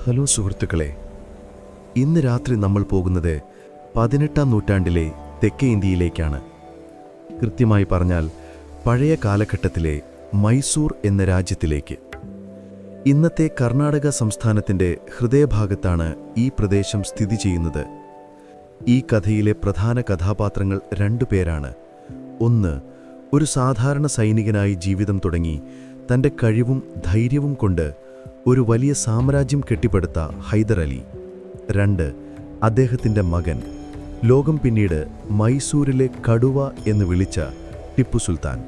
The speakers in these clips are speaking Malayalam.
ഹലോ സുഹൃത്തുക്കളെ, ഇന്ന് രാത്രി നമ്മൾ പോകുന്നത് 18-ാം നൂറ്റാണ്ടിലെ തെക്കേ ഇന്ത്യയിലേക്കാണ്. കൃത്യമായി പറഞ്ഞാൽ പഴയ കാലഘട്ടത്തിലെ മൈസൂർ എന്ന രാജ്യത്തിലേക്ക്. ഇന്നത്തെ കർണാടക സംസ്ഥാനത്തിൻ്റെ ഹൃദയഭാഗത്താണ് ഈ പ്രദേശം സ്ഥിതി ചെയ്യുന്നത്. ഈ കഥയിലെ പ്രധാന കഥാപാത്രങ്ങൾ രണ്ടുപേരാണ്. ഒന്ന്, ഒരു സാധാരണ സൈനികനായി ജീവിതം തുടങ്ങി തൻ്റെ കഴിവും ധൈര്യവും കൊണ്ട് ഒരു വലിയ സാമ്രാജ്യം കെട്ടിപ്പടുത്ത ഹൈദർ അലി. രണ്ട്, അദ്ദേഹത്തിൻ്റെ മകൻ, ലോകം പിന്നീട് മൈസൂരിലെ കടുവ എന്ന് വിളിച്ച Tipu Sultan.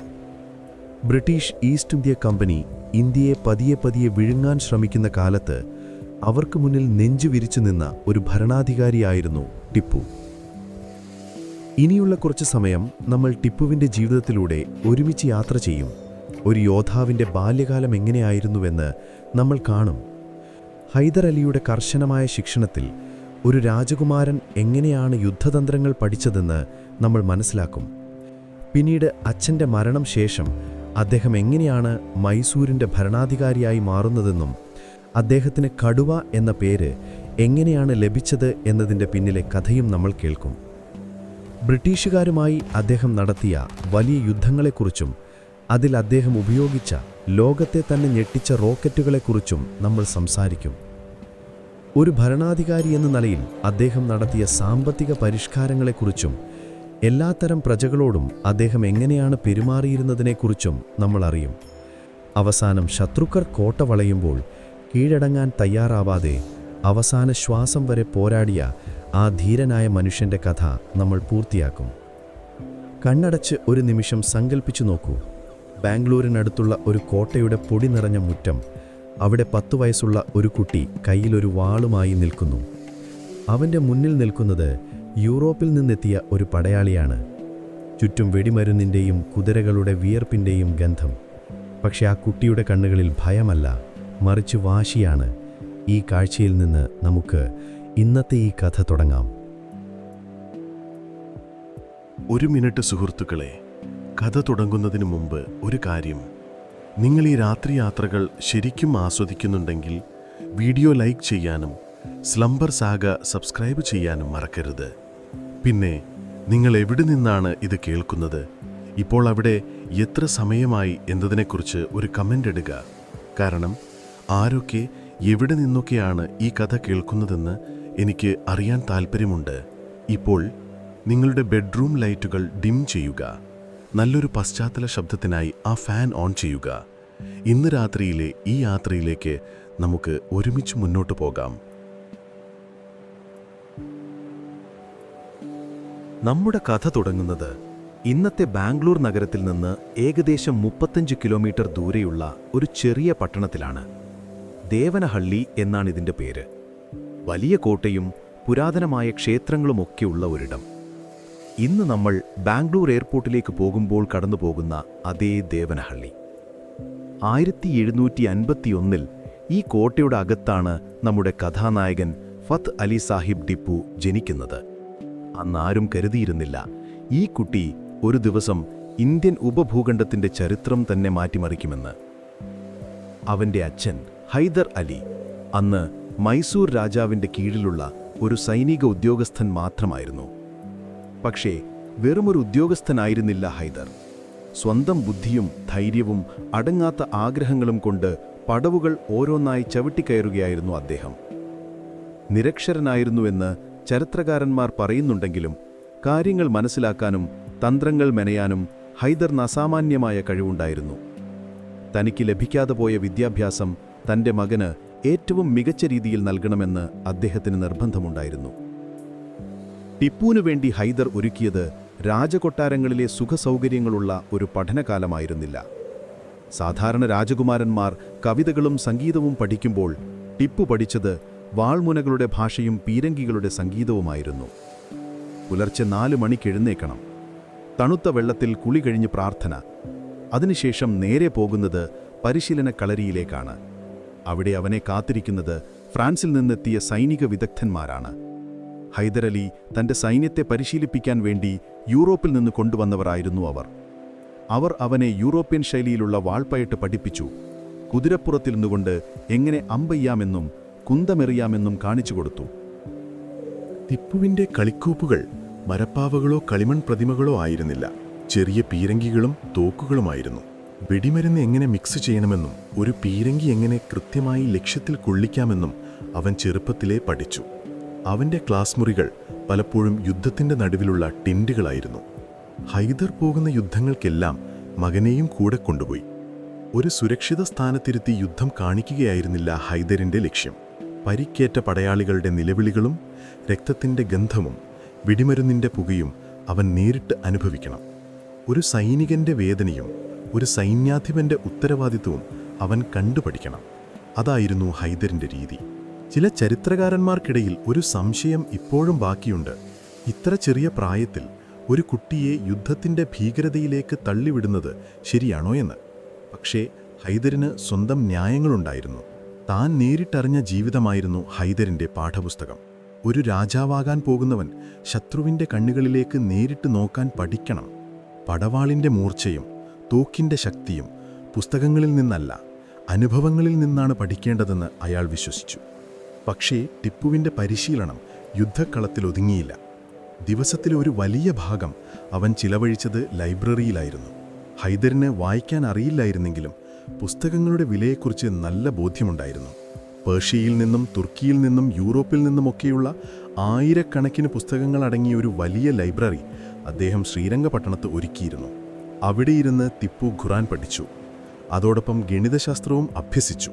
British east India company ഇന്ത്യയെ പതിയെ പതിയെ വിഴുങ്ങാൻ ശ്രമിക്കുന്ന കാലത്ത് അവർക്ക് മുന്നിൽ നെഞ്ചു വിരിച്ചു നിന്ന ഒരു ഭരണാധികാരിയായിരുന്നു ടിപ്പു. ഇനിയുള്ള കുറച്ച് സമയം നമ്മൾ ടിപ്പുവിൻ്റെ ജീവിതത്തിലൂടെ ഒരുമിച്ച് യാത്ര ചെയ്യും. ഒരു യോദ്ധാവിൻ്റെ ബാല്യകാലം എങ്ങനെയായിരുന്നുവെന്ന് നമ്മൾ കാണും. ഹൈദർ അലിയുടെ കർശനമായ ശിക്ഷണത്തിൽ ഒരു രാജകുമാരൻ എങ്ങനെയാണ് യുദ്ധതന്ത്രങ്ങൾ പഠിച്ചതെന്ന് നമ്മൾ മനസ്സിലാക്കും. പിന്നീട് അച്ഛൻ്റെ മരണം ശേഷം അദ്ദേഹം എങ്ങനെയാണ് മൈസൂരിൻ്റെ ഭരണാധികാരിയായി മാറുന്നതെന്നും അദ്ദേഹത്തിന് കടുവ എന്ന പേര് എങ്ങനെയാണ് ലഭിച്ചത് എന്നതിൻ്റെ പിന്നിലെ കഥയും നമ്മൾ കേൾക്കും. ബ്രിട്ടീഷുകാരുമായി അദ്ദേഹം നടത്തിയ വലിയ യുദ്ധങ്ങളെക്കുറിച്ചും അതിൽ അദ്ദേഹം ഉപയോഗിച്ച ലോകത്തെ തന്നെ ഞെട്ടിച്ച റോക്കറ്റുകളെക്കുറിച്ചും നമ്മൾ സംസാരിക്കും. ഒരു ഭരണാധികാരി എന്ന നിലയിൽ അദ്ദേഹം നടത്തിയ സാമ്പത്തിക പരിഷ്കാരങ്ങളെക്കുറിച്ചും എല്ലാത്തരം പ്രജകളോടും അദ്ദേഹം എങ്ങനെയാണ് പെരുമാറിയിരുന്നതിനെക്കുറിച്ചും നമ്മൾ അറിയും. അവസാനം ശത്രുക്കൾ കോട്ട വളയുമ്പോൾ കീഴടങ്ങാൻ തയ്യാറാവാതെ അവസാന ശ്വാസം വരെ പോരാടിയ ആ ധീരനായ മനുഷ്യൻ്റെ കഥ നമ്മൾ പൂർത്തിയാക്കും. കണ്ണടച്ച് ഒരു നിമിഷം സങ്കൽപ്പിച്ചു നോക്കൂ. ബാംഗ്ലൂരിനടുത്തുള്ള ഒരു കോട്ടയുടെ പൊടി നിറഞ്ഞ മുറ്റം. അവിടെ 10 വയസ്സുള്ള ഒരു കുട്ടി കയ്യിലൊരു വാളുമായി നിൽക്കുന്നു. അവൻ്റെ മുന്നിൽ നിൽക്കുന്നത് യൂറോപ്പിൽ നിന്നെത്തിയ ഒരു പടയാളിയാണ്. ചുറ്റും വെടിമരുന്നിൻ്റെയും കുതിരകളുടെ വിയർപ്പിൻ്റെയും ഗന്ധം. പക്ഷെ ആ കുട്ടിയുടെ കണ്ണുകളിൽ ഭയമല്ല, മറിച്ച് വാശിയാണ്. ഈ കാഴ്ചയിൽ നിന്ന് നമുക്ക് ഇന്നത്തെ ഈ കഥ തുടങ്ങാം. ഒരു മിനിറ്റ് സുഹൃത്തുക്കളെ, കഥ തുടങ്ങുന്നതിന് മുമ്പ് ഒരു കാര്യം. നിങ്ങൾ ഈ രാത്രി യാത്രകൾ ശരിക്കും ആസ്വദിക്കുന്നുണ്ടെങ്കിൽ വീഡിയോ ലൈക്ക് ചെയ്യാനും സ്ലംബർ സാഗ സബ്സ്ക്രൈബ് ചെയ്യാനും മറക്കരുത്. പിന്നെ നിങ്ങൾ എവിടെ നിന്നാണ് ഇത് കേൾക്കുന്നത്, ഇപ്പോൾ അവിടെ എത്ര സമയമായി എന്നതിനെക്കുറിച്ച് ഒരു കമൻ്റ് ഇടുക. കാരണം ആരൊക്കെ എവിടെ നിന്നൊക്കെയാണ് ഈ കഥ കേൾക്കുന്നതെന്ന് എനിക്ക് അറിയാൻ താൽപ്പര്യമുണ്ട്. ഇപ്പോൾ നിങ്ങളുടെ ബെഡ്റൂം ലൈറ്റുകൾ ഡിം ചെയ്യുക. നല്ലൊരു പശ്ചാത്തല ശബ്ദത്തിനായി ആ ഫാൻ ഓൺ ചെയ്യുക. ഇന്ന് രാത്രിയിലെ ഈ യാത്രയിലേക്ക് നമുക്ക് ഒരുമിച്ച് മുന്നോട്ട് പോകാം. നമ്മുടെ കഥ തുടങ്ങുന്നത് ഇന്നത്തെ ബാംഗ്ലൂർ നഗരത്തിൽ നിന്ന് ഏകദേശം 35 കിലോമീറ്റർ ദൂരെയുള്ള ഒരു ചെറിയ പട്ടണത്തിലാണ്. ദേവനഹള്ളി എന്നാണ് ഇതിൻ്റെ പേര്. വലിയ കോട്ടയും പുരാതനമായ ക്ഷേത്രങ്ങളുമൊക്കെയുള്ള ഒരിടം. ഇന്ന് നമ്മൾ ബാംഗ്ലൂർ എയർപോർട്ടിലേക്ക് പോകുമ്പോൾ കടന്നുപോകുന്ന അതേ ദേവനഹള്ളി. 1751 ഈ കോട്ടയുടെ അകത്താണ് നമ്മുടെ കഥാനായകൻ ഫത്ത് അലി സാഹിബ് ടിപ്പു ജനിക്കുന്നത്. അന്നാരും കരുതിയിരുന്നില്ല ഈ കുട്ടി ഒരു ദിവസം ഇന്ത്യൻ ഉപഭൂഖണ്ഡത്തിൻ്റെ ചരിത്രം തന്നെ മാറ്റിമറിക്കുമെന്ന്. അവൻ്റെ അച്ഛൻ ഹൈദർ അലി അന്ന് മൈസൂർ രാജാവിൻ്റെ കീഴിലുള്ള ഒരു സൈനിക ഉദ്യോഗസ്ഥൻ മാത്രമായിരുന്നു. പക്ഷേ വെറുമൊരു ഉദ്യോഗസ്ഥനായിരുന്നില്ല ഹൈദർ. സ്വന്തം ബുദ്ധിയും ധൈര്യവും അടങ്ങാത്ത ആഗ്രഹങ്ങളും കൊണ്ട് പടവുകൾ ഓരോന്നായി ചവിട്ടിക്കയറുകയായിരുന്നു അദ്ദേഹം. നിരക്ഷരനായിരുന്നുവെന്ന് ചരിത്രകാരന്മാർ പറയുന്നുണ്ടെങ്കിലും കാര്യങ്ങൾ മനസ്സിലാക്കാനും തന്ത്രങ്ങൾ മെനയാനും ഹൈദറിന് അസാമാന്യമായ കഴിവുണ്ടായിരുന്നു. തനിക്ക് ലഭിക്കാതെ പോയ വിദ്യാഭ്യാസം തൻ്റെ മകന് ഏറ്റവും മികച്ച രീതിയിൽ നൽകണമെന്ന് അദ്ദേഹത്തിന് നിർബന്ധമുണ്ടായിരുന്നു. ടിപ്പുവിനു വേണ്ടി ഹൈദർ ഒരുക്കിയത് രാജകൊട്ടാരങ്ങളിലെ സുഖസൗകര്യങ്ങളുള്ള ഒരു പഠനകാലമായിരുന്നില്ല. സാധാരണ രാജകുമാരന്മാർ കവിതകളും സംഗീതവും പഠിക്കുമ്പോൾ ടിപ്പു പഠിച്ചത് വാൾമുനകളുടെ ഭാഷയും പീരങ്കികളുടെ സംഗീതവുമായിരുന്നു. പുലർച്ചെ 4 മണിക്ക് എഴുന്നേക്കണം. തണുത്ത വെള്ളത്തിൽ കുളി കഴിഞ്ഞ് പ്രാർത്ഥന. അതിനുശേഷം നേരെ പോകുന്നത് പരിശീലന കളരിയിലേക്കാണ്. അവിടെ അവനെ കാത്തിരിക്കുന്നത് ഫ്രാൻസിൽ നിന്നെത്തിയ സൈനിക വിദഗ്ധന്മാരാണ്. ഹൈദർ അലി തൻ്റെ സൈന്യത്തെ പരിശീലിപ്പിക്കാൻ വേണ്ടി യൂറോപ്പിൽ നിന്ന് കൊണ്ടുവന്നവരായിരുന്നു അവർ. അവർ അവനെ യൂറോപ്യൻ ശൈലിയിലുള്ള വാൾപ്പയട്ട് പഠിപ്പിച്ചു. കുതിരപ്പുറത്തിരുന്നുകൊണ്ട് എങ്ങനെ അമ്പെയ്യാമെന്നും കുന്തമെറിയാമെന്നും കാണിച്ചുകൊടുത്തു. ടിപ്പുവിൻ്റെ കളിക്കോപ്പുകൾ മരപ്പാവകളോ കളിമൺ പ്രതിമകളോ ആയിരുന്നില്ല, ചെറിയ പീരങ്കികളും തോക്കുകളുമായിരുന്നു. വെടിമരുന്ന് എങ്ങനെ മിക്സ് ചെയ്യണമെന്നും ഒരു പീരങ്കി എങ്ങനെ കൃത്യമായി ലക്ഷ്യത്തിൽ കൊള്ളിക്കാമെന്നും അവൻ ചെറുപ്പത്തിലേ പഠിച്ചു. അവൻ്റെ ക്ലാസ് മുറികൾ പലപ്പോഴും യുദ്ധത്തിൻ്റെ നടുവിലുള്ള ടിൻഡുകളായിരുന്നു. ഹൈദർ പോകുന്ന യുദ്ധങ്ങൾക്കെല്ലാം മകനെയും കൂടെ കൊണ്ടുപോയി. ഒരു സുരക്ഷിത സ്ഥാനത്തിരുത്തി യുദ്ധം കാണിക്കുകയായിരുന്നില്ല ഹൈദരിൻ്റെ ലക്ഷ്യം. പരിക്കേറ്റ പടയാളികളുടെ നിലവിളികളും രക്തത്തിൻ്റെ ഗന്ധവും വെടിമരുന്നിൻ്റെ പുകയും അവൻ നേരിട്ട് അനുഭവിക്കണം. ഒരു സൈനികൻ്റെ വേദനയും ഒരു സൈന്യാധിപൻ്റെ ഉത്തരവാദിത്വവും അവൻ കണ്ടുപഠിക്കണം. അതായിരുന്നു ഹൈദരിൻ്റെ രീതി. ചില ചരിത്രകാരന്മാർക്കിടയിൽ ഒരു സംശയം ഇപ്പോഴും ബാക്കിയുണ്ട്. ഇത്ര ചെറിയ പ്രായത്തിൽ ഒരു കുട്ടിയെ യുദ്ധത്തിൻ്റെ ഭീകരതയിലേക്ക് തള്ളിവിടുന്നത് ശരിയാണോ എന്ന്. പക്ഷേ ഹൈദരിന് സ്വന്തം ന്യായങ്ങളുണ്ടായിരുന്നു. താൻ നേരിട്ടറിഞ്ഞ ജീവിതമായിരുന്നു ഹൈദരിൻ്റെ പാഠപുസ്തകം. ഒരു രാജാവാകാൻ പോകുന്നവൻ ശത്രുവിൻ്റെ കണ്ണുകളിലേക്ക് നേരിട്ട് നോക്കാൻ പഠിക്കണം. പടവാളിൻ്റെ മൂർച്ചയും തോക്കിൻ്റെ ശക്തിയും പുസ്തകങ്ങളിൽ നിന്നല്ല, അനുഭവങ്ങളിൽ നിന്നാണ് പഠിക്കേണ്ടതെന്ന് അയാൾ വിശ്വസിച്ചു. പക്ഷേ ടിപ്പുവിൻ്റെ പരിശീലനം യുദ്ധക്കളത്തിൽ ഒതുങ്ങിയില്ല. ദിവസത്തിലെ ഒരു വലിയ ഭാഗം അവൻ ചിലവഴിച്ചത് ലൈബ്രറിയിലായിരുന്നു. ഹൈദരിന് വായിക്കാൻ അറിയില്ലായിരുന്നെങ്കിലും പുസ്തകങ്ങളുടെ വിലയെക്കുറിച്ച് നല്ല ബോധ്യമുണ്ടായിരുന്നു. പേർഷ്യയിൽ നിന്നും തുർക്കിയിൽ നിന്നും യൂറോപ്പിൽ നിന്നുമൊക്കെയുള്ള ആയിരക്കണക്കിന് പുസ്തകങ്ങൾ അടങ്ങിയ ഒരു വലിയ ലൈബ്രറി അദ്ദേഹം ശ്രീരംഗപട്ടണത്ത് ഒരുക്കിയിരുന്നു. അവിടെയിരുന്ന് ടിപ്പു ഖുറാൻ പഠിച്ചു. അതോടൊപ്പം ഗണിതശാസ്ത്രവും അഭ്യസിച്ചു.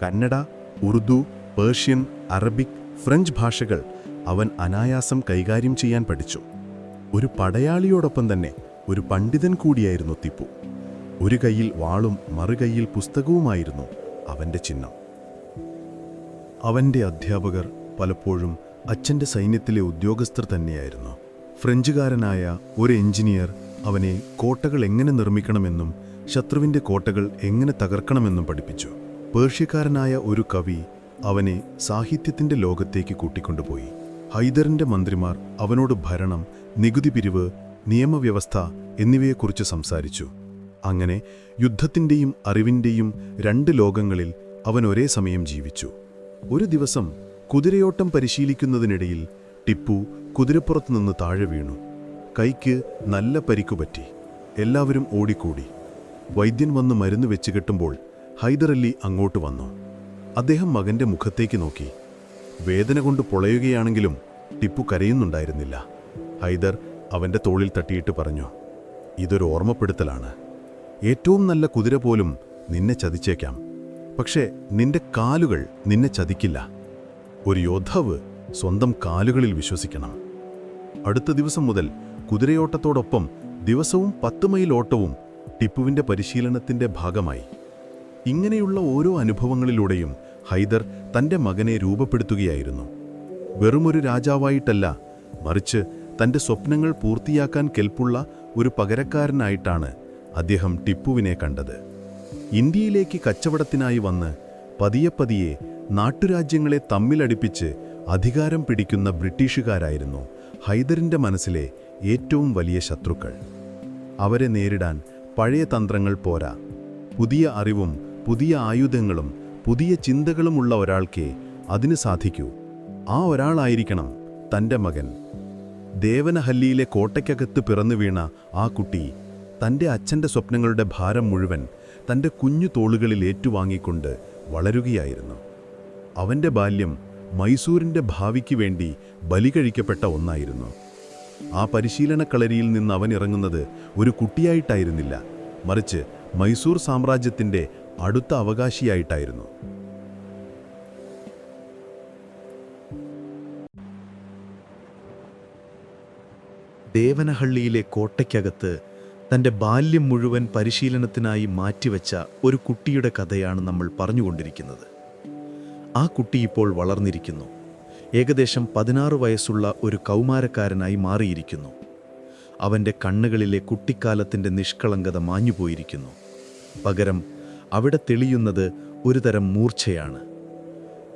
Kannada, Urdu, Persian, Arabic, French ഭാഷകൾ അവൻ അനായാസം കൈകാര്യം ചെയ്യാൻ പഠിച്ചു. ഒരു പടയാളിയോടൊപ്പം തന്നെ ഒരു പണ്ഡിതൻ കൂടിയായിരുന്നു ടിപ്പു. ഒരു കൈയിൽ വാളും മറുകൈയിൽ പുസ്തകവുമായിരുന്നു അവൻ്റെ ചിഹ്നം. അവൻ്റെ അധ്യാപകർ പലപ്പോഴും അച്ഛൻ്റെ സൈന്യത്തിലെ ഉദ്യോഗസ്ഥർ തന്നെയായിരുന്നു. ഫ്രഞ്ചുകാരനായ ഒരു എഞ്ചിനീയർ അവനെ കോട്ടകൾ എങ്ങനെ നിർമ്മിക്കണമെന്നും ശത്രുവിൻ്റെ കോട്ടകൾ എങ്ങനെ തകർക്കണമെന്നും പഠിപ്പിച്ചു. പേർഷ്യക്കാരനായ ഒരു കവി അവനെ സാഹിത്യത്തിൻ്റെ ലോകത്തേക്ക് കൂട്ടിക്കൊണ്ടുപോയി. ഹൈദറിൻ്റെ മന്ത്രിമാർ അവനോട് ഭരണം, നികുതി പിരിവ്, നിയമവ്യവസ്ഥ എന്നിവയെക്കുറിച്ച് സംസാരിച്ചു. അങ്ങനെ യുദ്ധത്തിൻ്റെയും അറിവിൻ്റെയും രണ്ട് ലോകങ്ങളിൽ അവൻ ഒരേ സമയം ജീവിച്ചു. ഒരു ദിവസം കുതിരയോട്ടം പരിശീലിക്കുന്നതിനിടയിൽ ടിപ്പു കുതിരപ്പുറത്തു നിന്ന് താഴെ വീണു. കൈക്ക് നല്ല പരിക്കുപറ്റി. എല്ലാവരും ഓടിക്കൂടി. വൈദ്യൻ വന്ന് മരുന്ന് വെച്ച് കെട്ടുമ്പോൾ ഹൈദർ അലി അങ്ങോട്ട് വന്നു. അദ്ദേഹം മകൻ്റെ മുഖത്തേക്ക് നോക്കി. വേദന കൊണ്ട് പൊളയുകയാണെങ്കിലും ടിപ്പു കരയുന്നുണ്ടായിരുന്നില്ല. ഹൈദർ അവൻ്റെ തോളിൽ തട്ടിയിട്ട് പറഞ്ഞു, ഇതൊരു ഓർമ്മപ്പെടുത്തലാണ്. ഏറ്റവും നല്ല കുതിര പോലും നിന്നെ ചതിച്ചേക്കാം, പക്ഷേ നിന്റെ കാലുകൾ നിന്നെ ചതിക്കില്ല. ഒരു യോദ്ധാവ് സ്വന്തം കാലുകളിൽ വിശ്വസിക്കണം. അടുത്ത ദിവസം മുതൽ കുതിരയോട്ടത്തോടൊപ്പം ദിവസവും 10 മൈൽ ഓട്ടവും ടിപ്പുവിൻ്റെ പരിശീലനത്തിൻ്റെ ഭാഗമായി. ഇങ്ങനെയുള്ള ഓരോ അനുഭവങ്ങളിലൂടെയും ഹൈദർ തൻ്റെ മകനെ രൂപപ്പെടുത്തുകയായിരുന്നു. വെറുമൊരു രാജാവായിട്ടല്ല, മറിച്ച് തൻ്റെ സ്വപ്നങ്ങൾ പൂർത്തിയാക്കാൻ കെൽപ്പുള്ള ഒരു പകരക്കാരനായിട്ടാണ് അദ്ദേഹം ടിപ്പുവിനെ കണ്ടത്. ഇന്ത്യയിലേക്ക് കച്ചവടത്തിനായി വന്ന് പതിയെ പതിയെ നാട്ടുരാജ്യങ്ങളെ തമ്മിലടിപ്പിച്ച് അധികാരം പിടിക്കുന്ന ബ്രിട്ടീഷുകാരായിരുന്നു ഹൈദറിൻ്റെ മനസ്സിലെ ഏറ്റവും വലിയ ശത്രുക്കൾ. അവരെ നേരിടാൻ പഴയ തന്ത്രങ്ങൾ പോരാ. പുതിയ അറിവും പുതിയ ആയുധങ്ങളും പുതിയ ചിന്തകളുമുള്ള ഒരാൾക്കേ അതിന് സാധിക്കൂ. ആ ഒരാളായിരിക്കണം തൻ്റെ മകൻ. ദേവനഹല്ലിയിലെ കോട്ടയ്ക്കകത്ത് പിറന്നു വീണ ആ കുട്ടി തൻ്റെ അച്ഛൻ്റെ സ്വപ്നങ്ങളുടെ ഭാരം മുഴുവൻ തൻ്റെ കുഞ്ഞു തോളുകളിൽ ഏറ്റുവാങ്ങിക്കൊണ്ട് വളരുകയായിരുന്നു. അവൻ്റെ ബാല്യം മൈസൂരിൻ്റെ ഭാവിക്ക് വേണ്ടി ബലികഴിക്കപ്പെട്ട ഒന്നായിരുന്നു. ആ പരിശീലനക്കളരിയിൽ നിന്ന് അവൻ ഇറങ്ങുന്നത് ഒരു കുട്ടിയായിട്ടായിരുന്നില്ല, മറിച്ച് മൈസൂർ സാമ്രാജ്യത്തിൻ്റെ അടുത്ത അവകാശിയായിട്ടായിരുന്നു. ദേവനഹള്ളിയിലെ കോട്ടയ്ക്കകത്ത് തൻ്റെ ബാല്യം മുഴുവൻ പരിശീലനത്തിനായി മാറ്റിവെച്ച ഒരു കുട്ടിയുടെ കഥയാണ് നമ്മൾ പറഞ്ഞുകൊണ്ടിരിക്കുന്നത്. ആ കുട്ടി ഇപ്പോൾ വളർന്നിരിക്കുന്നു. ഏകദേശം 16 വയസ്സുള്ള ഒരു കൗമാരക്കാരനായി മാറിയിരിക്കുന്നു. അവൻ്റെ കണ്ണുകളിലെ കുട്ടിക്കാലത്തിൻ്റെ നിഷ്കളങ്കത മാഞ്ഞുപോയിരിക്കുന്നു. പകരം അവിടെ തെളിയുന്നത് ഒരു തരം മൂർച്ചയാണ്.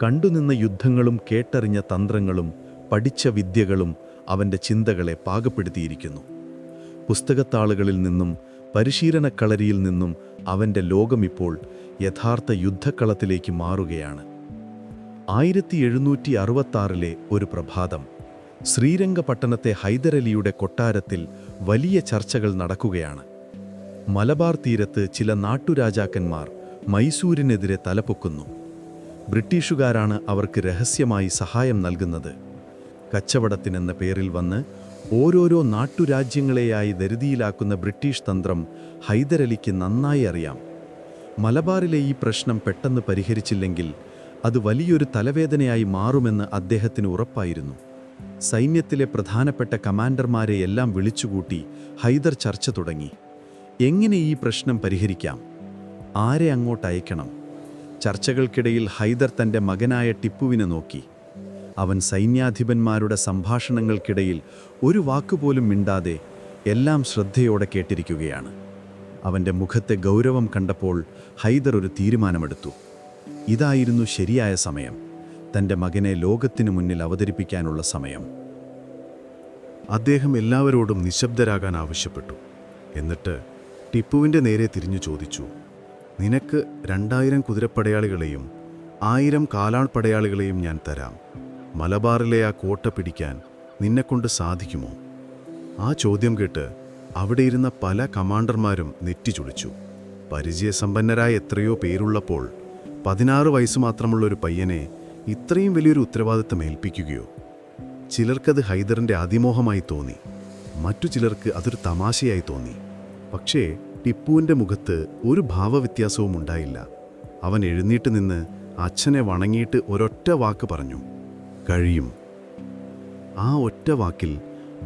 കണ്ടുനിന്ന യുദ്ധങ്ങളും കേട്ടറിഞ്ഞ തന്ത്രങ്ങളും പഠിച്ച വിദ്യകളും അവൻ്റെ ചിന്തകളെ പാകപ്പെടുത്തിയിരിക്കുന്നു. പുസ്തകത്താളുകളിൽ നിന്നും പരിശീലനക്കളരിയിൽ നിന്നും അവൻ്റെ ലോകമിപ്പോൾ യഥാർത്ഥ യുദ്ധക്കളത്തിലേക്ക് മാറുകയാണ്. 1766 ഒരു പ്രഭാതം ശ്രീരംഗപട്ടണത്തെ ഹൈദരലിയുടെ കൊട്ടാരത്തിൽ വലിയ ചർച്ചകൾ നടക്കുകയാണ്. മലബാർ തീരത്ത് ചില നാട്ടുരാജാക്കന്മാർ മൈസൂരിനെതിരെ തലപൊക്കുന്നു. ബ്രിട്ടീഷുകാരാണ് അവർക്ക് രഹസ്യമായി സഹായം നൽകുന്നത്. കച്ചവടത്തിനെന്ന പേരിൽ വന്ന് ഓരോരോ നാട്ടുരാജ്യങ്ങളെയായി ദരിദ്രയിലാക്കുന്ന ബ്രിട്ടീഷ് തന്ത്രം ഹൈദരലിക്ക് നന്നായി അറിയാം. മലബാറിലെ ഈ പ്രശ്നം പെട്ടെന്ന് പരിഹരിച്ചില്ലെങ്കിൽ അത് വലിയൊരു തലവേദനയായി മാറുമെന്ന് അദ്ദേഹത്തിന് ഉറപ്പായിരുന്നു. സൈന്യത്തിലെ പ്രധാനപ്പെട്ട കമാൻഡർമാരെയെല്ലാം വിളിച്ചുകൂട്ടി ഹൈദർ ചർച്ച തുടങ്ങി. എങ്ങനെ ഈ പ്രശ്നം പരിഹരിക്കാം? ആരെ അങ്ങോട്ട് അയക്കണം? ചർച്ചകൾക്കിടയിൽ ഹൈദർ തൻ്റെ മകനായ ടിപ്പുവിനെ നോക്കി. അവൻ സൈന്യാധിപന്മാരുടെ സംഭാഷണങ്ങൾക്കിടയിൽ ഒരു വാക്കുപോലും മിണ്ടാതെ എല്ലാം ശ്രദ്ധയോടെ കേട്ടിരിക്കുകയാണ്. അവൻ്റെ മുഖത്തെ ഗൗരവം കണ്ടപ്പോൾ ഹൈദർ ഒരു തീരുമാനമെടുത്തു. ഇതായിരുന്നു ശരിയായ സമയം, തൻ്റെ മകനെ ലോകത്തിനു മുന്നിൽ അവതരിപ്പിക്കാനുള്ള സമയം. അദ്ദേഹം എല്ലാവരോടും നിശബ്ദരാകാൻ ആവശ്യപ്പെട്ടു. എന്നിട്ട് ടിപ്പുവിൻ്റെ നേരെ തിരിഞ്ഞു ചോദിച്ചു, നിനക്ക് 2000 കുതിരപ്പടയാളികളെയും 1000 കാലാൾപ്പടയാളികളെയും ഞാൻ തരാം. മലബാറിലെ ആ കോട്ട പിടിക്കാൻ നിന്നെക്കൊണ്ട് സാധിക്കുമോ? ആ ചോദ്യം കേട്ട് അവിടെ ഇരുന്ന പല കമാൻഡർമാരും നെറ്റിച്ചുളിച്ചു. പരിചയസമ്പന്നരായ എത്രയോ പേരുള്ളപ്പോൾ 16 വയസ്സ് മാത്രമുള്ള ഒരു പയ്യനെ ഇത്രയും വലിയൊരു ഉത്തരവാദിത്തം ഏൽപ്പിക്കുകയോ? ചിലർക്കത് ഹൈദറിൻ്റെ അതിമോഹമായി തോന്നി, മറ്റു ചിലർക്ക് അതൊരു തമാശയായി തോന്നി. പക്ഷേ ടിപ്പുവിൻ്റെ മുഖത്ത് ഒരു ഭാവവ്യത്യാസവും ഉണ്ടായില്ല. അവൻ എഴുന്നേറ്റ് നിന്ന് അച്ഛനെ വണങ്ങിയിട്ട് ഒരൊറ്റ വാക്ക് പറഞ്ഞു, കഴിയും. ആ ഒറ്റ വാക്കിൽ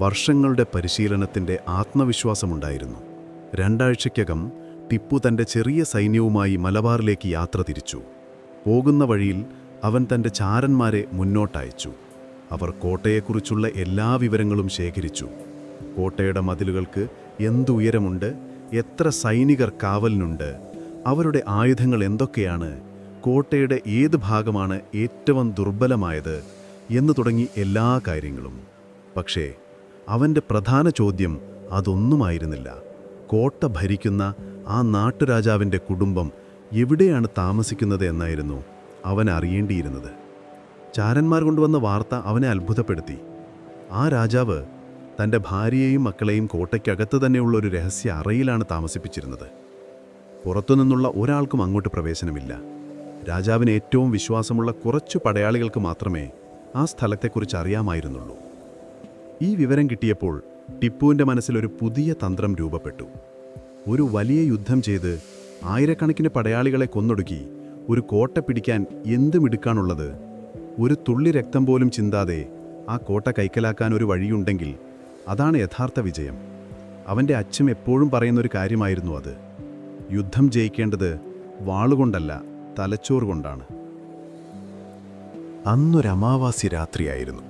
വർഷങ്ങളുടെ പരിശീലനത്തിൻ്റെ ആത്മവിശ്വാസമുണ്ടായിരുന്നു. 2 ആഴ്ചയ്ക്കകം ടിപ്പു തൻ്റെ ചെറിയ സൈന്യവുമായി മലബാറിലേക്ക് യാത്ര തിരിച്ചു. പോകുന്ന വഴിയിൽ അവൻ തൻ്റെ ചാരന്മാരെ മുന്നോട്ടയച്ചു. അവർ കോട്ടയെക്കുറിച്ചുള്ള എല്ലാ വിവരങ്ങളും ശേഖരിച്ചു. കോട്ടയുടെ മതിലുകൾക്ക് എന്തുയരമുണ്ട്, എത്ര സൈനികർ കാവലിനുണ്ട്, അവരുടെ ആയുധങ്ങൾ എന്തൊക്കെയാണ്, കോട്ടയുടെ ഏത് ഭാഗമാണ് ഏറ്റവും ദുർബലമായത് എന്ന് തുടങ്ങി എല്ലാ കാര്യങ്ങളും. പക്ഷേ അവൻ്റെ പ്രധാന ചോദ്യം അതൊന്നുമായിരുന്നില്ല. കോട്ട ഭരിക്കുന്ന ആ നാട്ടുരാജാവിൻ്റെ കുടുംബം എവിടെയാണ് താമസിക്കുന്നത് എന്നായിരുന്നു അവൻ അറിയേണ്ടിയിരുന്നത്. ചാരന്മാർ കൊണ്ടുവന്ന വാർത്ത അവനെ അത്ഭുതപ്പെടുത്തി. ആ രാജാവ് തൻ്റെ ഭാര്യയെയും മക്കളെയും കോട്ടയ്ക്കകത്ത് തന്നെയുള്ള ഒരു രഹസ്യ അറയിലാണ് താമസിപ്പിച്ചിരുന്നത്. പുറത്തുനിന്നുള്ള ഒരാൾക്കും അങ്ങോട്ട് പ്രവേശനമില്ല. രാജാവിന് ഏറ്റവും വിശ്വാസമുള്ള കുറച്ചു പടയാളികൾക്ക് മാത്രമേ ആ സ്ഥലത്തെക്കുറിച്ച് അറിയാമായിരുന്നുള്ളൂ. ഈ വിവരം കിട്ടിയപ്പോൾ ടിപ്പുവിൻ്റെ മനസ്സിലൊരു പുതിയ തന്ത്രം രൂപപ്പെട്ടു. ഒരു വലിയ യുദ്ധം ചെയ്ത് ആയിരക്കണക്കിന് പടയാളികളെ കൊന്നൊടുക്കി ഒരു കോട്ട പിടിക്കാൻ എന്ത് മിടുക്കാണുള്ളത്? ഒരു തുള്ളി രക്തം പോലും ചിന്താതെ ആ കോട്ട കൈക്കലാക്കാൻ ഒരു വഴിയുണ്ടെങ്കിൽ അതാണ് യഥാർത്ഥ വിജയം. അവൻ്റെ അച്ഛൻ എപ്പോഴും പറയുന്നൊരു കാര്യമായിരുന്നു അത്. യുദ്ധം ജയിക്കേണ്ടത് വാളുകൊണ്ടല്ല, തലച്ചോറ് കൊണ്ടാണ്. അന്നൊരു അമാവാസി രാത്രിയായിരുന്നു.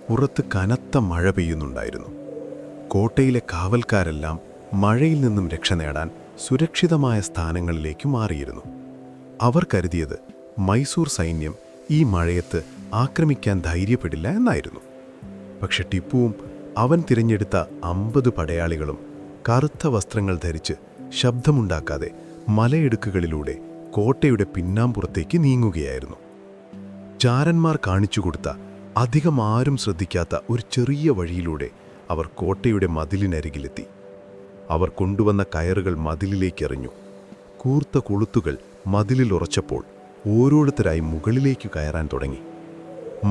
പുറത്ത് കനത്ത മഴ പെയ്യുന്നുണ്ടായിരുന്നു. കോട്ടയിലെ കാവൽക്കാരെല്ലാം മഴയിൽ നിന്നും രക്ഷ നേടാൻ സുരക്ഷിതമായ സ്ഥാനങ്ങളിലേക്ക് മാറിയിരുന്നു. അവർ കരുതിയത് മൈസൂർ സൈന്യം ഈ മഴയത്ത് ആക്രമിക്കാൻ ധൈര്യപ്പെടില്ല എന്നായിരുന്നു. പക്ഷെ ടിപ്പുവും അവൻ തിരഞ്ഞെടുത്ത 50 പടയാളികളും കറുത്ത വസ്ത്രങ്ങൾ ധരിച്ച് ശബ്ദമുണ്ടാക്കാതെ മലയിടുക്കുകളിലൂടെ കോട്ടയുടെ പിന്നാമ്പുറത്തേക്ക് നീങ്ങുകയായിരുന്നു. ചാരന്മാർ കാണിച്ചുകൊടുത്ത അധികം ആരും ശ്രദ്ധിക്കാത്ത ഒരു ചെറിയ വഴിയിലൂടെ അവർ കോട്ടയുടെ മതിലിനരികിലെത്തി. അവർ കൊണ്ടുവന്ന കയറുകൾ മതിലിലേക്കെറിഞ്ഞു. കൂർത്ത കൊളുത്തുകൾ മതിലിൽ ഉറച്ചപ്പോൾ ഓരോരുത്തരായി മുകളിലേക്ക് കയറാൻ തുടങ്ങി.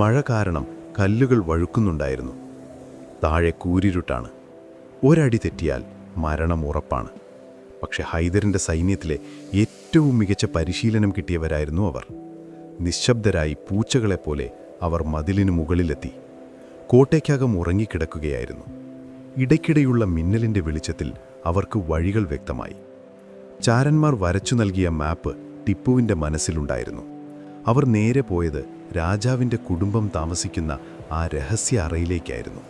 മഴ കാരണം കല്ലുകൾ വഴുക്കുന്നുണ്ടായിരുന്നു. താഴെ കൂരിരുട്ടാണ്. ഒരടി തെറ്റിയാൽ മരണം ഉറപ്പാണ്. പക്ഷെ ഹൈദറിൻ്റെ സൈന്യത്തിലെ ഏറ്റവും മികച്ച പരിശീലനം കിട്ടിയവരായിരുന്നു അവർ. നിശബ്ദരായി പൂച്ചകളെപ്പോലെ അവർ മതിലിനു മുകളിലെത്തി. കോട്ടയ്ക്കകം ഉറങ്ങിക്കിടക്കുകയായിരുന്നു. ഇടയ്ക്കിടെയുള്ള മിന്നലിൻ്റെ വെളിച്ചത്തിൽ അവർക്ക് വഴികൾ വ്യക്തമായി. ചാരന്മാർ വരച്ചു നൽകിയ മാപ്പ് ടിപ്പുവിൻ്റെ മനസ്സിലുണ്ടായിരുന്നു. അവർ നേരെ പോയത് രാജാവിൻ്റെ കുടുംബം താമസിക്കുന്ന ആ രഹസ്യ അറയിലേക്കായിരുന്നു.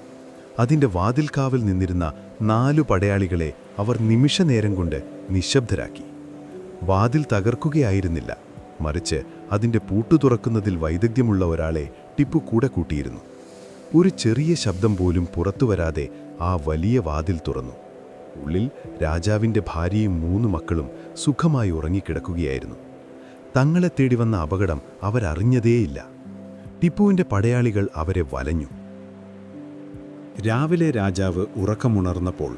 അതിൻ്റെ വാതിൽക്കാവിൽ നിന്നിരുന്ന 4 പടയാളികളെ അവർ നിമിഷനേരം കൊണ്ട് നിശബ്ദരാക്കി. വാതിൽ തകർക്കുകയായിരുന്നില്ല, മറിച്ച് അതിൻ്റെ പൂട്ടു തുറക്കുന്നതിൽ വൈദഗ്ധ്യമുള്ള ഒരാളെ ടിപ്പു കൂടെ കൂട്ടിയിരുന്നു. ഒരു ചെറിയ ശബ്ദം പോലും പുറത്തുവരാതെ ആ വലിയ വാതിൽ തുറന്നു. ഉള്ളിൽ രാജാവിൻ്റെ ഭാര്യയും 3 മക്കളും സുഖമായി ഉറങ്ങിക്കിടക്കുകയായിരുന്നു. തങ്ങളെ തേടി വന്ന അപകടം അവരറിഞ്ഞതേയില്ല. ടിപ്പുവിൻ്റെ പടയാളികൾ അവരെ വലഞ്ഞു. രാവിലെ രാജാവ് ഉറക്കമുണർന്നപ്പോൾ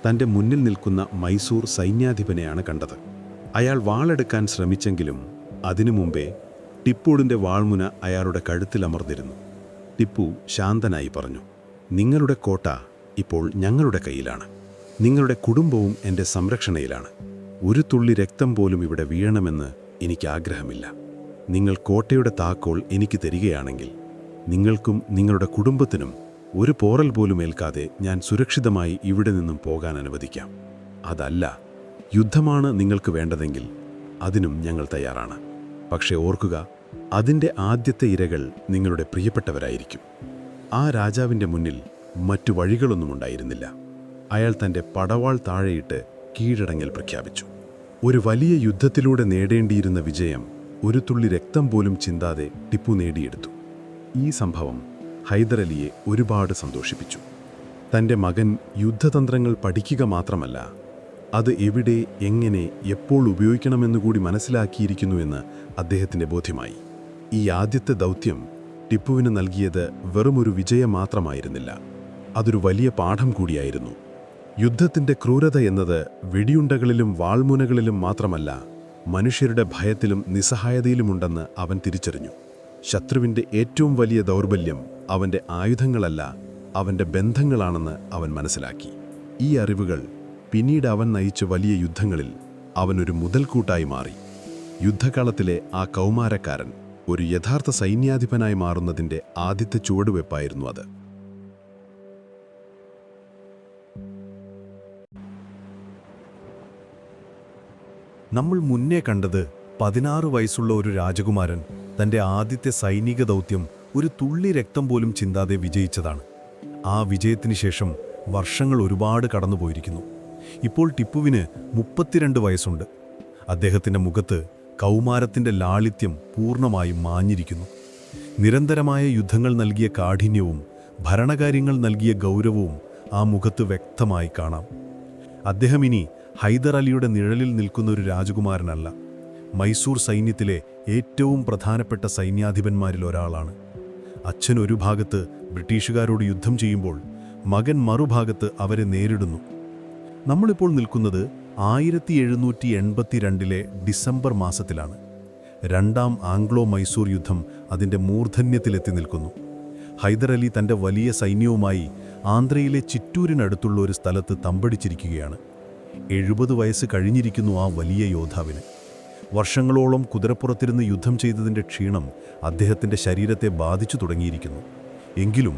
തൻ്റെ മുന്നിൽ നിൽക്കുന്ന മൈസൂർ സൈന്യാധിപനെയാണ് കണ്ടത്. അയാൾ വാളെടുക്കാൻ ശ്രമിച്ചെങ്കിലും അതിനു മുമ്പേ ടിപ്പുവിൻ്റെ വാൾമുന അയാളുടെ കഴുത്തിലമർന്നിരുന്നു. ടിപ്പു ശാന്തനായി പറഞ്ഞു, നിങ്ങളുടെ കോട്ട ഇപ്പോൾ ഞങ്ങളുടെ കയ്യിലാണ്. നിങ്ങളുടെ കുടുംബവും എൻ്റെ സംരക്ഷണയിലാണ്. ഒരു തുള്ളി രക്തം പോലും ഇവിടെ വീഴണമെന്ന് എനിക്ക് ആഗ്രഹമില്ല. നിങ്ങൾ കോട്ടയുടെ താക്കോൽ എനിക്ക് തരികയാണെങ്കിൽ നിങ്ങൾക്കും നിങ്ങളുടെ കുടുംബത്തിനും ഒരു പോറൽ പോലും ഏൽക്കാതെ ഞാൻ സുരക്ഷിതമായി ഇവിടെ നിന്നും പോകാൻ അനുവദിക്കാം. അതല്ല, യുദ്ധമാണ് നിങ്ങൾക്ക് വേണ്ടതെങ്കിൽ അതിനും ഞങ്ങൾ തയ്യാറാണ്. പക്ഷേ ഓർക്കുക, അതിൻ്റെ ആദ്യത്തെ ഇരകൾ നിങ്ങളുടെ പ്രിയപ്പെട്ടവരായിരിക്കും. ആ രാജാവിൻ്റെ മുന്നിൽ മറ്റു വഴികളൊന്നും ഉണ്ടായിരുന്നില്ല. അയാൾ തൻ്റെ പടവാൾ താഴെയിട്ട് കീഴടങ്ങൽ പ്രഖ്യാപിച്ചു. ഒരു വലിയ യുദ്ധത്തിലൂടെ നേടേണ്ടിയിരുന്ന വിജയം ഒരു തുള്ളി രക്തം പോലും ചിന്താതെ ടിപ്പു നേടിയെടുത്തു. ഈ സംഭവം ഹൈദരലിയെ ഒരുപാട് സന്തോഷിപ്പിച്ചു. തൻ്റെ മകൻ യുദ്ധതന്ത്രങ്ങൾ പഠിക്കുക മാത്രമല്ല, അത് എവിടെ, എങ്ങനെ, എപ്പോൾ ഉപയോഗിക്കണമെന്നുകൂടി മനസ്സിലാക്കിയിരിക്കുന്നുവെന്ന് അദ്ദേഹത്തിൻ്റെ ബോധ്യമായി. ഈ ആദ്യത്തെ ദൗത്യം ടിപ്പുവിന് നൽകിയത് വെറുമൊരു വിജയം മാത്രമായിരുന്നില്ല, അതൊരു വലിയ പാഠം കൂടിയായിരുന്നു. യുദ്ധത്തിൻ്റെ ക്രൂരത എന്നത് വെടിയുണ്ടകളിലും വാൾമുനകളിലും മാത്രമല്ല, മനുഷ്യരുടെ ഭയത്തിലും നിസ്സഹായതയിലുമുണ്ടെന്ന് അവൻ തിരിച്ചറിഞ്ഞു. ശത്രുവിൻ്റെ ഏറ്റവും വലിയ ദൗർബല്യം അവൻ്റെ ആയുധങ്ങളല്ല, അവൻ്റെ ബന്ധങ്ങളാണെന്ന് അവൻ മനസ്സിലാക്കി. ഈ അറിവുകൾ പിന്നീട് അവൻ നയിച്ച വലിയ യുദ്ധങ്ങളിൽ അവനൊരു മുതൽക്കൂട്ടായി മാറി. യുദ്ധകളത്തിലെ ആ കൗമാരക്കാരൻ ഒരു യഥാർത്ഥ സൈന്യാധിപനായി മാറുന്നതിൻ്റെ ആദ്യത്തെ ചുവടുവെപ്പായിരുന്നു അത്. നമ്മൾ മുന്നേ കണ്ടത് 16 വയസ്സുള്ള ഒരു രാജകുമാരൻ തൻ്റെ ആദ്യത്തെ സൈനിക ദൗത്യം ഒരു തുള്ളി രക്തം പോലും ചിന്താതെ വിജയിച്ചതാണ്. ആ വിജയത്തിന് ശേഷം വർഷങ്ങൾ ഒരുപാട് കടന്നുപോയിരിക്കുന്നു. ഇപ്പോൾ ടിപ്പുവിന് 32 വയസ്സുണ്ട്. അദ്ദേഹത്തിൻ്റെ മുഖത്ത് കൗമാരത്തിൻ്റെ ലാളിത്യം പൂർണ്ണമായും മാഞ്ഞിരിക്കുന്നു. നിരന്തരമായ യുദ്ധങ്ങൾ നൽകിയ കാഠിന്യവും ഭരണകാര്യങ്ങൾ നൽകിയ ഗൗരവവും ആ മുഖത്ത് വ്യക്തമായി കാണാം. അദ്ദേഹം ഇനി ഹൈദർ അലിയുടെ നിഴലിൽ നിൽക്കുന്ന ഒരു രാജകുമാരനല്ല, മൈസൂർ സൈന്യത്തിലെ ഏറ്റവും പ്രധാനപ്പെട്ട സൈന്യാധിപന്മാരിൽ ഒരാളാണ്. അച്ഛൻ ഒരു ഭാഗത്ത് ബ്രിട്ടീഷുകാരോട് യുദ്ധം ചെയ്യുമ്പോൾ മകൻ മറുഭാഗത്ത് അവരെ നേരിടുന്നു. നമ്മളിപ്പോൾ നിൽക്കുന്നത് 1782 ഡിസംബർ മാസത്തിലാണ്. രണ്ടാം ആംഗ്ലോ മൈസൂർ യുദ്ധം അതിൻ്റെ മൂർധന്യത്തിലെത്തി നിൽക്കുന്നു. ഹൈദർ അലി തൻ്റെ വലിയ സൈന്യവുമായി ആന്ധ്രയിലെ ചിറ്റൂരിനടുത്തുള്ള ഒരു സ്ഥലത്ത് തമ്പടിച്ചിരിക്കുകയാണ്. 70 വയസ്സ് കഴിഞ്ഞിരിക്കുന്നു ആ വലിയ യോദ്ധാവിന്. വർഷങ്ങളോളം കുതിരപ്പുറത്തിരുന്ന് യുദ്ധം ചെയ്തതിൻ്റെ ക്ഷീണം അദ്ദേഹത്തിൻ്റെ ശരീരത്തെ ബാധിച്ചു തുടങ്ങിയിരിക്കുന്നു. എങ്കിലും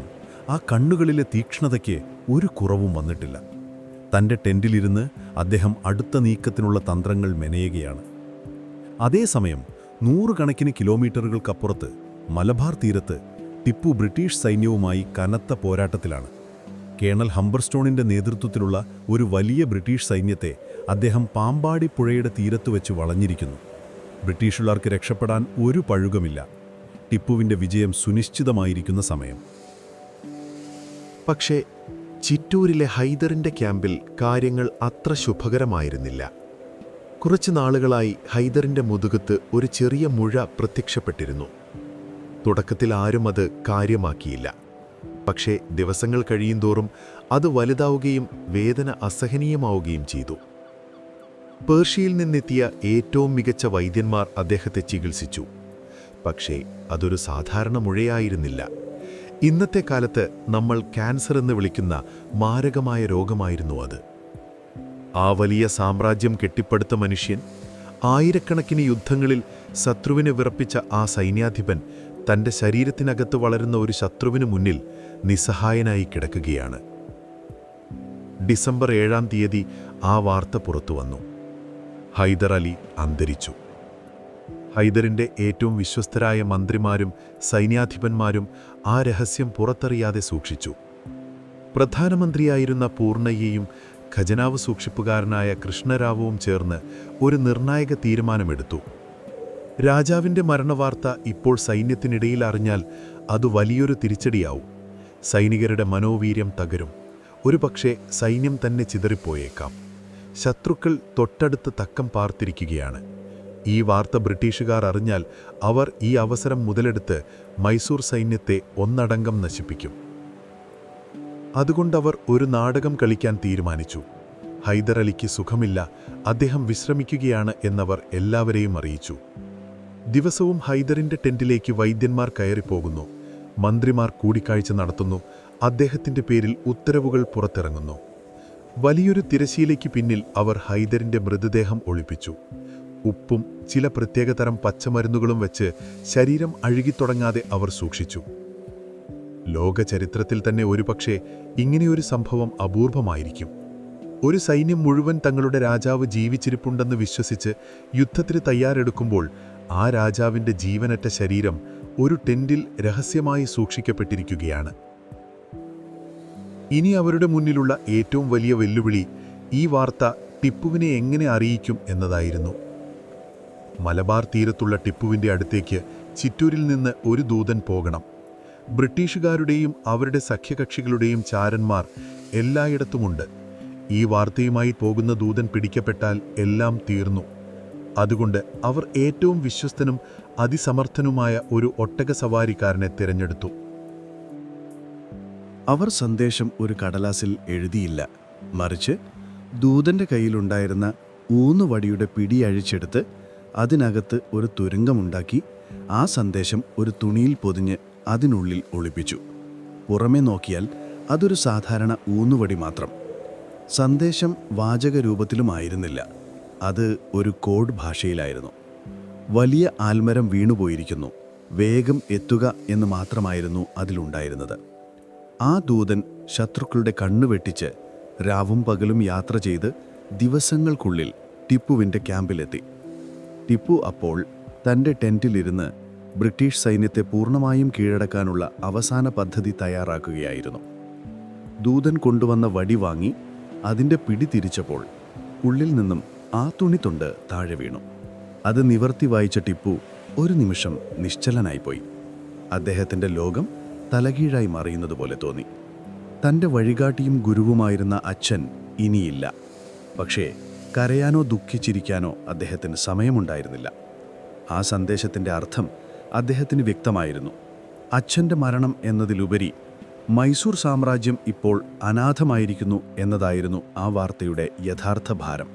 ആ കണ്ണുകളിലെ തീക്ഷ്ണതയ്ക്ക് ഒരു കുറവും വന്നിട്ടില്ല. തൻ്റെ ടെൻറ്റിലിരുന്ന് അദ്ദേഹം അടുത്ത നീക്കത്തിനുള്ള തന്ത്രങ്ങൾ മെനയുകയാണ്. അതേസമയം 100 കണക്കിന് കിലോമീറ്ററുകൾക്കപ്പുറത്ത് മലബാർ തീരത്ത് ടിപ്പു ബ്രിട്ടീഷ് സൈന്യവുമായി കനത്ത പോരാട്ടത്തിലാണ്. കേണൽ ഹംബർസ്റ്റോണിൻ്റെ നേതൃത്വത്തിലുള്ള ഒരു വലിയ ബ്രിട്ടീഷ് സൈന്യത്തെ അദ്ദേഹം പാമ്പാടി പുഴയുടെ തീരത്ത് വെച്ച് വളഞ്ഞിരിക്കുന്നു. ബ്രിട്ടീഷുകാർക്ക് രക്ഷപ്പെടാൻ ഒരു പഴുകമില്ല. ടിപ്പുവിൻ്റെ വിജയം സുനിശ്ചിതമായിരിക്കുന്ന സമയം. പക്ഷേ ചിറ്റൂരിലെ ഹൈദറിൻ്റെ ക്യാമ്പിൽ കാര്യങ്ങൾ അത്ര ശുഭകരമായിരുന്നില്ല. കുറച്ചു നാളുകളായി ഹൈദറിൻ്റെ മുതുകത്ത് ഒരു ചെറിയ മുഴ പ്രത്യക്ഷപ്പെട്ടിരുന്നു. തുടക്കത്തിൽ ആരും അത് കാര്യമാക്കിയില്ല. പക്ഷേ ദിവസങ്ങൾ കഴിയുന്തോറും അത് വലുതാവുകയും വേദന അസഹനീയമാവുകയും ചെയ്തു. പേർഷ്യയിൽ നിന്നെത്തിയ ഏറ്റവും മികച്ച വൈദ്യന്മാർ അദ്ദേഹത്തെ ചികിത്സിച്ചു. പക്ഷേ അതൊരു സാധാരണ മുഴയായിരുന്നില്ല. ഇന്നത്തെ കാലത്ത് നമ്മൾ ക്യാൻസർ എന്ന് വിളിക്കുന്ന മാരകമായ രോഗമായിരുന്നു അത്. ആ വലിയ സാമ്രാജ്യം കെട്ടിപ്പടുത്ത മനുഷ്യൻ, ആയിരക്കണക്കിന് യുദ്ധങ്ങളിൽ ശത്രുവിനെ വിറപ്പിച്ച ആ സൈന്യാധിപൻ തൻ്റെ ശരീരത്തിനകത്ത് വളരുന്ന ഒരു ശത്രുവിനു മുന്നിൽ നിസ്സഹായനായി കിടക്കുകയാണ്. ഡിസംബർ 7-ാം തീയതി ആ വാർത്ത പുറത്തുവന്നു. ഹൈദർ അലി അന്തരിച്ചു. ഹൈദറിൻ്റെ ഏറ്റവും വിശ്വസ്തരായ മന്ത്രിമാരും സൈന്യാധിപന്മാരും ആ രഹസ്യം പുറത്തറിയാതെ സൂക്ഷിച്ചു. പ്രധാനമന്ത്രിയായിരുന്ന പൂർണ്ണയ്യയും ഖജനാവ് സൂക്ഷിപ്പുകാരനായ കൃഷ്ണരാവുവും ചേർന്ന് ഒരു നിർണായക തീരുമാനമെടുത്തു. രാജാവിൻ്റെ മരണവാർത്ത ഇപ്പോൾ സൈന്യത്തിനിടയിൽ അറിഞ്ഞാൽ അത് വലിയൊരു തിരിച്ചടിയാവും. സൈനികരുടെ മനോവീര്യം തകരും. ഒരുപക്ഷെ സൈന്യം തന്നെ ചിതറിപ്പോയേക്കാം. ശത്രുക്കൾ തൊട്ടടുത്ത് തക്കം പാർത്തിരിക്കുകയാണ്. ഈ വാർത്ത ബ്രിട്ടീഷുകാർ അറിഞ്ഞാൽ അവർ ഈ അവസരം മുതലെടുത്ത് മൈസൂർ സൈന്യത്തെ ഒന്നടങ്കം നശിപ്പിക്കും. അതുകൊണ്ടവർ ഒരു നാടകം കളിക്കാൻ തീരുമാനിച്ചു. ഹൈദർ അലിക്ക് സുഖമില്ല, അദ്ദേഹം വിശ്രമിക്കുകയാണ് എന്നവർ എല്ലാവരെയും അറിയിച്ചു. ദിവസവും ഹൈദറിന്റെ ടെന്റിലേക്ക് വൈദ്യന്മാർ കയറിപ്പോകുന്നു. മന്ത്രിമാർ കൂടിക്കാഴ്ച നടത്തുന്നു. അദ്ദേഹത്തിന്റെ പേരിൽ ഉത്തരവുകൾ പുറത്തിറങ്ങുന്നു. വലിയൊരു തിരശ്ശീലയ്ക്ക് പിന്നിൽ അവർ ഹൈദറിന്റെ മൃതദേഹം ഒളിപ്പിച്ചു. ഉപ്പും ചില പ്രത്യേകതരം പച്ചമരുന്നുകളും വെച്ച് ശരീരം അഴുകിത്തുടങ്ങാതെ അവർ സൂക്ഷിച്ചു. ലോക ചരിത്രത്തിൽ തന്നെ ഒരുപക്ഷെ ഇങ്ങനെയൊരു സംഭവം അപൂർവമായിരിക്കും. ഒരു സൈന്യം മുഴുവൻ തങ്ങളുടെ രാജാവ് ജീവിച്ചിരിപ്പുണ്ടെന്ന് വിശ്വസിച്ച് യുദ്ധത്തിന് തയ്യാറെടുക്കുമ്പോൾ ആ രാജാവിന്റെ ജീവനറ്റ ശരീരം ഒരു ടെന്റിൽ രഹസ്യമായി സൂക്ഷിക്കപ്പെട്ടിരിക്കുകയാണ്. ഇനി അവരുടെ മുന്നിലുള്ള ഏറ്റവും വലിയ വെല്ലുവിളി ഈ വാർത്ത ടിപ്പുവിനെ എങ്ങനെ അറിയിക്കും എന്നതായിരുന്നു. മലബാർ തീരത്തുള്ള ടിപ്പുവിന്റെ അടുത്തേക്ക് ചിറ്റൂരിൽ നിന്ന് ഒരു ദൂതൻ പോകണം. ബ്രിട്ടീഷുകാരുടെയും അവരുടെ സഖ്യകക്ഷികളുടെയും ചാരന്മാർ എല്ലായിടത്തുമുണ്ട്. ഈ വാർത്തയുമായി പോകുന്ന ദൂതൻ പിടിക്കപ്പെട്ടാൽ എല്ലാം തീർന്നു. അതുകൊണ്ട് അവർ ഏറ്റവും വിശ്വസ്തനും അതിസമർത്ഥനുമായ ഒരു ഒട്ടകസവാരിക്കാരനെ തിരഞ്ഞെടുത്തു. അവർ സന്ദേശം ഒരു കടലാസിൽ എഴുതിയില്ല, മറിച്ച് ദൂതന്റെ കയ്യിലുണ്ടായിരുന്ന ഊന്നുവടിയുടെ പിടി അഴിച്ചെടുത്ത് അതിനകത്ത് ഒരു തുരങ്കമുണ്ടാക്കി ആ സന്ദേശം ഒരു തുണിയിൽ പൊതിഞ്ഞ് അതിനുള്ളിൽ ഒളിപ്പിച്ചു. പുറമേ നോക്കിയാൽ അതൊരു സാധാരണ ഊന്നുവടി മാത്രം. സന്ദേശം വാചക രൂപത്തിലുമായിരുന്നില്ല, അത് ഒരു കോഡ് ഭാഷയിലായിരുന്നു. വലിയ ആൽമരം വീണുപോയിരിക്കുന്നു, വേഗം എത്തുക എന്ന് മാത്രമായിരുന്നു അതിലുണ്ടായിരുന്നത്. ആ ദൂതൻ ശത്രുക്കളുടെ കണ്ണുവെട്ടിച്ച് രാവും പകലും യാത്ര ചെയ്ത് ദിവസങ്ങൾക്കുള്ളിൽ ടിപ്പുവിൻ്റെ ക്യാമ്പിലെത്തി. ടിപ്പു അപ്പോൾ തൻ്റെ ടെന്റിലിരുന്ന് ബ്രിട്ടീഷ് സൈന്യത്തെ പൂർണ്ണമായും കീഴടക്കാനുള്ള അവസാന പദ്ധതി തയ്യാറാക്കുകയായിരുന്നു. ദൂതൻ കൊണ്ടുവന്ന വടി വാങ്ങി അതിൻ്റെ പിടി തിരിച്ചപ്പോൾ ഉള്ളിൽ നിന്നും ആ തുണിത്തുണ്ട് താഴെ വീണു. അത് നിവർത്തി വായിച്ച ടിപ്പു ഒരു നിമിഷം നിശ്ചലനായിപ്പോയി. അദ്ദേഹത്തിൻ്റെ ലോകം തലകീഴായി മറിയുന്നതുപോലെ തോന്നി. തൻ്റെ വഴികാട്ടിയും ഗുരുവുമായിരുന്ന അച്ഛൻ ഇനിയില്ല. പക്ഷേ കരയാനോ ദുഃഖിച്ചിരിക്കാനോ അദ്ദേഹത്തിന് സമയമുണ്ടായിരുന്നില്ല. ആ സന്ദേശത്തിൻ്റെ അർത്ഥം അദ്ദേഹത്തിന് വ്യക്തമായിരുന്നു. അച്ഛൻ്റെ മരണം എന്നതിലുപരി മൈസൂർ സാമ്രാജ്യം ഇപ്പോൾ അനാഥമായിരിക്കുന്നു എന്നതായിരുന്നു ആ വാർത്തയുടെ യഥാർത്ഥ ഭാരം.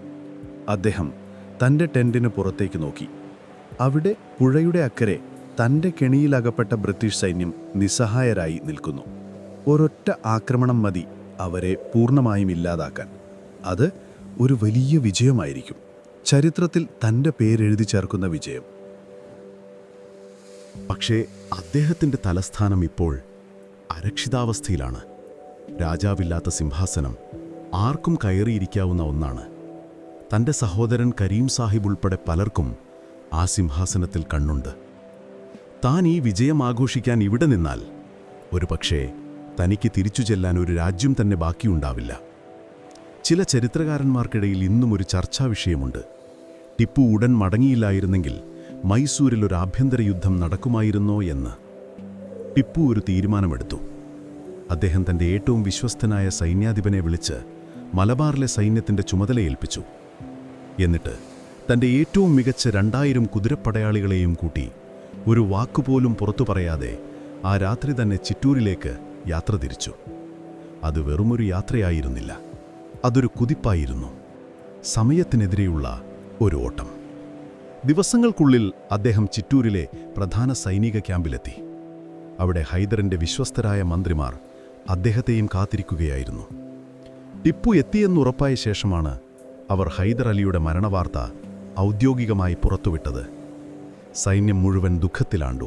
അദ്ദേഹം തൻ്റെ ടെന്റിന് പുറത്തേക്ക് നോക്കി. അവിടെ പുഴയുടെ അക്കരെ തൻ്റെ കെണിയിലകപ്പെട്ട ബ്രിട്ടീഷ് സൈന്യം നിസ്സഹായരായി നിൽക്കുന്നു. ഒരൊറ്റ ആക്രമണം മതി അവരെ പൂർണ്ണമായും ഇല്ലാതാക്കാൻ. അത് ഒരു വലിയ വിജയമായിരിക്കും, ചരിത്രത്തിൽ തൻ്റെ പേരെഴുതി ചേർക്കുന്ന വിജയം. പക്ഷേ അദ്ദേഹത്തിൻ്റെ തലസ്ഥാനം ഇപ്പോൾ അരക്ഷിതാവസ്ഥയിലാണ്. രാജാവില്ലാത്ത സിംഹാസനം ആർക്കും കയറിയിരിക്കാവുന്ന ഒന്നാണ്. തൻ്റെ സഹോദരൻ കരീം സാഹിബ് ഉൾപ്പെടെ പലർക്കും ആ സിംഹാസനത്തിൽ കണ്ണുണ്ട്. താൻ ഈ വിജയം ആഘോഷിക്കാൻ ഇവിടെ നിന്നാൽ ഒരുപക്ഷേ തനിക്ക് തിരിച്ചു ചെല്ലാൻ ഒരു രാജ്യം തന്നെ ബാക്കിയുണ്ടാവില്ല. ചില ചരിത്രകാരന്മാർക്കിടയിൽ ഇന്നും ഒരു ചർച്ചാ വിഷയമുണ്ട്. ടിപ്പു ഉടൻ മടങ്ങിയില്ലായിരുന്നെങ്കിൽ മൈസൂരിൽ ഒരു ആഭ്യന്തര യുദ്ധം നടക്കുമായിരുന്നോ എന്ന്. ടിപ്പു ഒരു തീരുമാനമെടുത്തു. അദ്ദേഹം തൻ്റെ ഏറ്റവും വിശ്വസ്തനായ സൈന്യാധിപനെ വിളിച്ച് മലബാറിലെ സൈന്യത്തിൻ്റെ ചുമതലയേൽപ്പിച്ചു. എന്നിട്ട് തൻ്റെ ഏറ്റവും മികച്ച 2000 കുതിരപ്പടയാളികളെയും കൂട്ടി ഒരു വാക്കുപോലും പുറത്തു പറയാതെ ആ രാത്രി തന്നെ ചിറ്റൂരിലേക്ക് യാത്ര തിരിച്ചു. അത് വെറുമൊരു യാത്രയായിരുന്നില്ല, അതൊരു കുതിപ്പായിരുന്നു. സമയത്തിനെതിരെയുള്ള ഒരു ഓട്ടം. ദിവസങ്ങൾക്കുള്ളിൽ അദ്ദേഹം ചിറ്റൂരിലെ പ്രധാന സൈനിക ക്യാമ്പിലെത്തി. അവിടെ ഹൈദറിൻ്റെ വിശ്വസ്തരായ മന്ത്രിമാർ അദ്ദേഹത്തെയും കാത്തിരിക്കുകയായിരുന്നു. ടിപ്പു എത്തിയെന്നുറപ്പായ ശേഷമാണ് അവർ ഹൈദർ അലിയുടെ മരണവാർത്ത ഔദ്യോഗികമായി പുറത്തുവിട്ടത്. സൈന്യം മുഴുവൻ ദുഃഖത്തിലാണ്ടു.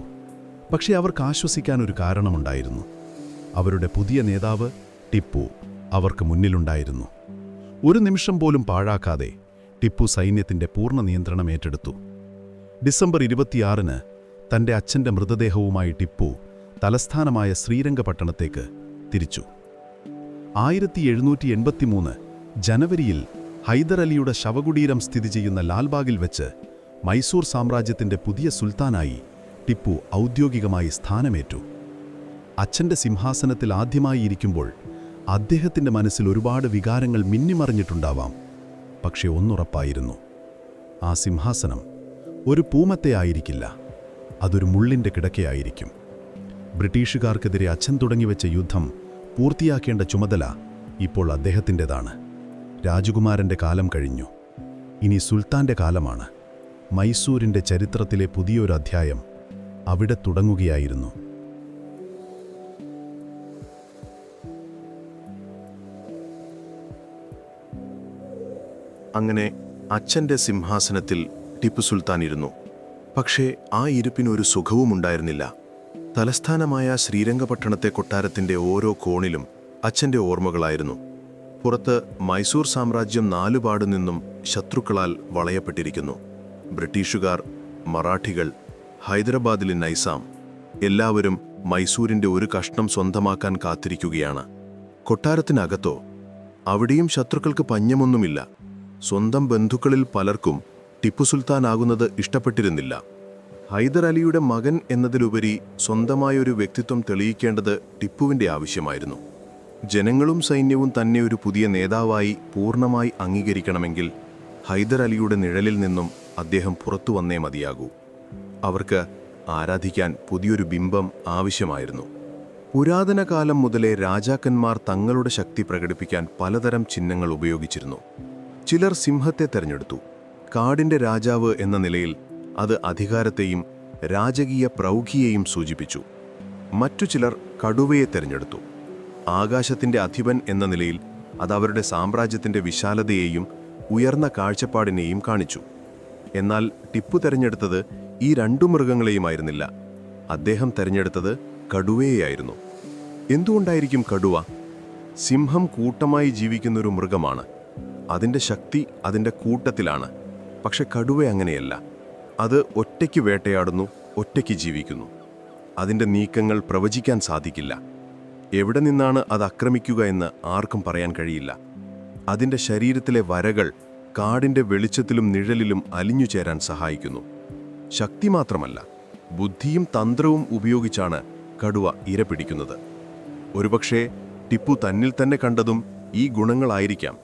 പക്ഷേ അവർക്ക് ആശ്വസിക്കാൻ ഒരു കാരണമുണ്ടായിരുന്നു. അവരുടെ പുതിയ നേതാവ് ടിപ്പു അവർക്ക് മുന്നിലുണ്ടായിരുന്നു. ഒരു നിമിഷം പോലും പാഴാക്കാതെ ടിപ്പു സൈന്യത്തിൻ്റെ പൂർണ്ണ നിയന്ത്രണം ഏറ്റെടുത്തു. ഡിസംബർ 26-ന് തൻ്റെ അച്ഛൻ്റെ മൃതദേഹവുമായി ടിപ്പു തലസ്ഥാനമായ ശ്രീരംഗപട്ടണത്തേക്ക് തിരിച്ചു. 1783 ജനുവരിയിൽ ഹൈദർ അലിയുടെ ശവകുടീരം സ്ഥിതി ചെയ്യുന്ന ലാൽബാഗിൽ വെച്ച് മൈസൂർ സാമ്രാജ്യത്തിൻ്റെ പുതിയ സുൽത്താനായി ടിപ്പു ഔദ്യോഗികമായി സ്ഥാനമേറ്റു. അച്ഛൻ്റെ സിംഹാസനത്തിൽ ആദ്യമായി ഇരിക്കുമ്പോൾ അദ്ദേഹത്തിൻ്റെ മനസ്സിൽ ഒരുപാട് വികാരങ്ങൾ മിന്നിമറിഞ്ഞിട്ടുണ്ടാവാം. പക്ഷെ ഒന്നുറപ്പായിരുന്നു, ആ സിംഹാസനം ഒരു പൂമത്തെ ആയിരിക്കില്ല, അതൊരു മുള്ളിൻ്റെ കിടക്കയായിരിക്കും. ബ്രിട്ടീഷുകാർക്കെതിരെ അച്ഛൻ തുടങ്ങിവെച്ച യുദ്ധം പൂർത്തിയാക്കേണ്ട ചുമതല ഇപ്പോൾ അദ്ദേഹത്തിൻ്റെതാണ്. രാജകുമാരൻ്റെ കാലം കഴിഞ്ഞു, ഇനി സുൽത്താൻ്റെ കാലമാണ്. മൈസൂരിൻ്റെ ചരിത്രത്തിലെ പുതിയൊരു അധ്യായം അവിടെ തുടങ്ങുകയായിരുന്നു. അങ്ങനെ അച്ഛൻ്റെ സിംഹാസനത്തിൽ ടിപ്പു സുൽത്താൻ ഇരുന്നു. പക്ഷേ ആ ഇരിപ്പിനൊരു സുഖവുമുണ്ടായിരുന്നില്ല. തലസ്ഥാനമായ ശ്രീരംഗപട്ടണത്തെ കൊട്ടാരത്തിൻ്റെ ഓരോ കോണിലും അച്ഛൻ്റെ ഓർമ്മകളായിരുന്നു. പുറത്ത് മൈസൂർ സാമ്രാജ്യം നാലുപാടു നിന്നും ശത്രുക്കളാൽ വളയപ്പെട്ടിരിക്കുന്നു. ബ്രിട്ടീഷുകാർ, മറാഠികൾ, ഹൈദരാബാദിലെ നൈസാം, എല്ലാവരും മൈസൂരിൻ്റെ ഒരു കഷ്ണം സ്വന്തമാക്കാൻ കാത്തിരിക്കുകയാണ്. കൊട്ടാരത്തിനകത്തോ അവിടെയും ശത്രുക്കൾക്ക് പഞ്ഞമൊന്നുമില്ല. സ്വന്തം ബന്ധുക്കളിൽ പലർക്കും ടിപ്പു സുൽത്താനാകുന്നത് ഇഷ്ടപ്പെട്ടിരുന്നില്ല. ഹൈദർ അലിയുടെ മകൻ എന്നതിലുപരി സ്വന്തമായൊരു വ്യക്തിത്വം തെളിയിക്കേണ്ടത് ടിപ്പുവിൻ്റെ ആവശ്യമായിരുന്നു. ജനങ്ങളും സൈന്യവും തന്നെ ഒരു പുതിയ നേതാവായി പൂർണ്ണമായി അംഗീകരിക്കണമെങ്കിൽ ഹൈദർ അലിയുടെ നിഴലിൽ നിന്നും അദ്ദേഹം പുറത്തു വന്നേ മതിയാകൂ. അവർക്ക് ആരാധിക്കാൻ പുതിയൊരു ബിംബം ആവശ്യമായിരുന്നു. പുരാതന കാലം മുതലേ രാജാക്കന്മാർ തങ്ങളുടെ ശക്തി പ്രകടിപ്പിക്കാൻ പലതരം ചിഹ്നങ്ങൾ ഉപയോഗിച്ചിരുന്നു. ചിലർ സിംഹത്തെ തെരഞ്ഞെടുത്തു. കാടിൻ്റെ രാജാവ് എന്ന നിലയിൽ അത് അധികാരത്തെയും രാജകീയ പ്രൗഢിയെയും സൂചിപ്പിച്ചു. മറ്റു ചിലർ കടുവയെ തെരഞ്ഞെടുത്തു. ആകാശത്തിൻ്റെ അധിപൻ എന്ന നിലയിൽ അത് അവരുടെ സാമ്രാജ്യത്തിൻ്റെ വിശാലതയെയും ഉയർന്ന കാഴ്ചപ്പാടിനെയും കാണിച്ചു. എന്നാൽ ടിപ്പു തെരഞ്ഞെടുത്തത് ഈ രണ്ടു മൃഗങ്ങളെയുമായിരുന്നില്ല. അദ്ദേഹം തെരഞ്ഞെടുത്തത് കടുവയെയായിരുന്നു. എന്തുകൊണ്ടായിരിക്കും കടുവ? സിംഹം കൂട്ടമായി ജീവിക്കുന്നൊരു മൃഗമാണ്. അതിൻ്റെ ശക്തി അതിൻ്റെ കൂട്ടത്തിലാണ്. പക്ഷെ കടുവ അങ്ങനെയല്ല. അത് ഒറ്റയ്ക്ക് വേട്ടയാടുന്നു, ഒറ്റയ്ക്ക് ജീവിക്കുന്നു. അതിൻ്റെ നീക്കങ്ങൾ പ്രവചിക്കാൻ സാധിക്കില്ല. എവിടെ നിന്നാണ് അത് ആക്രമിക്കുക എന്ന് ആർക്കും പറയാൻ കഴിയില്ല. അതിൻ്റെ ശരീരത്തിലെ വരകൾ കാടിൻ്റെ വെളിച്ചത്തിലും നിഴലിലും അലിഞ്ഞു ചേരാൻ സഹായിക്കുന്നു. ശക്തി മാത്രമല്ല, ബുദ്ധിയും തന്ത്രവും ഉപയോഗിച്ചാണ് കടുവ ഇര പിടിക്കുന്നത്. ഒരുപക്ഷേ ടിപ്പു തന്നിൽ തന്നെ കണ്ടതും ഈ ഗുണങ്ങളായിരിക്കാം.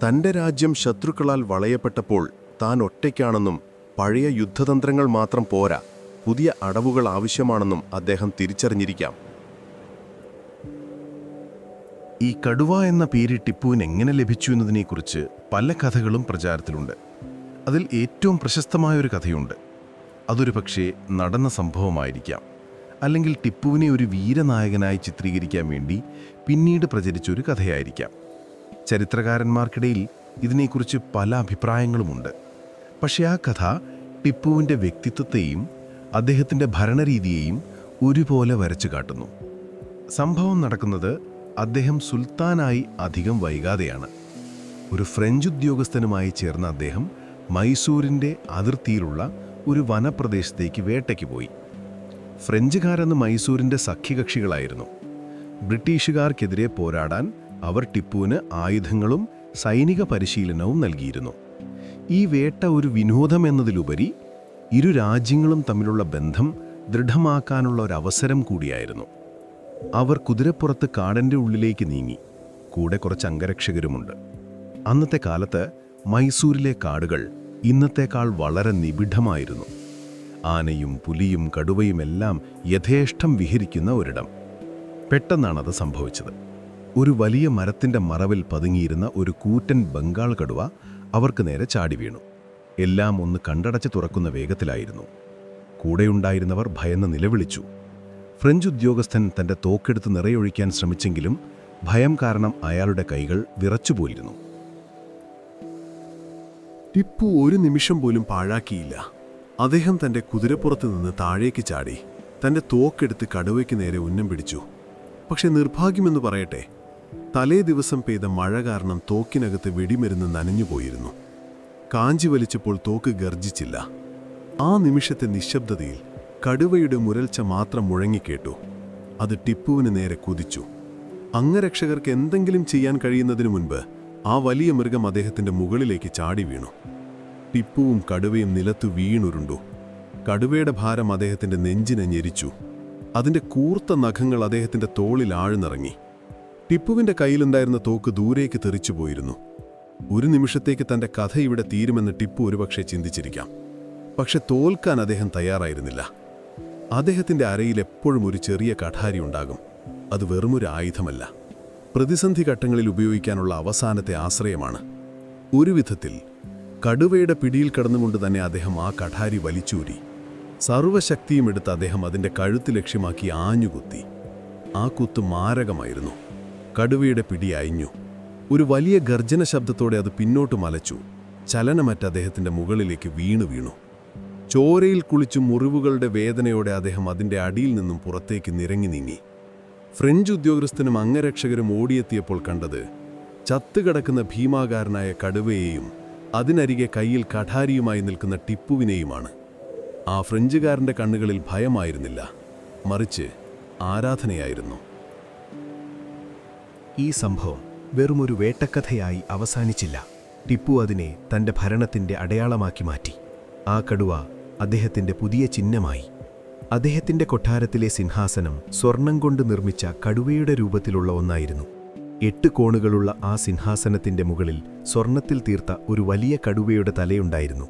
തൻ്റെ രാജ്യം ശത്രുക്കളാൽ വളയപ്പെട്ടപ്പോൾ താൻ ഒറ്റയ്ക്കാണെന്നും പഴയ യുദ്ധതന്ത്രങ്ങൾ മാത്രം പോരാ, പുതിയ അടവുകൾ ആവശ്യമാണെന്നും അദ്ദേഹം തിരിച്ചറിഞ്ഞിരിക്കാം. ഈ കടുവ എന്ന പേര് ടിപ്പുവിന് എങ്ങനെ ലഭിച്ചു എന്നതിനെക്കുറിച്ച് പല കഥകളും പ്രചാരത്തിലുണ്ട്. അതിൽ ഏറ്റവും പ്രശസ്തമായൊരു കഥയുണ്ട്. അതൊരു പക്ഷേ നടന്ന സംഭവമായിരിക്കാം, അല്ലെങ്കിൽ ടിപ്പുവിനെ ഒരു വീരനായകനായി ചിത്രീകരിക്കാൻ വേണ്ടി പിന്നീട് പ്രചരിച്ചൊരു കഥയായിരിക്കാം. ചരിത്രകാരന്മാർക്കിടയിൽ ഇതിനെക്കുറിച്ച് പല അഭിപ്രായങ്ങളുമുണ്ട്. പക്ഷേ ആ കഥ ടിപ്പുവിൻ്റെ വ്യക്തിത്വത്തെയും അദ്ദേഹത്തിൻ്റെ ഭരണരീതിയെയും ഒരുപോലെ വരച്ചു കാട്ടുന്നു. സംഭവം നടക്കുന്നത് അദ്ദേഹം സുൽത്താനായി അധികം വൈകാതെയാണ്. ഒരു ഫ്രഞ്ച് ഉദ്യോഗസ്ഥനുമായി ചേർന്ന അദ്ദേഹം മൈസൂരിൻ്റെ അതിർത്തിയിലുള്ള ഒരു വനപ്രദേശത്തേക്ക് വേട്ടയ്ക്ക് പോയി. ഫ്രഞ്ചുകാരെന്ന് മൈസൂരിൻ്റെ സഖ്യകക്ഷികളായിരുന്നു. ബ്രിട്ടീഷുകാർക്കെതിരെ പോരാടാൻ അവർ ടിപ്പുവിന് ആയുധങ്ങളും സൈനിക പരിശീലനവും നൽകിയിരുന്നു. ഈ വേട്ട ഒരു വിനോദം എന്നതിലുപരി ഇരു രാജ്യങ്ങളും തമ്മിലുള്ള ബന്ധം ദൃഢമാക്കാനുള്ള ഒരവസരം കൂടിയായിരുന്നു. അവർ കുതിരപ്പുറത്ത് കാടിൻ്റെ ഉള്ളിലേക്ക് നീങ്ങി. കൂടെ കുറച്ച് അംഗരക്ഷകരുമുണ്ട്. അന്നത്തെ കാലത്ത് മൈസൂരിലെ കാടുകൾ ഇന്നത്തേക്കാൾ വളരെ നിബിഡമായിരുന്നു. ആനയും പുലിയും കടുവയുമെല്ലാം യഥേഷ്ടം വിഹരിക്കുന്ന ഒരിടം. പെട്ടെന്നാണത് സംഭവിച്ചത്. ഒരു വലിയ മരത്തിൻ്റെ മറവിൽ പതുങ്ങിയിരുന്ന ഒരു കൂറ്റൻ ബംഗാൾ കടുവ അവർക്ക് നേരെ ചാടി വീണു. എല്ലാം ഒന്ന് കണ്ടടച്ച് തുറക്കുന്ന വേഗത്തിലായിരുന്നു. കൂടെയുണ്ടായിരുന്നവർ ഭയന്ന് നിലവിളിച്ചു. ഫ്രഞ്ച് ഉദ്യോഗസ്ഥൻ തൻ്റെ തോക്കെടുത്ത് നിറയൊഴിക്കാൻ ശ്രമിച്ചെങ്കിലും ഭയം കാരണം അയാളുടെ കൈകൾ വിറച്ചുപോയിരുന്നു. ടിപ്പു ഒരു നിമിഷം പോലും പാഴാക്കിയില്ല. അദ്ദേഹം തൻ്റെ കുതിരപ്പുറത്ത് നിന്ന് താഴേക്ക് ചാടി തൻ്റെ തോക്കെടുത്ത് കടുവയ്ക്ക് നേരെ ഉന്നം പിടിച്ചു. പക്ഷെ നിർഭാഗ്യമെന്ന് പറയട്ടെ, തലേ ദിവസം പെയ്ത മഴ കാരണം തോക്കിനകത്ത് വെടിമരുന്ന് നനഞ്ഞുപോയിരുന്നു. കാഞ്ചി വലിച്ചപ്പോൾ തോക്ക് ഗർജിച്ചില്ല. ആ നിമിഷത്തെ നിശബ്ദതയിൽ കടുവയുടെ മുരൾച്ച മാത്രം മുഴങ്ങിക്കേട്ടു. അത് ടിപ്പുവിന് നേരെ കുതിച്ചു. അംഗരക്ഷകർക്ക് എന്തെങ്കിലും ചെയ്യാൻ കഴിയുന്നതിനു മുൻപ് ആ വലിയ മൃഗം അദ്ദേഹത്തിൻ്റെ മുകളിലേക്ക് ചാടി വീണു. ടിപ്പുവും കടുവയും നിലത്തു വീണുരുണ്ടു. കടുവയുടെ ഭാരം അദ്ദേഹത്തിൻ്റെ നെഞ്ചിനെ ഞെരിച്ചു. അതിൻ്റെ കൂർത്ത നഖങ്ങൾ അദ്ദേഹത്തിൻ്റെ തോളിൽ ആഴ്ന്നിറങ്ങി. ടിപ്പുവിൻ്റെ കയ്യിലുണ്ടായിരുന്ന തോക്ക് ദൂരേക്ക് തെറിച്ചുപോയിരുന്നു. ഒരു നിമിഷത്തേക്ക് തൻ്റെ കഥ ഇവിടെ തീരുമെന്ന് ടിപ്പു ഒരുപക്ഷെ ചിന്തിച്ചിരിക്കാം. പക്ഷെ തോൽക്കാൻ അദ്ദേഹം തയ്യാറായിരുന്നില്ല. അദ്ദേഹത്തിന്റെ അരയിൽ എപ്പോഴും ഒരു ചെറിയ കഠാരി ഉണ്ടാകും. അത് വെറുമൊരു ആയുധമല്ല, പ്രതിസന്ധി ഘട്ടങ്ങളിൽ ഉപയോഗിക്കാനുള്ള അവസാനത്തെ ആശ്രയമാണ്. ഒരു വിധത്തിൽ കടുവയുടെ പിടിയിൽ കിടന്നുകൊണ്ട് തന്നെ അദ്ദേഹം ആ കഠാരി വലിച്ചൂരി. സർവശക്തിയും എടുത്ത് അദ്ദേഹം അതിൻ്റെ കഴുത്ത് ലക്ഷ്യമാക്കി ആഞ്ഞുകുത്തി. ആ കുത്ത് മാരകമായിരുന്നു. കടുവയുടെ പിടി അയഞ്ഞു. ഒരു വലിയ ഗർജന ശബ്ദത്തോടെ അത് പിന്നോട്ട് മലച്ചു. ചലനമറ്റ അദ്ദേഹത്തിൻ്റെ മുകളിലേക്ക് വീണു. ചോരയിൽ കുളിച്ചു മുറിവുകളുടെ വേദനയോടെ അദ്ദേഹം അതിൻ്റെ അടിയിൽ നിന്നും പുറത്തേക്ക് നിരങ്ങി നീങ്ങി. ഫ്രഞ്ച് ഉദ്യോഗസ്ഥനും അംഗരക്ഷകരും ഓടിയെത്തിയപ്പോൾ കണ്ടത് ചത്തുകിടക്കുന്ന ഭീമാകാരനായ കടുവയെയും അതിനരികെ കയ്യിൽ കഠാരിയുമായി നിൽക്കുന്ന ടിപ്പുവിനെയുമാണ്. ആ ഫ്രഞ്ചുകാരൻ്റെ കണ്ണുകളിൽ ഭയമായിരുന്നില്ല, മറിച്ച് ആരാധനയായിരുന്നു. ഈ സംഭവം വെറുമൊരു വേട്ടക്കഥയായി അവസാനിച്ചില്ല. ടിപ്പു അതിനെ തൻ്റെ ഭരണത്തിൻ്റെ അടയാളമാക്കി മാറ്റി. ആ കടുവ അദ്ദേഹത്തിൻ്റെ പുതിയ ചിഹ്നമായി. അദ്ദേഹത്തിൻ്റെ കൊട്ടാരത്തിലെ സിംഹാസനം സ്വർണം കൊണ്ട് നിർമ്മിച്ച കടുവയുടെ രൂപത്തിലുള്ള ഒന്നായിരുന്നു. 8 കോണുകളുള്ള ആ സിംഹാസനത്തിൻ്റെ മുകളിൽ സ്വർണത്തിൽ തീർത്ത ഒരു വലിയ കടുവയുടെ തലയുണ്ടായിരുന്നു.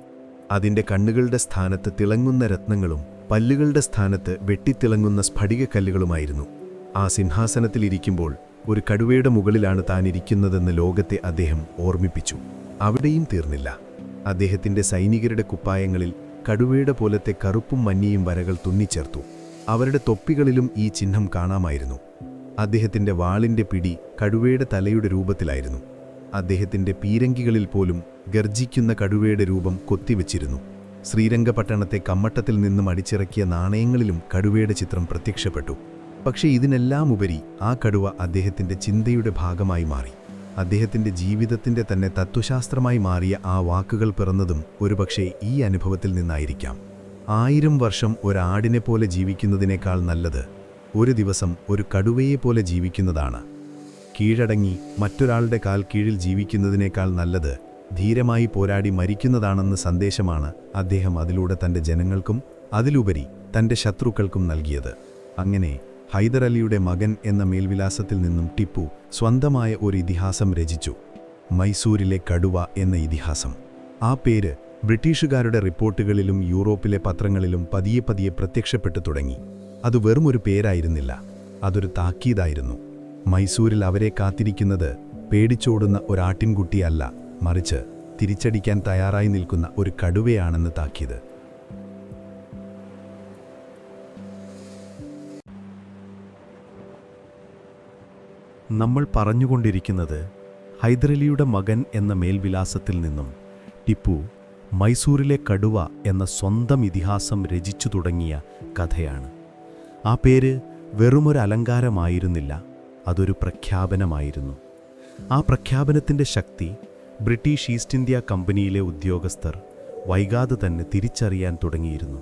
അതിൻ്റെ കണ്ണുകളുടെ സ്ഥാനത്ത് തിളങ്ങുന്ന രത്നങ്ങളും പല്ലുകളുടെ സ്ഥാനത്ത് വെട്ടിത്തിളങ്ങുന്ന സ്ഫടികക്കല്ലുകളുമായിരുന്നു. ആ സിംഹാസനത്തിലിരിക്കുമ്പോൾ ഒരു കടുവയുടെ മുകളിലാണ് താനിരിക്കുന്നതെന്ന് ലോകത്തെ അദ്ദേഹം ഓർമ്മിപ്പിച്ചു. അവിടെയും തീർന്നില്ല. അദ്ദേഹത്തിൻ്റെ സൈനികരുടെ കുപ്പായങ്ങളിൽ കടുവയുടെ പോലത്തെ കറുപ്പും മഞ്ഞയും വരകൾ തുന്നിച്ചേർത്തു. അവരുടെ തൊപ്പികളിലും ഈ ചിഹ്നം കാണാമായിരുന്നു. അദ്ദേഹത്തിൻ്റെ വാളിൻ്റെ പിടി കടുവയുടെ തലയുടെ രൂപത്തിലായിരുന്നു. അദ്ദേഹത്തിൻ്റെ പീരങ്കികളിൽ പോലും ഗർജിക്കുന്ന കടുവയുടെ രൂപം കൊത്തിവെച്ചിരുന്നു. ശ്രീരംഗപട്ടണത്തെ കമ്മട്ടത്തിൽ നിന്നും അടിച്ചിറക്കിയ നാണയങ്ങളിലും കടുവയുടെ ചിത്രം പ്രത്യക്ഷപ്പെട്ടു. പക്ഷേ ഇതിനെല്ലാം ഉപരി ആ കടുവ അദ്ദേഹത്തിൻ്റെ ചിന്തയുടെ ഭാഗമായി മാറി. അദ്ദേഹത്തിൻ്റെ ജീവിതത്തിൻ്റെ തന്നെ തത്വശാസ്ത്രമായി മാറിയ ആ വാക്കുകൾ പിറന്നതും ഒരുപക്ഷെ ഈ അനുഭവത്തിൽ നിന്നായിരിക്കാം. 1000 വർഷം ഒരാടിനെപ്പോലെ ജീവിക്കുന്നതിനേക്കാൾ നല്ലത് ഒരു ദിവസം ഒരു കടുവയെപ്പോലെ ജീവിക്കുന്നതാണ്. കീഴടങ്ങി മറ്റൊരാളുടെ കാൽ കീഴിൽ ജീവിക്കുന്നതിനേക്കാൾ നല്ലത് ധീരമായി പോരാടി മരിക്കുന്നതാണെന്ന സന്ദേശമാണ് അദ്ദേഹം അതിലൂടെ തൻ്റെ ജനങ്ങൾക്കും അതിലുപരി തൻ്റെ ശത്രുക്കൾക്കും നൽകിയത്. അങ്ങനെ ഹൈദർ അലിയുടെ മകൻ എന്ന മേൽവിലാസത്തിൽ നിന്നും ടിപ്പു സ്വന്തമായ ഒരു ഇതിഹാസം രചിച്ചു, മൈസൂരിലെ കടുവ എന്ന ഇതിഹാസം. ആ പേര് ബ്രിട്ടീഷുകാരുടെ റിപ്പോർട്ടുകളിലും യൂറോപ്പിലെ പത്രങ്ങളിലും പതിയെ പ്രത്യക്ഷപ്പെട്ടു തുടങ്ങി. അത് വെറുമൊരു പേരായിരുന്നില്ല, അതൊരു താക്കീതായിരുന്നു. മൈസൂരിൽ അവരെ കാത്തിരിക്കുന്നത് പേടിച്ചോടുന്ന ഒരാട്ടിൻകുട്ടിയല്ല, മറിച്ച് തിരിച്ചടിക്കാൻ തയ്യാറായി നിൽക്കുന്ന ഒരു കടുവയാണെന്ന് താക്കീത്. നമ്മൾ പറഞ്ഞുകൊണ്ടിരിക്കുന്നത് ഹൈദരലിയുടെ മകൻ എന്ന മേൽവിലാസത്തിൽ നിന്നും ടിപ്പു മൈസൂരിലെ കടുവ എന്ന സ്വന്തം ഇതിഹാസം രചിച്ചു തുടങ്ങിയ കഥയാണ്. ആ പേര് വെറുമൊരു അലങ്കാരമായിരുന്നില്ല, അതൊരു പ്രഖ്യാപനമായിരുന്നു. ആ പ്രഖ്യാപനത്തിൻ്റെ ശക്തി ബ്രിട്ടീഷ് ഈസ്റ്റ് ഇന്ത്യ കമ്പനിയിലെ ഉദ്യോഗസ്ഥർ വൈകാതെ തന്നെ തിരിച്ചറിയാൻ തുടങ്ങിയിരുന്നു.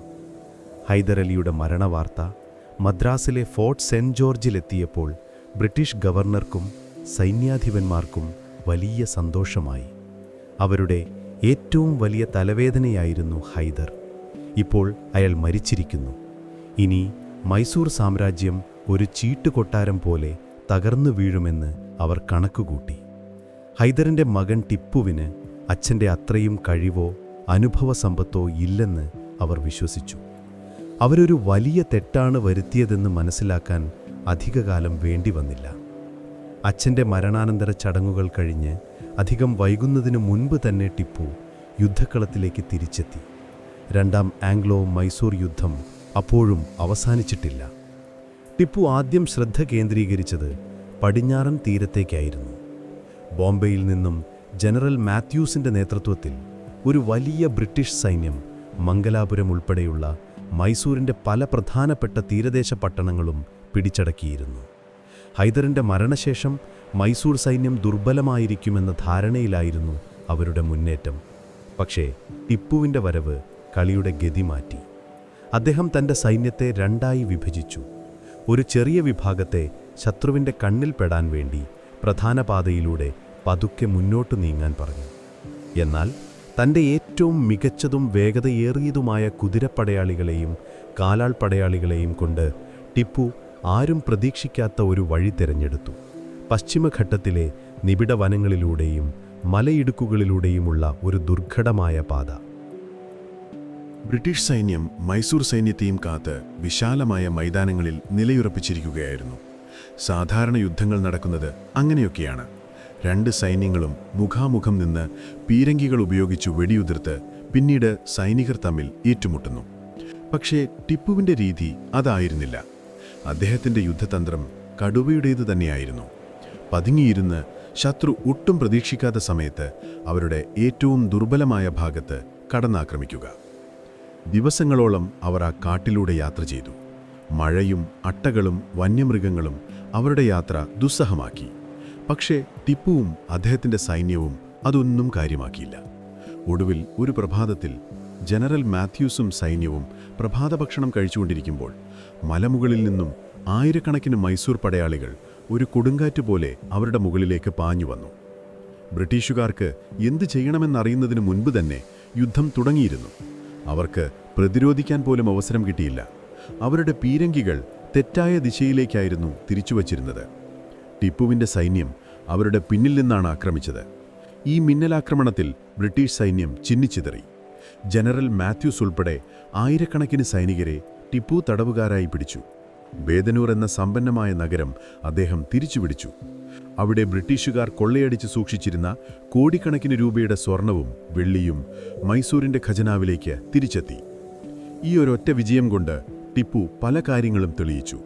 ഹൈദർ അലിയുടെ മരണവാർത്ത മദ്രാസിലെ ഫോർട്ട് സെൻറ്റ് ജോർജിലെത്തിയപ്പോൾ ബ്രിട്ടീഷ് ഗവർണർക്കും സൈന്യാധിപന്മാർക്കും വലിയ സന്തോഷമായി. അവരുടെ ഏറ്റവും വലിയ തലവേദനയായിരുന്നു ഹൈദർ. ഇപ്പോൾ അയാൾ മരിച്ചിരിക്കുന്നു. ഇനി മൈസൂർ സാമ്രാജ്യം ഒരു ചീട്ടുകൊട്ടാരം പോലെ തകർന്നു വീഴുമെന്ന് അവർ കണക്കുകൂട്ടി. ഹൈദറിൻ്റെ മകൻ ടിപ്പുവിന് അച്ഛൻ്റെ അത്രയും കഴിവോ അനുഭവസമ്പത്തോ ഇല്ലെന്ന് അവർ വിശ്വസിച്ചു. അവരൊരു വലിയ തെറ്റാണ് വരുത്തിയതെന്ന് മനസ്സിലാക്കാൻ അധികകാലം വേണ്ടി വന്നില്ല. അച്ഛൻ്റെ മരണാനന്തര ചടങ്ങുകൾ കഴിഞ്ഞ് അധികം വൈകുന്നതിനു മുൻപ് തന്നെ ടിപ്പു യുദ്ധക്കളത്തിലേക്ക് തിരിച്ചെത്തി. രണ്ടാം ആംഗ്ലോ മൈസൂർ യുദ്ധം അപ്പോഴും അവസാനിച്ചിട്ടില്ല. ടിപ്പു ആദ്യം ശ്രദ്ധ കേന്ദ്രീകരിച്ചത് പടിഞ്ഞാറൻ തീരത്തേക്കായിരുന്നു. ബോംബെയിൽ നിന്നും ജനറൽ മാത്യൂസിൻ്റെ നേതൃത്വത്തിൽ ഒരു വലിയ ബ്രിട്ടീഷ് സൈന്യം മംഗലാപുരം ഉൾപ്പെടെയുള്ള മൈസൂരിൻ്റെ പല പ്രധാനപ്പെട്ട തീരദേശ പട്ടണങ്ങളും പിടിച്ചടക്കിയിരുന്നു. ഹൈദറിൻ്റെ മരണശേഷം മൈസൂർ സൈന്യം ദുർബലമായിരിക്കുമെന്ന ധാരണയിലായിരുന്നു അവരുടെ മുന്നേറ്റം. പക്ഷേ ടിപ്പുവിൻ്റെ വരവ് കളിയുടെ ഗതി മാറ്റി. അദ്ദേഹം തൻ്റെ സൈന്യത്തെ രണ്ടായി വിഭജിച്ചു. ഒരു ചെറിയ വിഭാഗത്തെ ശത്രുവിൻ്റെ കണ്ണിൽ പെടാൻ വേണ്ടി പ്രധാന പാതയിലൂടെ പതുക്കെ മുന്നോട്ട് നീങ്ങാൻ പറഞ്ഞു. എന്നാൽ തൻ്റെ ഏറ്റവും മികച്ചതും വേഗതയേറിയതുമായ കുതിരപ്പടയാളികളെയും കാലാൾ പടയാളികളെയും കൊണ്ട് ടിപ്പു ആരും പ്രതീക്ഷിക്കാത്ത ഒരു വഴി തിരഞ്ഞെടുത്തു. പശ്ചിമഘട്ടത്തിലെ നിബിഡ വനങ്ങളിലൂടെയും മലയിടുക്കുകളിലൂടെയുമുള്ള ഒരു ദുർഘടമായ പാത. ബ്രിട്ടീഷ് സൈന്യം മൈസൂർ സൈന്യത്തെയും കാത്ത് വിശാലമായ മൈതാനങ്ങളിൽ നിലയുറപ്പിച്ചിരിക്കുകയായിരുന്നു. സാധാരണ യുദ്ധങ്ങൾ നടക്കുന്നത് അങ്ങനെയൊക്കെയാണ്. രണ്ട് സൈന്യങ്ങളും മുഖാമുഖം നിന്ന് പീരങ്കികൾ ഉപയോഗിച്ചു വെടിയുതിർത്ത് പിന്നീട് സൈനികർ തമ്മിൽ ഏറ്റുമുട്ടുന്നു. പക്ഷേ ടിപ്പുവിൻ്റെ രീതി അതായിരുന്നില്ല. അദ്ദേഹത്തിൻ്റെ യുദ്ധതന്ത്രം കടുവയുടേതു തന്നെയായിരുന്നു. പതുങ്ങിയിരുന്ന് ശത്രു ഒട്ടും പ്രതീക്ഷിക്കാത്ത സമയത്ത് അവരുടെ ഏറ്റവും ദുർബലമായ ഭാഗത്ത് കടന്നാക്രമിക്കുക. ദിവസങ്ങളോളം അവർ ആ കാട്ടിലൂടെ യാത്ര ചെയ്തു. മഴയും അട്ടകളും വന്യമൃഗങ്ങളും അവരുടെ യാത്ര ദുസ്സഹമാക്കി. പക്ഷേ ടിപ്പുവും അദ്ദേഹത്തിൻ്റെ സൈന്യവും അതൊന്നും കാര്യമാക്കിയില്ല. ഒടുവിൽ ഒരു പ്രഭാതത്തിൽ ജനറൽ മാത്യൂസും സൈന്യവും പ്രഭാതഭക്ഷണം കഴിച്ചുകൊണ്ടിരിക്കുമ്പോൾ മലമുകളിൽ നിന്നും ആയിരക്കണക്കിന് മൈസൂർ പടയാളികൾ ഒരു കൊടുങ്കാറ്റ് പോലെ അവരുടെ മുകളിലേക്ക് പാഞ്ഞു വന്നു. ബ്രിട്ടീഷുകാർക്ക് എന്തു ചെയ്യണമെന്നറിയുന്നതിന് മുൻപ് തന്നെ യുദ്ധം തുടങ്ങിയിരുന്നു. അവർക്ക് പ്രതിരോധിക്കാൻ പോലും അവസരം കിട്ടിയില്ല. അവരുടെ പീരങ്കികൾ തെറ്റായ ദിശയിലേക്കായിരുന്നു തിരിച്ചുവച്ചിരുന്നത്. ടിപ്പുവിൻ്റെ സൈന്യം അവരുടെ പിന്നിൽ നിന്നാണ് ആക്രമിച്ചത്. ഈ മിന്നലാക്രമണത്തിൽ ബ്രിട്ടീഷ് സൈന്യം ചിന്നിച്ചിതറി. ജനറൽ മാത്യൂസ് ഉൾപ്പെടെ ആയിരക്കണക്കിന് സൈനികരെ ടിപ്പു തടവുകാരായി പിടിച്ചു. ബേദനൂർ എന്ന സമ്പന്നമായ നഗരം അദ്ദേഹം തിരിച്ചുപിടിച്ചു. അവിടെ ബ്രിട്ടീഷുകാർ കൊള്ളയടിച്ച് സൂക്ഷിച്ചിരുന്ന കോടിക്കണക്കിന് രൂപയുടെ സ്വർണവും വെള്ളിയും മൈസൂരിൻ്റെ ഖജനാവിലേക്ക് തിരിച്ചെത്തി. ഈ ഒരൊറ്റ വിജയം കൊണ്ട് ടിപ്പു പല കാര്യങ്ങളും തെളിയിച്ചു.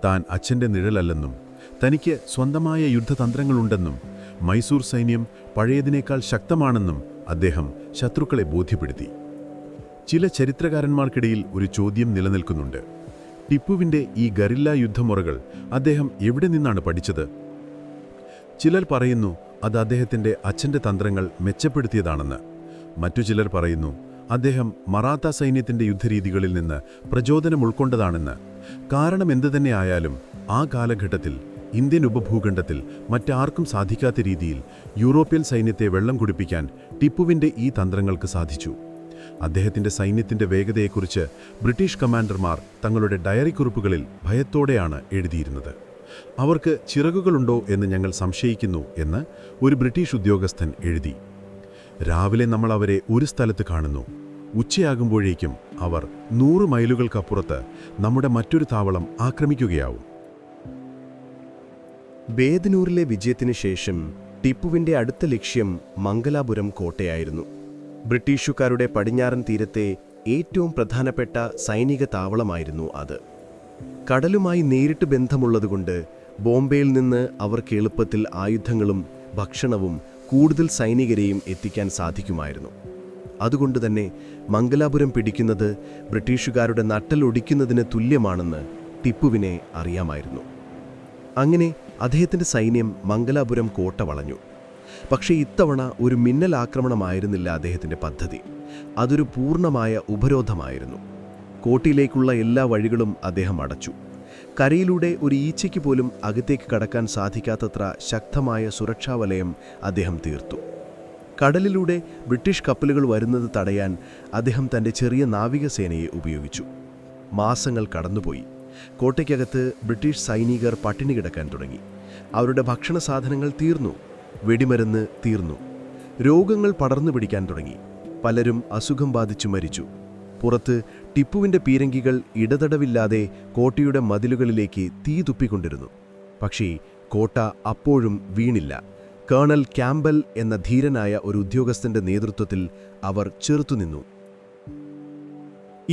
താൻ അച്ഛൻ്റെ നിഴലല്ലെന്നും തനിക്ക് സ്വന്തമായ യുദ്ധതന്ത്രങ്ങളുണ്ടെന്നും മൈസൂർ സൈന്യം പഴയതിനേക്കാൾ ശക്തമാണെന്നും അദ്ദേഹം ശത്രുക്കളെ ബോധ്യപ്പെടുത്തി. ചില ചരിത്രകാരന്മാർക്കിടയിൽ ഒരു ചോദ്യം നിലനിൽക്കുന്നുണ്ട്. ടിപ്പുവിൻ്റെ ഈ ഗറില്ല യുദ്ധമുറകൾ അദ്ദേഹം എവിടെ നിന്നാണ് പഠിച്ചത്? ചിലർ പറയുന്നു അത് അദ്ദേഹത്തിൻ്റെ അച്ഛൻ്റെ തന്ത്രങ്ങൾ മെച്ചപ്പെടുത്തിയതാണെന്ന്. മറ്റു ചിലർ പറയുന്നു അദ്ദേഹം മറാത്ത സൈന്യത്തിൻ്റെ യുദ്ധരീതികളിൽ നിന്ന് പ്രചോദനം ഉൾക്കൊണ്ടതാണെന്ന്. കാരണം എന്തുതന്നെ ആയാലും ആ കാലഘട്ടത്തിൽ ഇന്ത്യൻ ഉപഭൂഖണ്ഡത്തിൽ മറ്റാർക്കും സാധിക്കാത്ത രീതിയിൽ യൂറോപ്യൻ സൈന്യത്തെ വെള്ളം കുടിപ്പിക്കാൻ ടിപ്പുവിൻ്റെ ഈ തന്ത്രങ്ങൾക്ക് സാധിച്ചു. അദ്ദേഹത്തിൻ്റെ സൈന്യത്തിൻ്റെ വേഗതയെക്കുറിച്ച് ബ്രിട്ടീഷ് കമാൻഡർമാർ തങ്ങളുടെ ഡയറി കുറിപ്പുകളിൽ ഭയത്തോടെയാണ് എഴുതിയിരുന്നത്. അവർക്ക് ചിറകുകളുണ്ടോ എന്ന് ഞങ്ങൾ സംശയിക്കുന്നു എന്ന് ഒരു ബ്രിട്ടീഷ് ഉദ്യോഗസ്ഥൻ എഴുതി. രാവിലെ നമ്മൾ അവരെ ഒരു സ്ഥലത്ത് കാണുന്നു. ഉച്ചയാകുമ്പോഴേക്കും അവർ 100 മൈലുകൾക്കപ്പുറത്ത് നമ്മുടെ മറ്റൊരു താവളം ആക്രമിക്കുകയാവും. ബേദനൂരിലെ വിജയത്തിനു ശേഷം ടിപ്പുവിൻ്റെ അടുത്ത ലക്ഷ്യം മംഗലാപുരം കോട്ടയായിരുന്നു. ബ്രിട്ടീഷുകാരുടെ പടിഞ്ഞാറൻ തീരത്തെ ഏറ്റവും പ്രധാനപ്പെട്ട സൈനിക താവളമായിരുന്നു അത്. കടലുമായി നേരിട്ട് ബന്ധമുള്ളതുകൊണ്ട് ബോംബെയിൽ നിന്ന് അവർക്ക് എളുപ്പത്തിൽ ആയുധങ്ങളും ഭക്ഷണവും കൂടുതൽ സൈനികരെയും എത്തിക്കാൻ സാധിക്കുമായിരുന്നു. അതുകൊണ്ടുതന്നെ മംഗലാപുരം പിടിക്കുന്നത് ബ്രിട്ടീഷുകാരുടെ നട്ടലൊടിക്കുന്നതിന് തുല്യമാണെന്ന് ടിപ്പുവിനെ അറിയാമായിരുന്നു. അങ്ങനെ അദ്ദേഹത്തിൻ്റെ സൈന്യം മംഗലാപുരം കോട്ട വളഞ്ഞു. പക്ഷേ ഇത്തവണ ഒരു മിന്നലാക്രമണമായിരുന്നില്ല അദ്ദേഹത്തിൻ്റെ പദ്ധതി. അതൊരു പൂർണ്ണമായ ഉപരോധമായിരുന്നു. കോട്ടയിലേക്കുള്ള എല്ലാ വഴികളും അദ്ദേഹം അടച്ചു. കരയിലൂടെ ഒരു ഈച്ചയ്ക്ക് പോലും അകത്തേക്ക് കടക്കാൻ സാധിക്കാത്തത്ര ശക്തമായ സുരക്ഷാവലയം അദ്ദേഹം തീർത്തു. കടലിലൂടെ ബ്രിട്ടീഷ് കപ്പലുകൾ വരുന്നത് തടയാൻ അദ്ദേഹം തൻ്റെ ചെറിയ നാവികസേനയെ ഉപയോഗിച്ചു. മാസങ്ങൾ കടന്നുപോയി. കോട്ടയ്ക്കകത്ത് ബ്രിട്ടീഷ് സൈനികർ പട്ടിണി കിടക്കാൻ തുടങ്ങി. അവരുടെ ഭക്ഷണ സാധനങ്ങൾ തീർന്നു. വെടിമരുന്ന് തീർന്നു. രോഗങ്ങൾ പടർന്നു പിടിക്കാൻ തുടങ്ങി. പലരും അസുഖം ബാധിച്ചു മരിച്ചു. പുറത്ത് ടിപ്പുവിൻ്റെ പീരങ്കികൾ ഇടതടവില്ലാതെ കോട്ടയുടെ മതിലുകളിലേക്ക് തീ തുപ്പിക്കൊണ്ടിരുന്നു. പക്ഷേ കോട്ട അപ്പോഴും വീണില്ല. കേണൽ ക്യാമ്പൽ എന്ന ധീരനായ ഒരു ഉദ്യോഗസ്ഥൻ്റെ നേതൃത്വത്തിൽ അവർ ചെറുത്തുനിന്നു.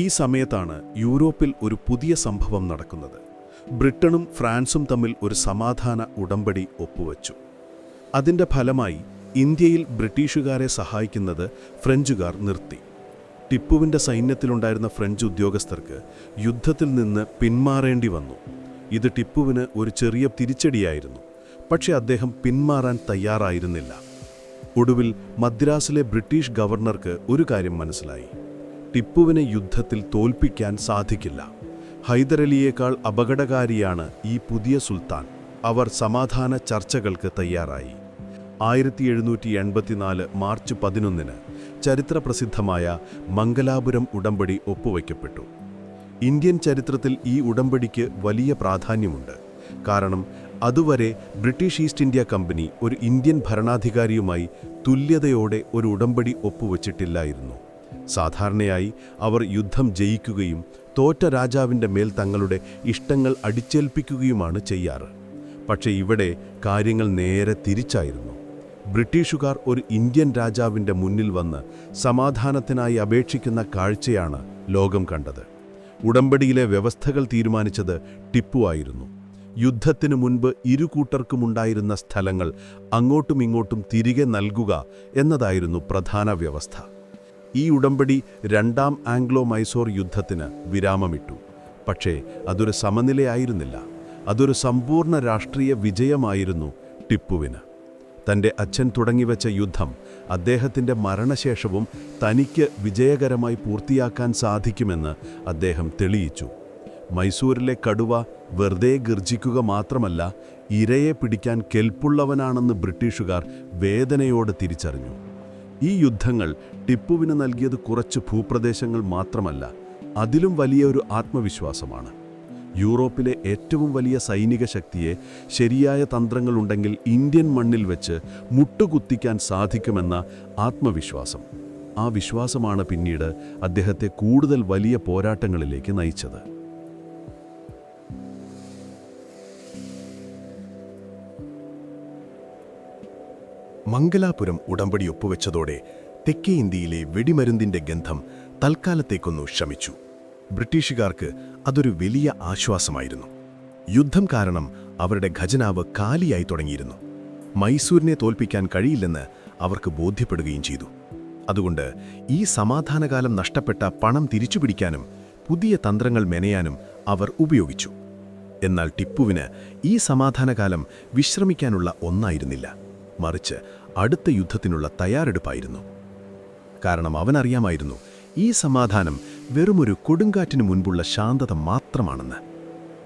ഈ സമയത്താണ് യൂറോപ്പിൽ ഒരു പുതിയ സംഭവം നടക്കുന്നത്. ബ്രിട്ടനും ഫ്രാൻസും തമ്മിൽ ഒരു സമാധാന ഉടമ്പടി ഒപ്പുവച്ചു. അതിൻ്റെ ഫലമായി ഇന്ത്യയിൽ ബ്രിട്ടീഷുകാരെ സഹായിക്കുന്നത് ഫ്രഞ്ചുകാർ നിർത്തി. ടിപ്പുവിൻ്റെ സൈന്യത്തിലുണ്ടായിരുന്ന ഫ്രഞ്ച് ഉദ്യോഗസ്ഥർക്ക് യുദ്ധത്തിൽ നിന്ന് പിന്മാറേണ്ടി വന്നു. ഇത് ടിപ്പുവിന് ഒരു ചെറിയ തിരിച്ചടിയായിരുന്നു. പക്ഷേ അദ്ദേഹം പിന്മാറാൻ തയ്യാറായിരുന്നില്ല. ഒടുവിൽ മദ്രാസിലെ ബ്രിട്ടീഷ് ഗവർണർക്ക് ഒരു കാര്യം മനസ്സിലായി. ടിപ്പുവിനെ യുദ്ധത്തിൽ തോൽപ്പിക്കാൻ സാധിക്കില്ല. ഹൈദരലിയേക്കാൾ അപകടകാരിയാണ് ഈ പുതിയ സുൽത്താൻ. അവർ സമാധാന ചർച്ചകൾക്ക് തയ്യാറായി. 1784 മാർച്ച് 11 ചരിത്രപ്രസിദ്ധമായ മംഗലാപുരം ഉടമ്പടി ഒപ്പുവയ്ക്കപ്പെട്ടു. ഇന്ത്യൻ ചരിത്രത്തിൽ ഈ ഉടമ്പടിക്ക് വലിയ പ്രാധാന്യമുണ്ട്. കാരണം അതുവരെ ബ്രിട്ടീഷ് ഈസ്റ്റ് ഇന്ത്യ കമ്പനി ഒരു ഇന്ത്യൻ ഭരണാധികാരിയുമായി തുല്യതയോടെ ഒരു ഉടമ്പടി ഒപ്പുവച്ചിട്ടില്ലായിരുന്നു. സാധാരണയായി അവർ യുദ്ധം ജയിക്കുകയും തോറ്റ രാജാവിൻ്റെ മേൽ തങ്ങളുടെ ഇഷ്ടങ്ങൾ അടിച്ചേൽപ്പിക്കുകയുമാണ് ചെയ്യാറ്. പക്ഷേ ഇവിടെ കാര്യങ്ങൾ നേരെ തിരിച്ചായിരുന്നു. ബ്രിട്ടീഷുകാർ ഒരു ഇന്ത്യൻ രാജാവിൻ്റെ മുന്നിൽ വന്ന് സമാധാനത്തിനായി അപേക്ഷിക്കുന്ന കാഴ്ചയാണ് ലോകം കണ്ടത്. ഉടമ്പടിയിലെ വ്യവസ്ഥകൾ തീരുമാനിച്ചത് ടിപ്പു ആയിരുന്നു. യുദ്ധത്തിനു മുൻപ് ഇരു കൂട്ടർക്കുമുണ്ടായിരുന്ന സ്ഥലങ്ങൾ അങ്ങോട്ടും ഇങ്ങോട്ടും തിരികെ നൽകുക എന്നതായിരുന്നു പ്രധാന വ്യവസ്ഥ. ഈ ഉടമ്പടി രണ്ടാം ആംഗ്ലോ മൈസൂർ യുദ്ധത്തിന് വിരാമമിട്ടു. പക്ഷേ അതൊരു സമനിലയായിരുന്നില്ല. അതൊരു സമ്പൂർണ്ണ രാഷ്ട്രീയ വിജയമായിരുന്നു ടിപ്പുവിന്. തൻ്റെ അച്ഛൻ തുടങ്ങിവെച്ച യുദ്ധം അദ്ദേഹത്തിൻ്റെ മരണശേഷവും തനിക്ക് വിജയകരമായി പൂർത്തിയാക്കാൻ സാധിക്കുമെന്ന് അദ്ദേഹം തെളിയിച്ചു. മൈസൂരിലെ കടുവ വെറുതെ ഗർജിക്കുക മാത്രമല്ല, ഇരയെ പിടിക്കാൻ കെൽപ്പുള്ളവനാണെന്ന് ബ്രിട്ടീഷുകാർ വേദനയോടെ തിരിച്ചറിഞ്ഞു. ഈ യുദ്ധങ്ങൾ ടിപ്പുവിന് നൽകിയത് കുറച്ച് ഭൂപ്രദേശങ്ങൾ മാത്രമല്ല, അതിലും വലിയൊരു ആത്മവിശ്വാസമാണ്. യൂറോപ്പിലെ ഏറ്റവും വലിയ സൈനിക ശക്തിയെ ശരിയായ തന്ത്രങ്ങളുണ്ടെങ്കിൽ ഇന്ത്യൻ മണ്ണിൽ വെച്ച് മുട്ടുകുത്തിക്കാൻ സാധിക്കുമെന്ന ആത്മവിശ്വാസം. ആ വിശ്വാസമാണ് പിന്നീട് അദ്ദേഹത്തെ കൂടുതൽ വലിയ പോരാട്ടങ്ങളിലേക്ക് നയിച്ചത്. മംഗലാപുരം ഉടമ്പടി ഒപ്പുവെച്ചതോടെ തെക്കേ ഇന്ത്യയിലെ വെടിമരുന്നിന്റെ ഗന്ധം തൽക്കാലത്തേക്കൊന്നു ശമിച്ചു. ബ്രിട്ടീഷുകാർക്ക് അതൊരു വലിയ ആശ്വാസമായിരുന്നു. യുദ്ധം കാരണം അവരുടെ ഖജനാവ് കാലിയായി തുടങ്ങിയിരുന്നു. മൈസൂരിനെ തോൽപ്പിക്കാൻ കഴിയില്ലെന്ന് അവർക്ക് ബോധ്യപ്പെടുകയും ചെയ്തു. അതുകൊണ്ട് ഈ സമാധാനകാലം നഷ്ടപ്പെട്ട പണം തിരിച്ചുപിടിക്കാനും പുതിയ തന്ത്രങ്ങൾ മെനയാനും അവർ ഉപയോഗിച്ചു. എന്നാൽ ടിപ്പുവിന് ഈ സമാധാനകാലം വിശ്രമിക്കാനുള്ള ഒന്നായിരുന്നില്ല, മറിച്ച് അടുത്ത യുദ്ധത്തിനുള്ള തയ്യാറെടുപ്പായിരുന്നു. കാരണം അവനറിയാമായിരുന്നു, ഈ സമാധാനം വെറുമൊരു കൊടുങ്കാറ്റിനു മുൻപുള്ള ശാന്തത മാത്രമാണെന്ന്.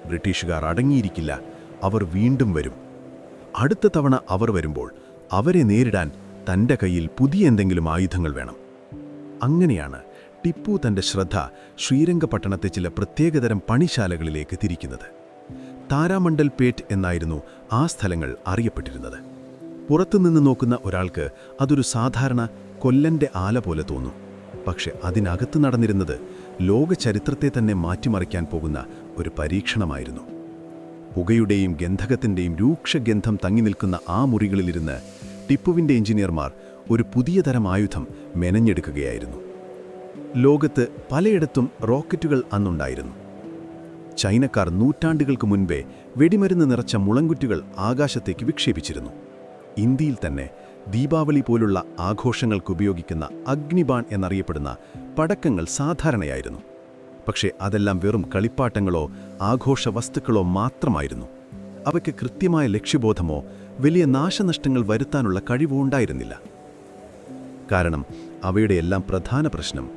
ബ്രിട്ടീഷുകാർ അടങ്ങിയിരിക്കില്ല, അവർ വീണ്ടും വരും. അടുത്ത തവണ അവർ വരുമ്പോൾ അവരെ നേരിടാൻ തൻ്റെ കയ്യിൽ പുതിയ എന്തെങ്കിലും ആയുധങ്ങൾ വേണം. അങ്ങനെയാണ് ടിപ്പു തൻ്റെ ശ്രദ്ധ ശ്രീരംഗപട്ടണത്തെ ചില പ്രത്യേകതരം പണിശാലകളിലേക്ക് തിരിക്കുന്നത്. താരാമണ്ഡൽ പേട്ട് എന്നായിരുന്നു ആ സ്ഥലങ്ങൾ അറിയപ്പെട്ടിരുന്നത്. പുറത്തുനിന്ന് നോക്കുന്ന ഒരാൾക്ക് അതൊരു സാധാരണ കൊല്ലൻ്റെ ആല പോലെ തോന്നും. പക്ഷെ അതിനകത്ത് നടന്നിരുന്നത് ലോക ചരിത്രത്തെ തന്നെ മാറ്റിമറിക്കാൻ പോകുന്ന ഒരു പരീക്ഷണമായിരുന്നു. പുകയുടെയും ഗന്ധകത്തിൻ്റെയും രൂക്ഷഗന്ധം തങ്ങി നിൽക്കുന്ന ആ മുറികളിലിരുന്ന് ടിപ്പുവിൻ്റെ എഞ്ചിനീയർമാർ ഒരു പുതിയ തരം ആയുധം മെനഞ്ഞെടുക്കുകയായിരുന്നു. ലോകത്ത് പലയിടത്തും റോക്കറ്റുകൾ അന്നുണ്ടായിരുന്നു. ചൈനക്കാർ നൂറ്റാണ്ടുകൾക്ക് മുൻപേ വെടിമരുന്ന് നിറച്ച മുളങ്കുറ്റുകൾ ആകാശത്തേക്ക് വിക്ഷേപിച്ചിരുന്നു. ഇന്ത്യയിൽ തന്നെ ദീപാവലി പോലുള്ള ആഘോഷങ്ങൾക്കുപയോഗിക്കുന്ന അഗ്നിബാൺ എന്നറിയപ്പെടുന്ന പടക്കങ്ങൾ സാധാരണയായിരുന്നു. പക്ഷേ അതെല്ലാം വെറും കളിപ്പാട്ടങ്ങളോ ആഘോഷ വസ്തുക്കളോ മാത്രമായിരുന്നു. അവയ്ക്ക് കൃത്യമായ ലക്ഷ്യബോധമോ വലിയ നാശനഷ്ടങ്ങൾ വരുത്താനുള്ള കഴിവോ ഉണ്ടായിരുന്നില്ല. കാരണം അവയുടെയെല്ലാം പ്രധാന പ്രശ്നം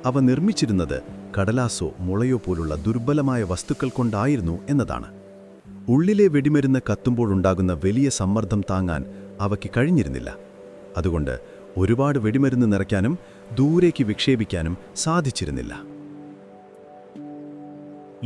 അവ നിർമ്മിച്ചിരുന്നത് കടലാസോ മുളയോ പോലുള്ള ദുർബലമായ വസ്തുക്കൾ കൊണ്ടായിരുന്നു എന്നതാണ്. ഉള്ളിലെ വെടിമരുന്ന് കത്തുമ്പോഴുണ്ടാകുന്ന വലിയ സമ്മർദ്ദം താങ്ങാൻ അവയ്ക്ക് കഴിഞ്ഞിരുന്നില്ല. അതുകൊണ്ട് ഒരുപാട് വെടിമരുന്ന് നിറയ്ക്കാനും ദൂരേക്ക് വിക്ഷേപിക്കാനും സാധിച്ചിരുന്നില്ല.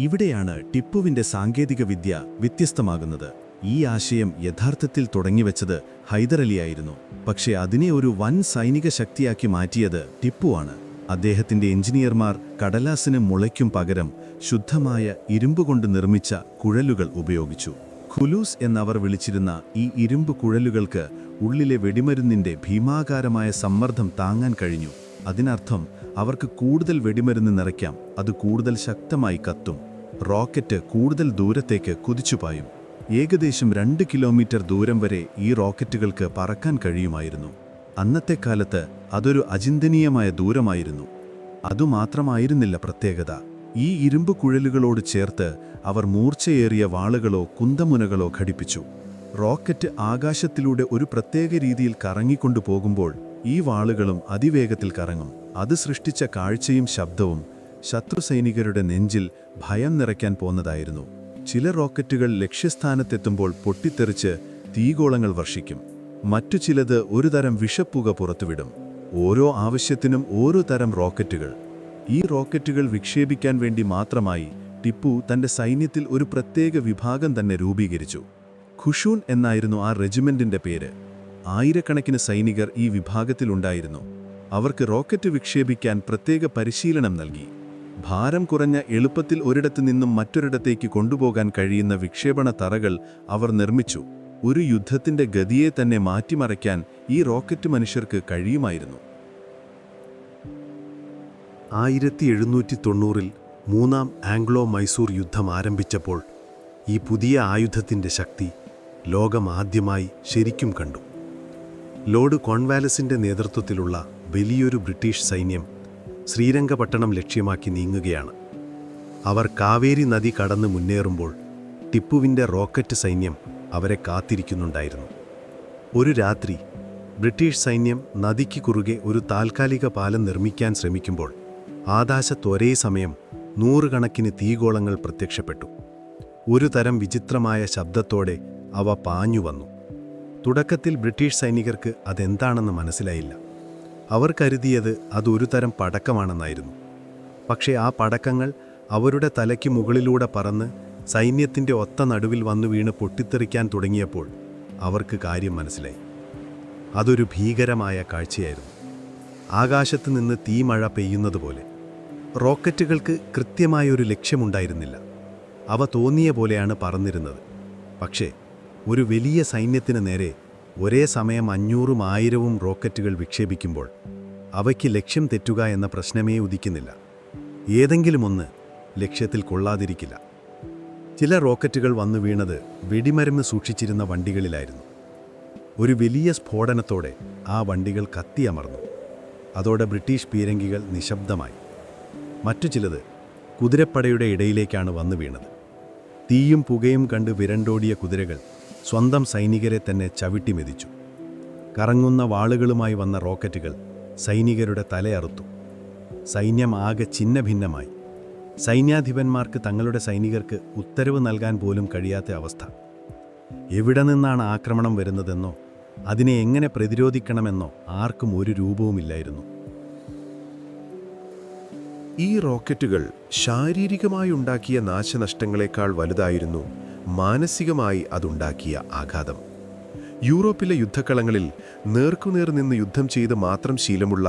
ഇവിടെയാണ് ടിപ്പുവിൻ്റെ സാങ്കേതികവിദ്യ വ്യത്യസ്തമാകുന്നത്. ഈ ആശയം യഥാർത്ഥത്തിൽ തുടങ്ങിവെച്ചത് ഹൈദരലിയായിരുന്നു. പക്ഷേ അതിനെ ഒരു വൻ സൈനിക ശക്തിയാക്കി മാറ്റിയത് ടിപ്പുവാണ്. അദ്ദേഹത്തിൻ്റെ എഞ്ചിനീയർമാർ കടലാസിന് മുളയ്ക്കും പകരം ശുദ്ധമായ ഇരുമ്പുകൊണ്ട് നിർമ്മിച്ച കുഴലുകൾ ഉപയോഗിച്ചു. ഖുലൂസ് എന്നവർ വിളിച്ചിരുന്ന ഈ ഇരുമ്പ് കുഴലുകൾക്ക് ഉള്ളിലെ വെടിമരുന്നിൻ്റെ ഭീമാകാരമായ സമ്മർദ്ദം താങ്ങാൻ കഴിഞ്ഞു. അതിനർത്ഥം അവർക്ക് കൂടുതൽ വെടിമരുന്ന് നിറയ്ക്കാം, അത് കൂടുതൽ ശക്തമായി കത്തും. റോക്കറ്റ് കൂടുതൽ ദൂരത്തേക്ക് കുതിച്ചുപായും. ഏകദേശം 2 കിലോമീറ്റർ ദൂരം വരെ ഈ റോക്കറ്റുകൾക്ക് പറക്കാൻ കഴിയുമായിരുന്നു. അന്നത്തെ കാലത്ത് അതൊരു അചിന്തനീയമായ ദൂരമായിരുന്നു. അതുമാത്രമായിരുന്നില്ല പ്രത്യേകത. ഈ ഇരുമ്പ് കുഴലുകളോട് ചേർത്ത് അവർ മൂർച്ചയേറിയ വാളുകളോ കുന്തമുനകളോ ഘടിപ്പിച്ചു. റോക്കറ്റ് ആകാശത്തിലൂടെ ഒരു പ്രത്യേക രീതിയിൽ കറങ്ങിക്കൊണ്ടു പോകുമ്പോൾ ഈ വാളുകളും അതിവേഗത്തിൽ കറങ്ങും. അത് സൃഷ്ടിച്ച കാഴ്ചയും ശബ്ദവും ശത്രുസൈനികരുടെ നെഞ്ചിൽ ഭയം നിറയ്ക്കാൻ പോന്നതായിരുന്നു. ചില റോക്കറ്റുകൾ ലക്ഷ്യസ്ഥാനത്തെത്തുമ്പോൾ പൊട്ടിത്തെറിച്ച് തീഗോളങ്ങൾ വർഷിക്കും. മറ്റു ചിലത് ഒരു തരം വിഷപ്പുക പുറത്തുവിടും. ഓരോ ആവശ്യത്തിനും ഓരോ തരം റോക്കറ്റുകൾ. ഈ റോക്കറ്റുകൾ വിക്ഷേപിക്കാൻ വേണ്ടി മാത്രമായി ടിപ്പു തൻ്റെ സൈന്യത്തിൽ ഒരു പ്രത്യേക വിഭാഗം തന്നെ രൂപീകരിച്ചു. ഖുഷൂൻ എന്നായിരുന്നു ആ റെജിമെന്റിന്റെ പേര്. ആയിരക്കണക്കിന് സൈനികർ ഈ വിഭാഗത്തിലുണ്ടായിരുന്നു. അവർക്ക് റോക്കറ്റ് വിക്ഷേപിക്കാൻ പ്രത്യേക പരിശീലനം നൽകി. ഭാരം കുറഞ്ഞ എളുപ്പത്തിൽ ഒരിടത്തു നിന്നും മറ്റൊരിടത്തേക്ക് കൊണ്ടുപോകാൻ കഴിയുന്ന വിക്ഷേപണ തറകൾ അവർ നിർമ്മിച്ചു. ഒരു യുദ്ധത്തിന്റെ ഗതിയെ തന്നെ മാറ്റിമറിക്കാൻ ഈ റോക്കറ്റ് മനുഷ്യർക്ക് കഴിയുമായിരുന്നു. 1790-ൽ മൂന്നാം ആംഗ്ലോ മൈസൂർ യുദ്ധം ആരംഭിച്ചപ്പോൾ ഈ പുതിയ ആയുധത്തിൻ്റെ ശക്തി ലോകം ആദ്യമായി ശരിക്കും കണ്ടു. ലോർഡ് കോൺവാലിസിൻ്റെ നേതൃത്വത്തിലുള്ള വലിയൊരു ബ്രിട്ടീഷ് സൈന്യം ശ്രീരംഗപട്ടണം ലക്ഷ്യമാക്കി നീങ്ങുകയാണ്. അവർ കാവേരി നദി കടന്ന് മുന്നേറുമ്പോൾ ടിപ്പുവിൻ്റെ റോക്കറ്റ് സൈന്യം അവരെ കാത്തിരിക്കുന്നുണ്ടായിരുന്നു. ഒരു രാത്രി ബ്രിട്ടീഷ് സൈന്യം നദിക്ക് കുറുകെ ഒരു താൽക്കാലിക പാലം നിർമ്മിക്കാൻ ശ്രമിക്കുമ്പോൾ ആകാശത്ത് ഒരേ സമയം 100 കണക്കിന് തീഗോളങ്ങൾ പ്രത്യക്ഷപ്പെട്ടു. ഒരു തരം വിചിത്രമായ ശബ്ദത്തോടെ അവ പാഞ്ഞു വന്നു. തുടക്കത്തിൽ ബ്രിട്ടീഷ് സൈനികർക്ക് അതെന്താണെന്ന് മനസ്സിലായില്ല. അവർ കരുതിയത് അതൊരു തരം പടക്കമാണെന്നായിരുന്നു. പക്ഷേ ആ പടക്കങ്ങൾ അവരുടെ തലയ്ക്ക് മുകളിലൂടെ പറന്ന് സൈന്യത്തിൻ്റെ ഒത്ത നടുവിൽ വന്നു വീണ് പൊട്ടിത്തെറിക്കാൻ തുടങ്ങിയപ്പോൾ അവർക്ക് കാര്യം മനസ്സിലായി. അതൊരു ഭീകരമായ കാഴ്ചയായിരുന്നു. ആകാശത്ത് നിന്ന് തീമഴ പെയ്യുന്നതുപോലെ. റോക്കറ്റുകൾക്ക് കൃത്യമായൊരു ലക്ഷ്യമുണ്ടായിരുന്നില്ല. അവ തോന്നിയ പോലെയാണ് പറന്നിരുന്നത്. പക്ഷേ ഒരു വലിയ സൈന്യത്തിന് നേരെ ഒരേ സമയം 500ഉം 1000ഉം റോക്കറ്റുകൾ വിക്ഷേപിക്കുമ്പോൾ അവയ്ക്ക് ലക്ഷ്യം തെറ്റുക എന്ന പ്രശ്നമേ ഉദിക്കുന്നില്ല. ഏതെങ്കിലും ഒന്ന് ലക്ഷ്യത്തിൽ കൊള്ളാതിരിക്കില്ല. ചില റോക്കറ്റുകൾ വന്നു വീണത് വെടിമരുന്ന് സൂക്ഷിച്ചിരുന്ന വണ്ടികളിലായിരുന്നു. ഒരു വലിയ സ്ഫോടനത്തോടെ ആ വണ്ടികൾ കത്തിയമർന്നു. അതോടെ ബ്രിട്ടീഷ് പീരങ്കികൾ നിശബ്ദമായി. മറ്റു ചിലത് കുതിരപ്പടയുടെ ഇടയിലേക്കാണ് വന്നു വീണത്. തീയും പുകയും കണ്ട് വിരണ്ടോടിയ കുതിരകൾ സ്വന്തം സൈനികരെ തന്നെ ചവിട്ടി മെതിച്ചു. കറങ്ങുന്ന വാളുകളുമായി വന്ന റോക്കറ്റുകൾ സൈനികരുടെ തലയറുത്തു. സൈന്യം ആകെ ഛിന്നഭിന്നമായി. സൈന്യാധിപന്മാർക്ക് തങ്ങളുടെ സൈനികർക്ക് ഉത്തരവ് നൽകാൻ പോലും കഴിയാത്ത അവസ്ഥ. എവിടെ നിന്നാണ് ആക്രമണം വരുന്നതെന്നോ അതിനെ എങ്ങനെ പ്രതിരോധിക്കണമെന്നോ ആർക്കും ഒരു രൂപവുമില്ലായിരുന്നു. ഈ റോക്കറ്റുകൾ ശാരീരികമായി ഉണ്ടാക്കിയ നാശനഷ്ടങ്ങളെക്കാൾ വലുതായിരുന്നു മാനസികമായി അതുണ്ടാക്കിയ ആഘാതം. യൂറോപ്പിലെ യുദ്ധക്കളങ്ങളിൽ നേർക്കുനേർ നിന്ന് യുദ്ധം ചെയ്ത് മാത്രം ശീലമുള്ള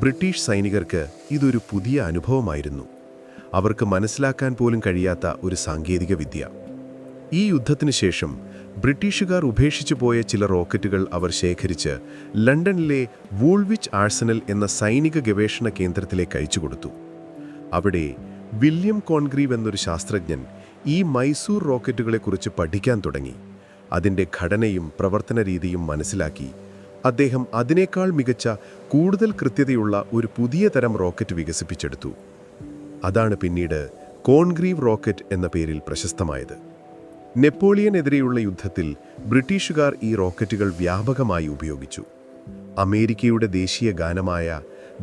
ബ്രിട്ടീഷ് സൈനികർക്ക് ഇതൊരു പുതിയ അനുഭവമായിരുന്നു. അവർക്ക് മനസ്സിലാക്കാൻ പോലും കഴിയാത്ത ഒരു സാങ്കേതിക വിദ്യ. ഈ യുദ്ധത്തിനു ശേഷം ബ്രിട്ടീഷുകാർ ഉപേക്ഷിച്ചു പോയ ചില റോക്കറ്റുകൾ അവർ ശേഖരിച്ച് ലണ്ടനിലെ വൂൾവിച്ച് ആഴ്സണൽ എന്ന സൈനിക ഗവേഷണ കേന്ദ്രത്തിലേക്ക് അയച്ചുകൊടുത്തു. അവിടെ വില്യം കോൺഗ്രീവ് എന്നൊരു ശാസ്ത്രജ്ഞൻ ഈ മൈസൂർ റോക്കറ്റുകളെക്കുറിച്ച് പഠിക്കാൻ തുടങ്ങി. അതിൻ്റെ ഘടനയും പ്രവർത്തന രീതിയും മനസ്സിലാക്കി അദ്ദേഹം അതിനേക്കാൾ മികച്ച, കൂടുതൽ കൃത്യതയുള്ള ഒരു പുതിയ തരം റോക്കറ്റ് വികസിപ്പിച്ചെടുത്തു. അതാണ് പിന്നീട് കോൺഗ്രീവ് റോക്കറ്റ് എന്ന പേരിൽ പ്രശസ്തമായത്. നെപ്പോളിയനെതിരെയുള്ള യുദ്ധത്തിൽ ബ്രിട്ടീഷുകാർ ഈ റോക്കറ്റുകൾ വ്യാപകമായി ഉപയോഗിച്ചു. അമേരിക്കയുടെ ദേശീയ ഗാനമായ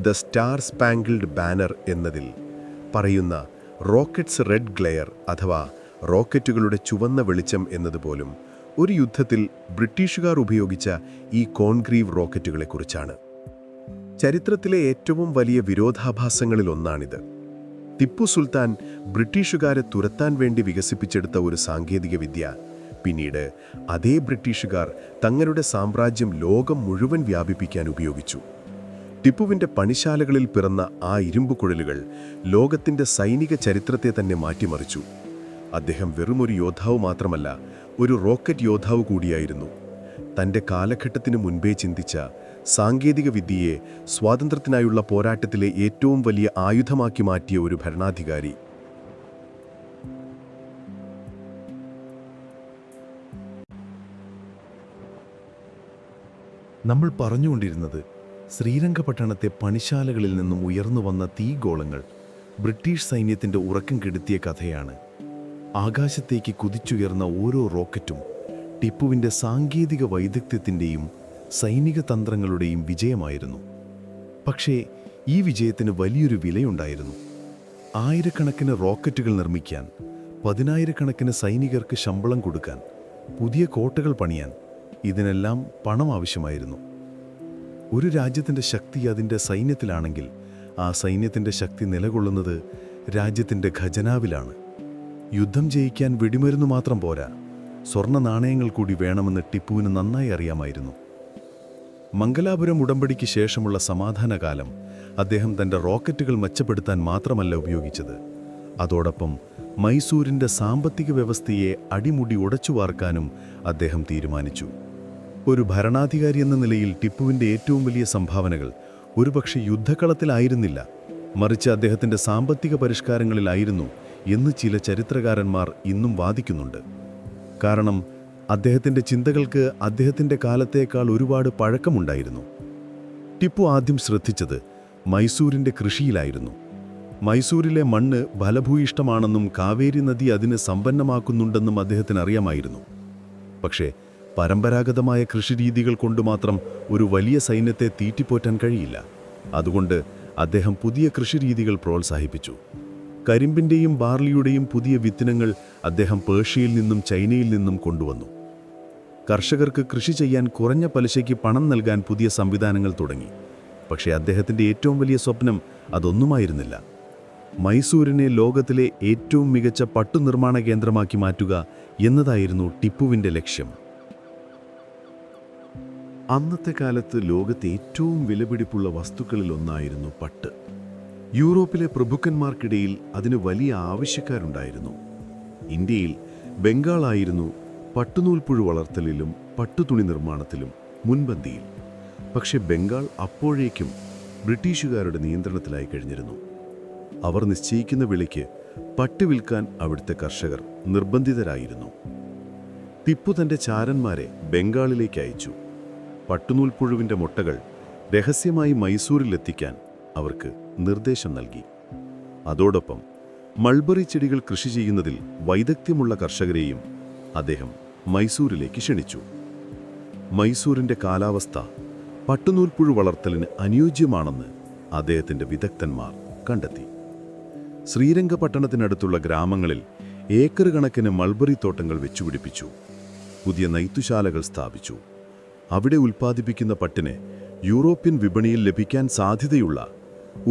ദ സ്റ്റാർ സ്പാങ്കിൾഡ് ബാനർ എന്നതിൽ പറയുന്ന റോക്കറ്റ്സ് റെഡ് ഗ്ലെയർ അഥവാ റോക്കറ്റുകളുടെ ചുവന്ന വെളിച്ചം എന്നതുപോലും ഒരു യുദ്ധത്തിൽ ബ്രിട്ടീഷുകാർ ഉപയോഗിച്ച ഈ കോൺഗ്രീവ് റോക്കറ്റുകളെക്കുറിച്ചാണ്. ചരിത്രത്തിലെ ഏറ്റവും വലിയ വിരോധാഭാസങ്ങളിലൊന്നാണിത്. ടിപ്പു സുൽത്താൻ ബ്രിട്ടീഷുകാരെ തുരത്താൻ വേണ്ടി വികസിപ്പിച്ചെടുത്ത ഒരു സാങ്കേതികവിദ്യ പിന്നീട് അതേ ബ്രിട്ടീഷുകാർ തങ്ങളുടെ സാമ്രാജ്യം ലോകം മുഴുവൻ വ്യാപിപ്പിക്കാൻ ഉപയോഗിച്ചു. ടിപ്പുവിൻ്റെ പണിശാലകളിൽ പിറന്ന ആ ഇരുമ്പുകുഴലുകൾ ലോകത്തിൻ്റെ സൈനിക ചരിത്രത്തെ തന്നെ മാറ്റിമറിച്ചു. അദ്ദേഹം വെറുമൊരു യോദ്ധാവ് മാത്രമല്ല, ഒരു റോക്കറ്റ് യോദ്ധാവ് കൂടിയായിരുന്നു. തൻ്റെ കാലഘട്ടത്തിനു മുൻപേ ചിന്തിച്ച സാങ്കേതിക വിദ്യയെ സ്വാതന്ത്ര്യത്തിനായുള്ള പോരാട്ടത്തിലെ ഏറ്റവും വലിയ ആയുധമാക്കി മാറ്റിയ ഒരു ഭരണാധികാരി. നമ്മൾ പറഞ്ഞുകൊണ്ടിരുന്നത് ശ്രീരംഗപട്ടണത്തെ പണിശാലകളിൽ നിന്നും ഉയർന്നു വന്ന തീഗോളങ്ങൾ ബ്രിട്ടീഷ് സൈന്യത്തിൻ്റെ ഉറക്കം കെടുത്തിയ കഥയാണ്. ആകാശത്തേക്ക് കുതിച്ചുയർന്ന ഓരോ റോക്കറ്റും ടിപ്പുവിൻ്റെ സാങ്കേതിക വൈദഗ്ധ്യത്തിൻ്റെയും സൈനിക തന്ത്രങ്ങളുടെയും വിജയമായിരുന്നു. പക്ഷേ ഈ വിജയത്തിന് വലിയൊരു വിലയുണ്ടായിരുന്നു. ആയിരക്കണക്കിന് റോക്കറ്റുകൾ നിർമ്മിക്കാൻ, 10,000-കണക്കിന് സൈനികർക്ക് ശമ്പളം കൊടുക്കാൻ, പുതിയ കോട്ടകൾ പണിയാൻ, ഇതിനെല്ലാം പണം ആവശ്യമായിരുന്നു. ഒരു രാജ്യത്തിൻ്റെ ശക്തി അതിൻ്റെ സൈന്യത്തിലാണെങ്കിൽ ആ സൈന്യത്തിൻ്റെ ശക്തി നിലകൊള്ളുന്നത് രാജ്യത്തിൻ്റെ ഖജനാവിലാണ്. യുദ്ധം ജയിക്കാൻ വെടിമരുന്ന് മാത്രം പോരാ, സ്വർണ്ണ നാണയങ്ങൾ കൂടി വേണമെന്ന് ടിപ്പുവിന് നന്നായി അറിയാമായിരുന്നു. മംഗലാപുരം ഉടമ്പടിക്ക് ശേഷമുള്ള സമാധാനകാലം അദ്ദേഹം തൻ്റെ റോക്കറ്റുകൾ മെച്ചപ്പെടുത്താൻ മാത്രമല്ല ഉപയോഗിച്ചത്, അതോടൊപ്പം മൈസൂരിൻ്റെ സാമ്പത്തിക വ്യവസ്ഥയെ അടിമുടി ഉടച്ചുവാർക്കാനും അദ്ദേഹം തീരുമാനിച്ചു. ഒരു ഭരണാധികാരി എന്ന നിലയിൽ ടിപ്പുവിൻ്റെ ഏറ്റവും വലിയ സംഭാവനകൾ ഒരുപക്ഷെ യുദ്ധക്കളത്തിലായിരുന്നില്ല, മറിച്ച് അദ്ദേഹത്തിൻ്റെ സാമ്പത്തിക പരിഷ്കാരങ്ങളിലായിരുന്നു എന്ന് ചില ചരിത്രകാരന്മാർ ഇന്നും വാദിക്കുന്നുണ്ട്. കാരണം അദ്ദേഹത്തിൻ്റെ ചിന്തകൾക്ക് അദ്ദേഹത്തിൻ്റെ കാലത്തേക്കാൾ ഒരുപാട് പഴക്കമുണ്ടായിരുന്നു. ടിപ്പു ആദ്യം ശ്രദ്ധിച്ചത് മൈസൂരിൻ്റെ കൃഷിയിലായിരുന്നു. മൈസൂരിലെ മണ്ണ് ഫലഭൂയിഷ്ടമാണെന്നും കാവേരി നദി അതിനെ സമ്പന്നമാക്കുന്നുണ്ടെന്നും അദ്ദേഹത്തിന് അറിയാമായിരുന്നു. പക്ഷേ പരമ്പരാഗതമായ കൃഷിരീതികൾ കൊണ്ടുമാത്രം ഒരു വലിയ സൈന്യത്തെ തീറ്റിപ്പോറ്റാൻ കഴിയില്ല. അതുകൊണ്ട് അദ്ദേഹം പുതിയ കൃഷിരീതികൾ പ്രോത്സാഹിപ്പിച്ചു. കരിമ്പിൻ്റെയും ബാർലിയുടെയും പുതിയ വിത്തിനങ്ങൾ അദ്ദേഹം പേർഷ്യയിൽ നിന്നും ചൈനയിൽ നിന്നും കൊണ്ടുവന്നു. കർഷകർക്ക് കൃഷി ചെയ്യാൻ കുറഞ്ഞ പലിശയ്ക്ക് പണം നൽകാൻ പുതിയ സംവിധാനങ്ങൾ തുടങ്ങി. പക്ഷേ അദ്ദേഹത്തിൻ്റെ ഏറ്റവും വലിയ സ്വപ്നം അതൊന്നുമായിരുന്നില്ല. മൈസൂരിനെ ലോകത്തിലെ ഏറ്റവും മികച്ച പട്ടുനിർമ്മാണ കേന്ദ്രമാക്കി മാറ്റുക എന്നതായിരുന്നു ടിപ്പുവിൻ്റെ ലക്ഷ്യം. അന്നത്തെ കാലത്ത് ലോകത്തെ ഏറ്റവും വിലപിടിപ്പുള്ള വസ്തുക്കളിലൊന്നായിരുന്നു പട്ട്. യൂറോപ്പിലെ പ്രഭുക്കന്മാർക്കിടയിൽ അതിന് വലിയ ആവശ്യക്കാരുണ്ടായിരുന്നു. ഇന്ത്യയിൽ ബംഗാളായിരുന്നു പട്ടുനൂൽപ്പുഴു വളർത്തലിലും പട്ടുതുണി നിർമ്മാണത്തിലും മുൻപന്തിയിൽ. പക്ഷെ ബംഗാൾ അപ്പോഴേക്കും ബ്രിട്ടീഷുകാരുടെ നിയന്ത്രണത്തിലായി കഴിഞ്ഞിരുന്നു. അവർ നിശ്ചയിക്കുന്ന വിലയ്ക്ക് പട്ട് വിൽക്കാൻ അവിടുത്തെ കർഷകർ നിർബന്ധിതരായിരുന്നു. ടിപ്പു തൻ്റെ ചാരന്മാരെ ബംഗാളിലേക്ക് അയച്ചു. പട്ടുനൂൽപ്പുഴുവിൻ്റെ മുട്ടകൾ രഹസ്യമായി മൈസൂരിലെത്തിക്കാൻ അവർക്ക് നിർദ്ദേശം നൽകി. അതോടൊപ്പം മൾബറി ചെടികൾ കൃഷി ചെയ്യുന്നതിൽ വൈദഗ്ധ്യമുള്ള കർഷകരെയും അദ്ദേഹം മൈസൂരിലേക്ക് ക്ഷണിച്ചു. മൈസൂരിൻ്റെ കാലാവസ്ഥ പട്ടുനൂൽപ്പുഴു വളർത്തലിന് അനുയോജ്യമാണെന്ന് അദ്ദേഹത്തിൻ്റെ വിദഗ്ധന്മാർ കണ്ടെത്തി. ശ്രീരംഗപട്ടണത്തിനടുത്തുള്ള ഗ്രാമങ്ങളിൽ ഏക്കർ കണക്കിന് മൾബറി തോട്ടങ്ങൾ വെച്ചുപിടിപ്പിച്ചു. പുതിയ നെയ്ത്തുശാലകൾ സ്ഥാപിച്ചു. അവിടെ ഉൽപ്പാദിപ്പിക്കുന്ന പട്ടിന് യൂറോപ്യൻ വിപണിയിൽ ലഭിക്കാൻ സാധ്യതയുള്ള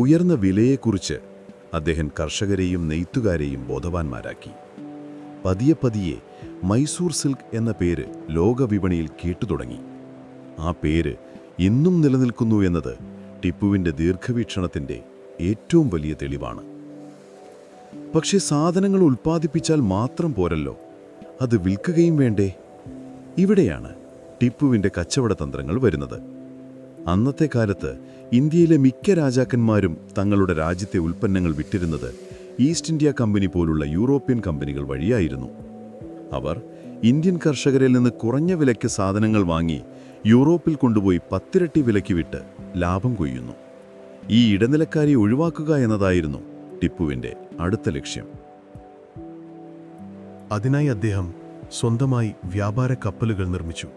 ഉയർന്ന വിലയെക്കുറിച്ച് അദ്ദേഹം കർഷകരെയും നെയ്ത്തുകാരെയും ബോധവാന്മാരാക്കി. പതിയെ പതിയെ മൈസൂർ സിൽക്ക് എന്ന പേര് ലോകവിപണിയിൽ കേട്ടുതുടങ്ങി. ആ പേര് ഇന്നും നിലനിൽക്കുന്നു എന്നത് ടിപ്പുവിൻ്റെ ദീർഘവീക്ഷണത്തിൻ്റെ ഏറ്റവും വലിയ തെളിവാണ്. പക്ഷേ സാധനങ്ങൾ ഉൽപ്പാദിപ്പിച്ചാൽ മാത്രം പോരല്ലോ, അത് വിൽക്കുകയും വേണ്ടേ? ഇവിടെയാണ് ടിപ്പുവിൻ്റെ കച്ചവട തന്ത്രങ്ങൾ വരുന്നത്. അന്നത്തെ കാലത്ത് ഇന്ത്യയിലെ മിക്ക രാജാക്കന്മാരും തങ്ങളുടെ രാജ്യത്തെ ഉൽപ്പന്നങ്ങൾ വിറ്റിരുന്നത് ഈസ്റ്റ് ഇന്ത്യ കമ്പനി പോലുള്ള യൂറോപ്യൻ കമ്പനികൾ വഴിയായിരുന്നു. അവർ ഇന്ത്യൻ കർഷകരിൽ നിന്ന് കുറഞ്ഞ വിലയ്ക്ക് സാധനങ്ങൾ വാങ്ങി യൂറോപ്പിൽ കൊണ്ടുപോയി 10 ഇരട്ടി വിലയ്ക്ക് വിറ്റ് ലാഭം കൊയ്യുന്നു. ഈ ഇടനിലക്കാരെ ഒഴിവാക്കുക എന്നതായിരുന്നു ടിപ്പുവിൻ്റെ അടുത്ത ലക്ഷ്യം. അതിനായി അദ്ദേഹം സ്വന്തമായി വ്യാപാര കപ്പലുകൾ നിർമ്മിച്ചു.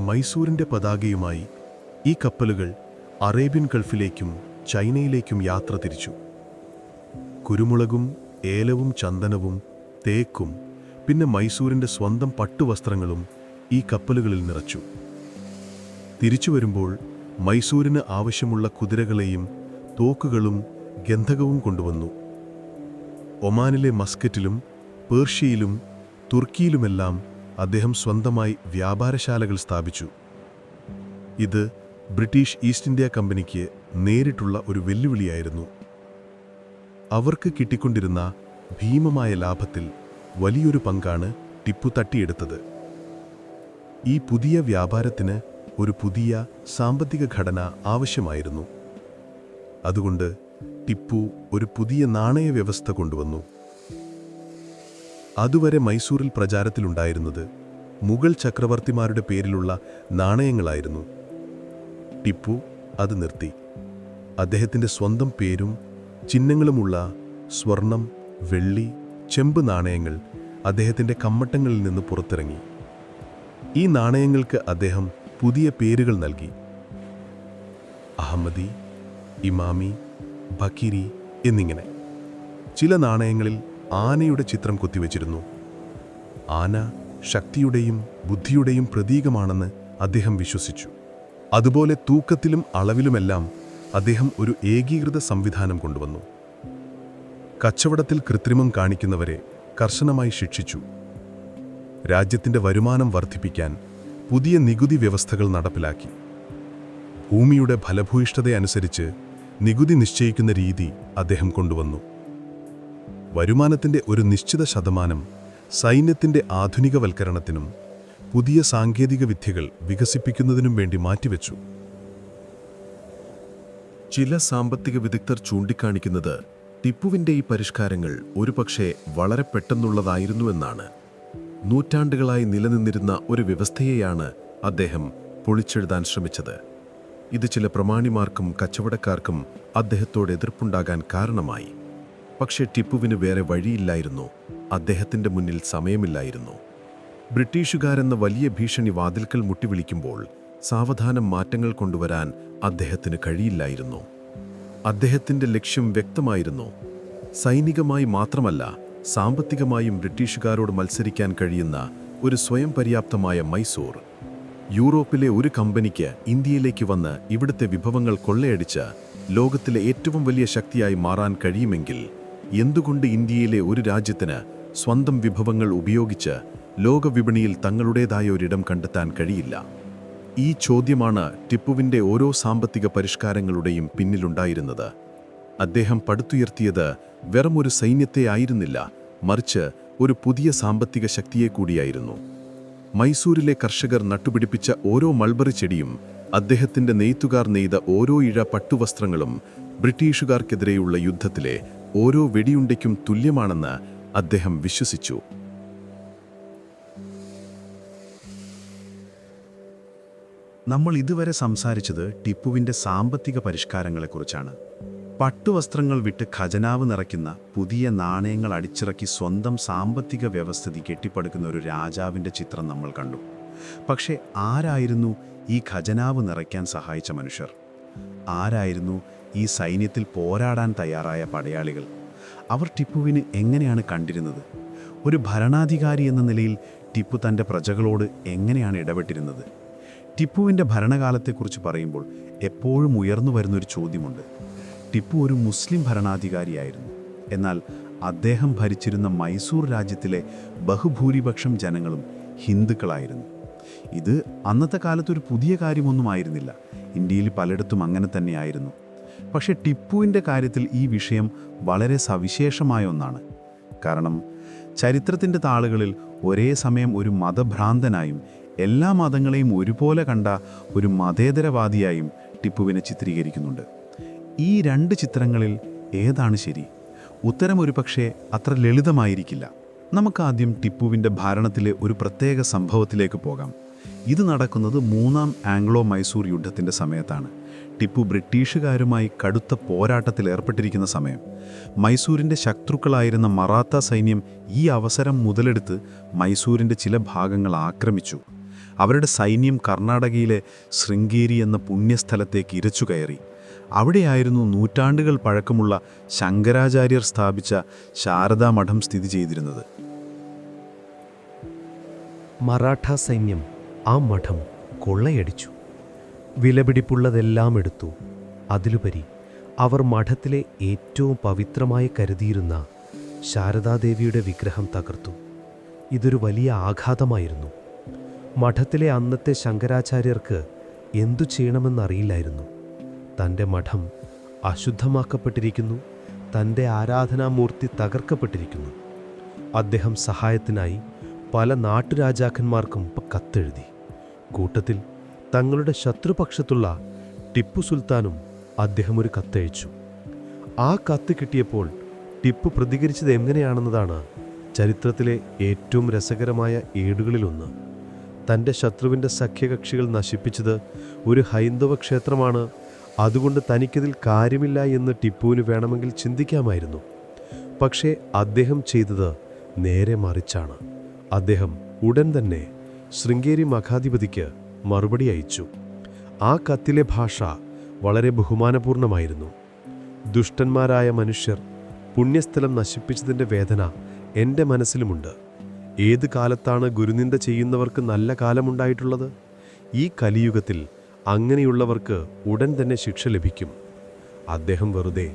മൈസൂരിൻ്റെ പതാകയുമായി ഈ കപ്പലുകൾ അറേബ്യൻ ഗൾഫിലേക്കും ചൈനയിലേക്കും യാത്ര തിരിച്ചു. കുരുമുളകും ഏലവും ചന്ദനവും തേക്കും പിന്നെ മൈസൂരിൻ്റെ സ്വന്തം പട്ടുവസ്ത്രങ്ങളും ഈ കപ്പലുകളിൽ നിറച്ചു. തിരിച്ചു വരുമ്പോൾ മൈസൂരിന് ആവശ്യമുള്ള കുതിരകളെയും തോക്കുകളും ഗന്ധകവും കൊണ്ടുവന്നു. ഒമാനിലെ മസ്കറ്റിലും പേർഷ്യയിലും തുർക്കിയിലുമെല്ലാം അദ്ദേഹം സ്വന്തമായി വ്യാപാരശാലകൾ സ്ഥാപിച്ചു. ഇത് ബ്രിട്ടീഷ് ഈസ്റ്റ് ഇന്ത്യ കമ്പനിക്ക് നേരിട്ടുള്ള ഒരു വെല്ലുവിളിയായിരുന്നു. അവർക്ക് കിട്ടിക്കൊണ്ടിരുന്ന ഭീമമായ ലാഭത്തിൽ വലിയൊരു പങ്കാണ് ടിപ്പു തട്ടിയെടുത്തത്. ഈ പുതിയ വ്യാപാരത്തിന് ഒരു പുതിയ സാമ്പത്തിക ഘടന ആവശ്യമായിരുന്നു. അതുകൊണ്ട് ടിപ്പു ഒരു പുതിയ നാണയ വ്യവസ്ഥ കൊണ്ടുവന്നു. അതുവരെ മൈസൂരിൽ പ്രചാരത്തിലുണ്ടായിരുന്നത് മുഗൾ ചക്രവർത്തിമാരുടെ പേരിലുള്ള നാണയങ്ങളായിരുന്നു. ടിപ്പു അത് നിർത്തി. അദ്ദേഹത്തിൻ്റെ സ്വന്തം പേരും ചിഹ്നങ്ങളുമുള്ള സ്വർണം, വെള്ളി, ചെമ്പ് നാണയങ്ങൾ അദ്ദേഹത്തിൻ്റെ കമ്മട്ടങ്ങളിൽ നിന്ന് പുറത്തിറങ്ങി. ഈ നാണയങ്ങൾക്ക് അദ്ദേഹം പുതിയ പേരുകൾ നൽകി. അഹമ്മദി, ഇമാമി, ബക്കീരി എന്നിങ്ങനെ. ചില നാണയങ്ങളിൽ ആനയുടെ ചിത്രം കൊത്തിവെച്ചിരുന്നു. ആന ശക്തിയുടെയും ബുദ്ധിയുടെയും പ്രതീകമാണെന്ന് അദ്ദേഹം വിശ്വസിച്ചു. അതുപോലെ തൂക്കത്തിലും അളവിലുമെല്ലാം അദ്ദേഹം ഒരു ഏകീകൃത സംവിധാനം കൊണ്ടുവന്നു. കച്ചവടത്തിൽ കൃത്രിമം കാണിക്കുന്നവരെ കർശനമായി ശിക്ഷിച്ചു. രാജ്യത്തിൻ്റെ വരുമാനം വർദ്ധിപ്പിക്കാൻ പുതിയ നികുതി വ്യവസ്ഥകൾ നടപ്പിലാക്കി. ഭൂമിയുടെ ഫലഭൂയിഷ്ഠതയനുസരിച്ച് നികുതി നിശ്ചയിക്കുന്ന രീതി അദ്ദേഹം കൊണ്ടുവന്നു. വരുമാനത്തിന്റെ ഒരു നിശ്ചിത ശതമാനം സൈന്യത്തിന്റെ ആധുനികവൽക്കരണത്തിനും പുതിയ സാങ്കേതിക വിദ്യകൾ വികസിപ്പിക്കുന്നതിനും വേണ്ടി മാറ്റിവെച്ചു. ചില സാമ്പത്തിക വിദഗ്ധർ ചൂണ്ടിക്കാണിക്കുന്നത് ടിപ്പുവിൻ്റെ ഈ പരിഷ്കാരങ്ങൾ ഒരുപക്ഷെ വളരെ പെട്ടെന്നുള്ളതായിരുന്നുവെന്നാണ്. നൂറ്റാണ്ടുകളായി നിലനിന്നിരുന്ന ഒരു വ്യവസ്ഥയെയാണ് അദ്ദേഹം പൊളിച്ചെഴുതാൻ ശ്രമിച്ചത്. ഇത് ചില പ്രമാണിമാർക്കും കച്ചവടക്കാർക്കും അദ്ദേഹത്തോട് എതിർപ്പുണ്ടാകാൻ കാരണമായി. പക്ഷേ ടിപ്പുവിന് വേറെ വഴിയില്ലായിരുന്നു. അദ്ദേഹത്തിൻ്റെ മുന്നിൽ സമയമില്ലായിരുന്നു. ബ്രിട്ടീഷുകാരെന്ന വലിയ ഭീഷണി വാതിൽക്കൽ മുട്ടിവിളിക്കുമ്പോൾ സാവധാനം മാറ്റങ്ങൾ കൊണ്ടുവരാൻ അദ്ദേഹത്തിന് കഴിയില്ലായിരുന്നു. അദ്ദേഹത്തിൻ്റെ ലക്ഷ്യം വ്യക്തമായിരുന്നു. സൈനികമായി മാത്രമല്ല, സാമ്പത്തികമായും ബ്രിട്ടീഷുകാരോട് മത്സരിക്കാൻ കഴിയുന്ന ഒരു സ്വയം പര്യാപ്തമായ മൈസൂർ. യൂറോപ്പിലെ ഒരു കമ്പനിക്ക് ഇന്ത്യയിലേക്ക് വന്ന് ഇവിടുത്തെ വിഭവങ്ങൾ കൊള്ളയടിച്ച് ലോകത്തിലെ ഏറ്റവും വലിയ ശക്തിയായി മാറാൻ കഴിയുമെങ്കിൽ എന്തുകൊണ്ട് ഇന്ത്യയിലെ ഒരു രാജ്യത്തിന് സ്വന്തം വിഭവങ്ങൾ ഉപയോഗിച്ച് ലോകവിപണിയിൽ തങ്ങളുടേതായ ഒരിടം കണ്ടെത്താൻ കഴിയില്ല? ഈ ചോദ്യമാണ് ടിപ്പുവിൻ്റെ ഓരോ സാമ്പത്തിക പരിഷ്കാരങ്ങളുടെയും പിന്നിലുണ്ടായിരുന്നത്. അദ്ദേഹം പടുത്തുയർത്തിയത് വെറുമൊരു സൈന്യത്തെ ആയിരുന്നില്ല, മറിച്ച് ഒരു പുതിയ സാമ്പത്തിക ശക്തിയെ കൂടിയായിരുന്നു. മൈസൂരിലെ കർഷകർ നട്ടുപിടിപ്പിച്ച ഓരോ മൾബറി ചെടിയും അദ്ദേഹത്തിൻ്റെ നെയ്ത്തുകാർ നെയ്ത ഓരോ ഇഴ പട്ടുവസ്ത്രങ്ങളും ബ്രിട്ടീഷുകാർക്കെതിരെയുള്ള യുദ്ധത്തിലെ ഓരോ വെടിയുണ്ടയ്ക്കും തുല്യമാണെന്ന് അദ്ദേഹം വിശ്വസിച്ചു. നമ്മൾ ഇതുവരെ സംസാരിച്ചത് ടിപ്പുവിൻ്റെ സാമ്പത്തിക പരിഷ്കാരങ്ങളെക്കുറിച്ചാണ്. പട്ടുവസ്ത്രങ്ങൾ വിട്ട് ഖജനാവ് നിറയ്ക്കുന്ന പുതിയ നാണയങ്ങൾ അടിച്ചിറക്കി സ്വന്തം സാമ്പത്തിക വ്യവസ്ഥിതി കെട്ടിപ്പടുക്കുന്ന ഒരു രാജാവിൻ്റെ ചിത്രം നമ്മൾ കണ്ടു. പക്ഷേ ആരായിരുന്നു ഈ ഖജനാവ് നിറയ്ക്കാൻ സഹായിച്ച മനുഷ്യർ? ആരായിരുന്നു ഈ സൈന്യത്തിൽ പോരാടാൻ തയ്യാറായ പടയാളികൾ? അവർ ടിപ്പുവിന് എങ്ങനെയാണ് കണ്ടിരുന്നത്? ഒരു ഭരണാധികാരി എന്ന നിലയിൽ ടിപ്പു തൻ്റെ പ്രജകളോട് എങ്ങനെയാണ് ഇടപെട്ടിരുന്നത്? ടിപ്പുവിൻ്റെ ഭരണകാലത്തെക്കുറിച്ച് പറയുമ്പോൾ എപ്പോഴും ഉയർന്നു വരുന്നൊരു ചോദ്യമുണ്ട്. ടിപ്പു ഒരു മുസ്ലിം ഭരണാധികാരിയായിരുന്നു. എന്നാൽ അദ്ദേഹം ഭരിച്ചിരുന്ന മൈസൂർ രാജ്യത്തിലെ ബഹുഭൂരിപക്ഷം ജനങ്ങളും ഹിന്ദുക്കളായിരുന്നു. ഇത് അന്നത്തെ കാലത്തൊരു പുതിയ കാര്യമൊന്നുമായിരുന്നില്ല. ഇന്ത്യയിൽ പലയിടത്തും അങ്ങനെ തന്നെയായിരുന്നു. പക്ഷേ ടിപ്പുവിൻ്റെ കാര്യത്തിൽ ഈ വിഷയം വളരെ സവിശേഷമായ ഒന്നാണ്. കാരണം ചരിത്രത്തിൻ്റെ താളുകളിൽ ഒരേ സമയം ഒരു മതഭ്രാന്തനായും എല്ലാ മതങ്ങളെയും ഒരുപോലെ കണ്ട ഒരു മതേതരവാദിയായും ടിപ്പുവിനെ ചിത്രീകരിക്കുന്നുണ്ട്. ഈ രണ്ട് ചിത്രങ്ങളിൽ ഏതാണ് ശരി? ഉത്തരം ഒരുപക്ഷെ അത്ര ലളിതമായിരിക്കില്ല. നമുക്കാദ്യം ടിപ്പുവിൻ്റെ ഭരണത്തിലെ ഒരു പ്രത്യേക സംഭവത്തിലേക്ക് പോകാം. ഇത് നടക്കുന്നത് 3-ാം ആംഗ്ലോ മൈസൂർ യുദ്ധത്തിൻ്റെ സമയത്താണ്. ടിപ്പു ബ്രിട്ടീഷുകാരുമായി കടുത്ത പോരാട്ടത്തിൽ ഏർപ്പെട്ടിരിക്കുന്ന സമയം. മൈസൂരിൻ്റെ ശത്രുക്കളായിരുന്ന മറാത്ത സൈന്യം ഈ അവസരം മുതലെടുത്ത് മൈസൂരിൻ്റെ ചില ഭാഗങ്ങൾ ആക്രമിച്ചു. അവരുടെ സൈന്യം കർണാടകയിലെ ശൃംഗേരി എന്ന പുണ്യസ്ഥലത്തേക്ക് ഇരച്ചുകയറി. അവിടെയായിരുന്നു നൂറ്റാണ്ടുകൾ പഴക്കമുള്ള ശങ്കരാചാര്യർ സ്ഥാപിച്ച ശാരദാ മഠം സ്ഥിതി ചെയ്തിരുന്നത്. മറാഠ സൈന്യം ആ മഠം കൊള്ളയടിച്ചു. വിലപിടിപ്പുള്ളതെല്ലാം എടുത്തു. അതിലുപരി അവർ മഠത്തിലെ ഏറ്റവും പവിത്രമായി കരുതിയിരുന്ന ശാരദാദേവിയുടെ വിഗ്രഹം തകർത്തു. ഇതൊരു വലിയ ആഘാതമായിരുന്നു. മഠത്തിലെ അന്നത്തെ ശങ്കരാചാര്യർക്ക് എന്തു ചെയ്യണമെന്നറിയില്ലായിരുന്നു. തൻ്റെ മഠം അശുദ്ധമാക്കപ്പെട്ടിരിക്കുന്നു, തൻ്റെ ആരാധനാമൂർത്തി തകർക്കപ്പെട്ടിരിക്കുന്നു. അദ്ദേഹം സഹായത്തിനായി പല നാട്ടുരാജാക്കന്മാർക്കും കത്തെഴുതി. കൂട്ടത്തിൽ തങ്ങളുടെ ശത്രുപക്ഷത്തുള്ള ടിപ്പു സുൽത്താനും അദ്ദേഹം ഒരു കത്തയച്ചു. ആ കത്ത് കിട്ടിയപ്പോൾ ടിപ്പു പ്രതികരിച്ചത് എങ്ങനെയാണെന്നതാണ് ചരിത്രത്തിലെ ഏറ്റവും രസകരമായ ഏടുകളിലൊന്ന്. തൻ്റെ ശത്രുവിൻ്റെ സഖ്യകക്ഷികൾ നശിപ്പിച്ചത് ഒരു ഹൈന്ദവ ക്ഷേത്രമാണ്, അതുകൊണ്ട് തനിക്കതിൽ കാര്യമില്ല എന്ന് ടിപ്പുവിന് വേണമെങ്കിൽ ചിന്തിക്കാമായിരുന്നു. പക്ഷേ അദ്ദേഹം ചെയ്തത് നേരെ മറിച്ചാണ്. അദ്ദേഹം ഉടൻ തന്നെ ശൃംഗേരി മഠാധിപതിക്ക് മറുപടി അയച്ചു. ആ കത്തിലെ ഭാഷ വളരെ ബഹുമാനപൂർണമായിരുന്നു. ദുഷ്ടന്മാരായ മനുഷ്യർ പുണ്യസ്ഥലം നശിപ്പിച്ചതിൻ്റെ വേദന എൻ്റെ മനസ്സിലുമുണ്ട്. ഏത് കാലത്താണ് ഗുരുനിന്ദ ചെയ്യുന്നവർക്ക് നല്ല കാലമുണ്ടായിട്ടുള്ളത്? ഈ കലിയുഗത്തിൽ അങ്ങനെയുള്ളവർക്ക് ഉടൻ തന്നെ ശിക്ഷ ലഭിക്കും. അദ്ദേഹം വെറുതെ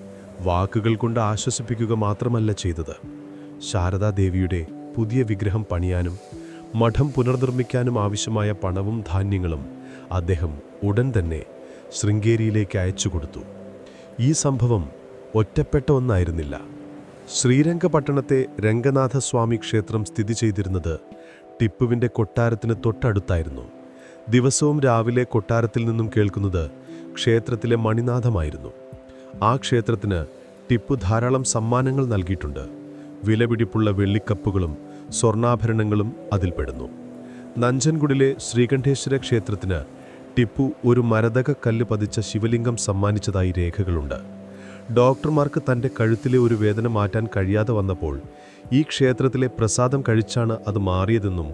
വാക്കുകൾ കൊണ്ട് ആശ്വസിപ്പിക്കുക മാത്രമല്ല ചെയ്തത്. ശാരദാദേവിയുടെ പുതിയ വിഗ്രഹം പണിയാനും മഠം പുനർനിർമ്മിക്കാനും ആവശ്യമായ പണവും ധാന്യങ്ങളും അദ്ദേഹം ഉടൻ തന്നെ ശൃംഗേരിയിലേക്ക് അയച്ചുകൊടുത്തു. ഈ സംഭവം ഒറ്റപ്പെട്ട ഒന്നായിരുന്നില്ല. ശ്രീരംഗപട്ടണത്തെ രംഗനാഥസ്വാമി ക്ഷേത്രം സ്ഥിതി ചെയ്തിരുന്നത് ടിപ്പുവിൻ്റെ കൊട്ടാരത്തിന് തൊട്ടടുത്തായിരുന്നു. ദിവസവും രാവിലെ കൊട്ടാരത്തിൽ നിന്നും കേൾക്കുന്നത് ക്ഷേത്രത്തിലെ മണിനാഥമായിരുന്നു. ആ ക്ഷേത്രത്തിന് ടിപ്പു ധാരാളം സമ്മാനങ്ങൾ നൽകിയിട്ടുണ്ട്. വിലപിടിപ്പുള്ള വെള്ളിക്കപ്പുകളും സ്വർണ്ണാഭരണങ്ങളും അതിൽപ്പെടുന്നു. നഞ്ചൻഗുഡിലെ ശ്രീകണ്ഠേശ്വര ക്ഷേത്രത്തിന് ടിപ്പു ഒരു മരതക കല്ല് പതിച്ച ശിവലിംഗം സമ്മാനിച്ചതായി രേഖകളുണ്ട്. ഡോക്ടർമാർക്ക് തൻ്റെ കഴുത്തിലെ ഒരു വേദന മാറ്റാൻ കഴിയാതെ വന്നപ്പോൾ ഈ ക്ഷേത്രത്തിലെ പ്രസാദം കഴിച്ചാണ് അത് മാറിയതെന്നും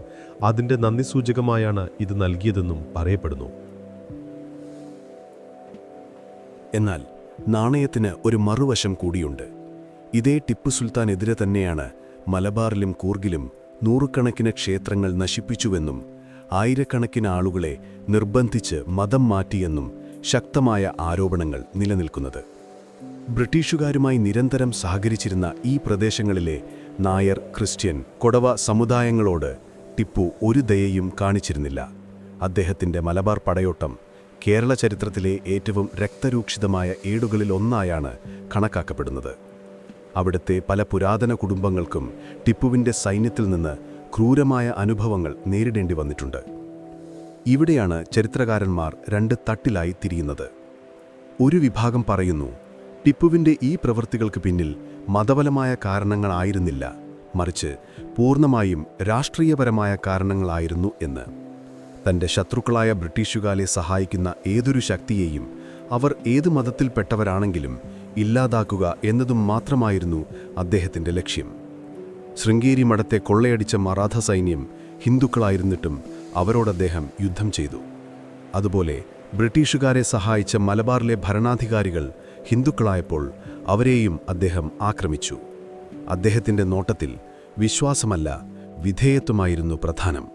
അതിൻ്റെ നന്ദി സൂചകമായാണ് ഇത് നൽകിയതെന്നും പറയപ്പെടുന്നു. എന്നാൽ നാണയത്തിന് ഒരു മറുവശം കൂടിയുണ്ട്. ഇതേ ടിപ്പു സുൽത്താനെതിരെ തന്നെയാണ് മലബാറിലും കൂർഗിലും നൂറുകണക്കിന് ക്ഷേത്രങ്ങൾ നശിപ്പിച്ചുവെന്നും ആയിരക്കണക്കിന് ആളുകളെ നിർബന്ധിച്ച് മതം മാറ്റിയെന്നും ശക്തമായ ആരോപണങ്ങൾ നിലനിൽക്കുന്നത്. ബ്രിട്ടീഷുകാരുമായി നിരന്തരം സഹകരിച്ചിരുന്ന ഈ പ്രദേശങ്ങളിലെ നായർ, ക്രിസ്ത്യൻ, കൊടവ സമുദായങ്ങളോട് ടിപ്പു ഒരു ദയയും കാണിച്ചിരുന്നില്ല. അദ്ദേഹത്തിൻ്റെ മലബാർ പടയോട്ടം കേരള ചരിത്രത്തിലെ ഏറ്റവും രക്തരൂക്ഷിതമായ ഏടുകളിലൊന്നായാണ് കണക്കാക്കപ്പെടുന്നത്. അവിടുത്തെ പല പുരാതന കുടുംബങ്ങൾക്കും ടിപ്പുവിൻ്റെ സൈന്യത്തിൽ നിന്ന് ക്രൂരമായ അനുഭവങ്ങൾ നേരിടേണ്ടി വന്നിട്ടുണ്ട്. ഇവിടെയാണ് ചരിത്രകാരന്മാർ രണ്ട് തട്ടിലായി തിരിയുന്നത്. ഒരു വിഭാഗം പറയുന്നു, ടിപ്പുവിൻ്റെ ഈ പ്രവൃത്തികൾക്ക് പിന്നിൽ മതപരമായ കാരണങ്ങളായിരുന്നില്ല, മറിച്ച് പൂർണ്ണമായും രാഷ്ട്രീയപരമായ കാരണങ്ങളായിരുന്നു എന്ന്. തൻ്റെ ശത്രുക്കളായ ബ്രിട്ടീഷുകാരെ സഹായിക്കുന്ന ഏതൊരു ശക്തിയെയും, അവർ ഏത് മതത്തിൽപ്പെട്ടവരാണെങ്കിലും ഇല്ലാതാക്കുക എന്നതും മാത്രമായിരുന്നു അദ്ദേഹത്തിൻ്റെ ലക്ഷ്യം. ശൃംഗേരി മഠത്തെ കൊള്ളയടിച്ച മറാഠ സൈന്യം ഹിന്ദുക്കളായിരുന്നിട്ടും അവരോടദ്ദേഹം യുദ്ധം ചെയ്തു. അതുപോലെ ബ്രിട്ടീഷുകാരെ സഹായിച്ച മലബാറിലെ ഭരണാധികാരികൾ ഹിന്ദുക്കളായപ്പോൾ അവരെയും അദ്ദേഹം ആക്രമിച്ചു. അദ്ദേഹത്തിൻ്റെ നോട്ടത്തിൽ വിശ്വാസമല്ല, വിധേയത്വമായിരുന്നു പ്രധാനം.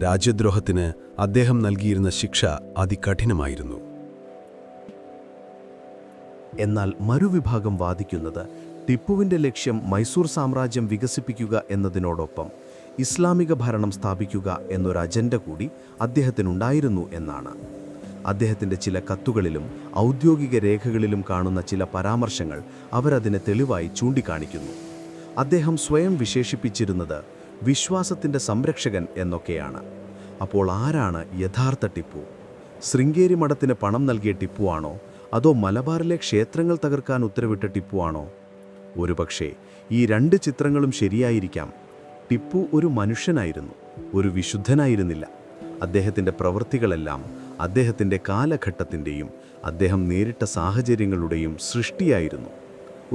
രാജ്യദ്രോഹത്തിന് അദ്ദേഹം നൽകിയിരുന്ന ശിക്ഷ അതികഠിനമായിരുന്നു. എന്നാൽ മറുവിഭാഗം വാദിക്കുന്നത് ടിപ്പുവിൻ്റെ ലക്ഷ്യം മൈസൂർ സാമ്രാജ്യം വികസിപ്പിക്കുക എന്നതിനോടൊപ്പം ഇസ്ലാമിക ഭരണം സ്ഥാപിക്കുക എന്നൊരു അജണ്ട കൂടി അദ്ദേഹത്തിനുണ്ടായിരുന്നു എന്നാണ്. അദ്ദേഹത്തിൻ്റെ ചില കത്തുകളിലും ഔദ്യോഗിക രേഖകളിലും കാണുന്ന ചില പരാമർശങ്ങൾ അവരതിനെ തെളിവായി ചൂണ്ടിക്കാണിക്കുന്നു. അദ്ദേഹം സ്വയം വിശേഷിപ്പിച്ചിരുന്നത് വിശ്വാസത്തിൻ്റെ സംരക്ഷകൻ എന്നൊക്കെയാണ്. അപ്പോൾ ആരാണ് യഥാർത്ഥ ടിപ്പു? ശൃംഗേരി മഠത്തിന് പണം നൽകിയ ടിപ്പുവാണോ, അതോ മലബാറിലെ ക്ഷേത്രങ്ങൾ തകർക്കാൻ ഉത്തരവിട്ട ടിപ്പുവാണോ? ഒരുപക്ഷേ ഈ രണ്ട് ചിത്രങ്ങളും ശരിയായിരിക്കാം. ടിപ്പു ഒരു മനുഷ്യനായിരുന്നു, ഒരു വിശുദ്ധനായിരുന്നില്ല. അദ്ദേഹത്തിൻ്റെ പ്രവൃത്തികളെല്ലാം അദ്ദേഹത്തിൻ്റെ കാലഘട്ടത്തിൻ്റെയും അദ്ദേഹം നേരിട്ട സാഹചര്യങ്ങളുടെയും സൃഷ്ടിയായിരുന്നു.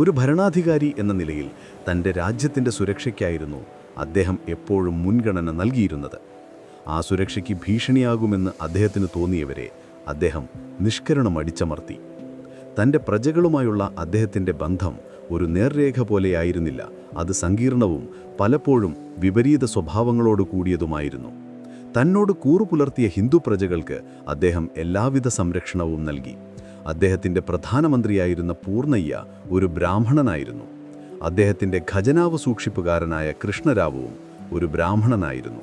ഒരു ഭരണാധികാരി എന്ന നിലയിൽ തൻ്റെ രാജ്യത്തിൻ്റെ സുരക്ഷയ്ക്കായിരുന്നു അദ്ദേഹം എപ്പോഴും മുൻഗണന നൽകിയിരുന്നത്. ആ സുരക്ഷയ്ക്ക് ഭീഷണിയാകുമെന്ന് അദ്ദേഹത്തിന് തോന്നിയവരെ അദ്ദേഹം നിഷ്കരണം അടിച്ചമർത്തി. തൻ്റെ പ്രജകളുമായുള്ള അദ്ദേഹത്തിൻ്റെ ബന്ധം ഒരു നേർരേഖ പോലെയായിരുന്നില്ല. അത് സങ്കീർണവും പലപ്പോഴും വിപരീത സ്വഭാവങ്ങളോട് കൂടിയതുമായിരുന്നു. തന്നോട് കൂറുപുലർത്തിയ ഹിന്ദു പ്രജകൾക്ക് അദ്ദേഹം എല്ലാവിധ സംരക്ഷണവും നൽകി. അദ്ദേഹത്തിൻ്റെ പ്രധാനമന്ത്രിയായിരുന്ന പൂർണ്ണയ്യ ഒരു ബ്രാഹ്മണനായിരുന്നു. അദ്ദേഹത്തിൻ്റെ ഖജനാവ് സൂക്ഷിപ്പുകാരനായ കൃഷ്ണരാവുവും ഒരു ബ്രാഹ്മണനായിരുന്നു.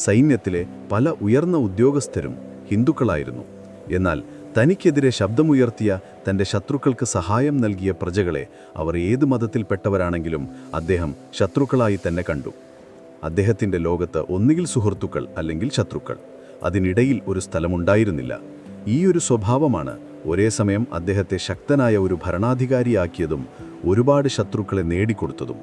സൈന്യത്തിലെ പല ഉയർന്ന ഉദ്യോഗസ്ഥരും ഹിന്ദുക്കളായിരുന്നു. എന്നാൽ തനിക്കെതിരെ ശബ്ദമുയർത്തിയ തൻ്റെ ശത്രുക്കൾക്ക് സഹായം നൽകിയ പ്രജകളെ, അവർ ഏത് മതത്തിൽപ്പെട്ടവരാണെങ്കിലും അദ്ദേഹം ശത്രുക്കളായി തന്നെ കണ്ടു. അദ്ദേഹത്തിൻ്റെ ലോകത്ത് ഒന്നുകിൽ സുഹൃത്തുക്കൾ അല്ലെങ്കിൽ ശത്രുക്കൾ, അതിനിടയിൽ ഒരു സ്ഥലമുണ്ടായിരുന്നില്ല. ഈ ഒരു സ്വഭാവമാണ് ഒരേ സമയം അദ്ദേഹത്തെ ശക്തനായ ഒരു ഭരണാധികാരിയാക്കിയതും ഒരുപാട് ശത്രുക്കളെ നേടിക്കൊടുത്തതും.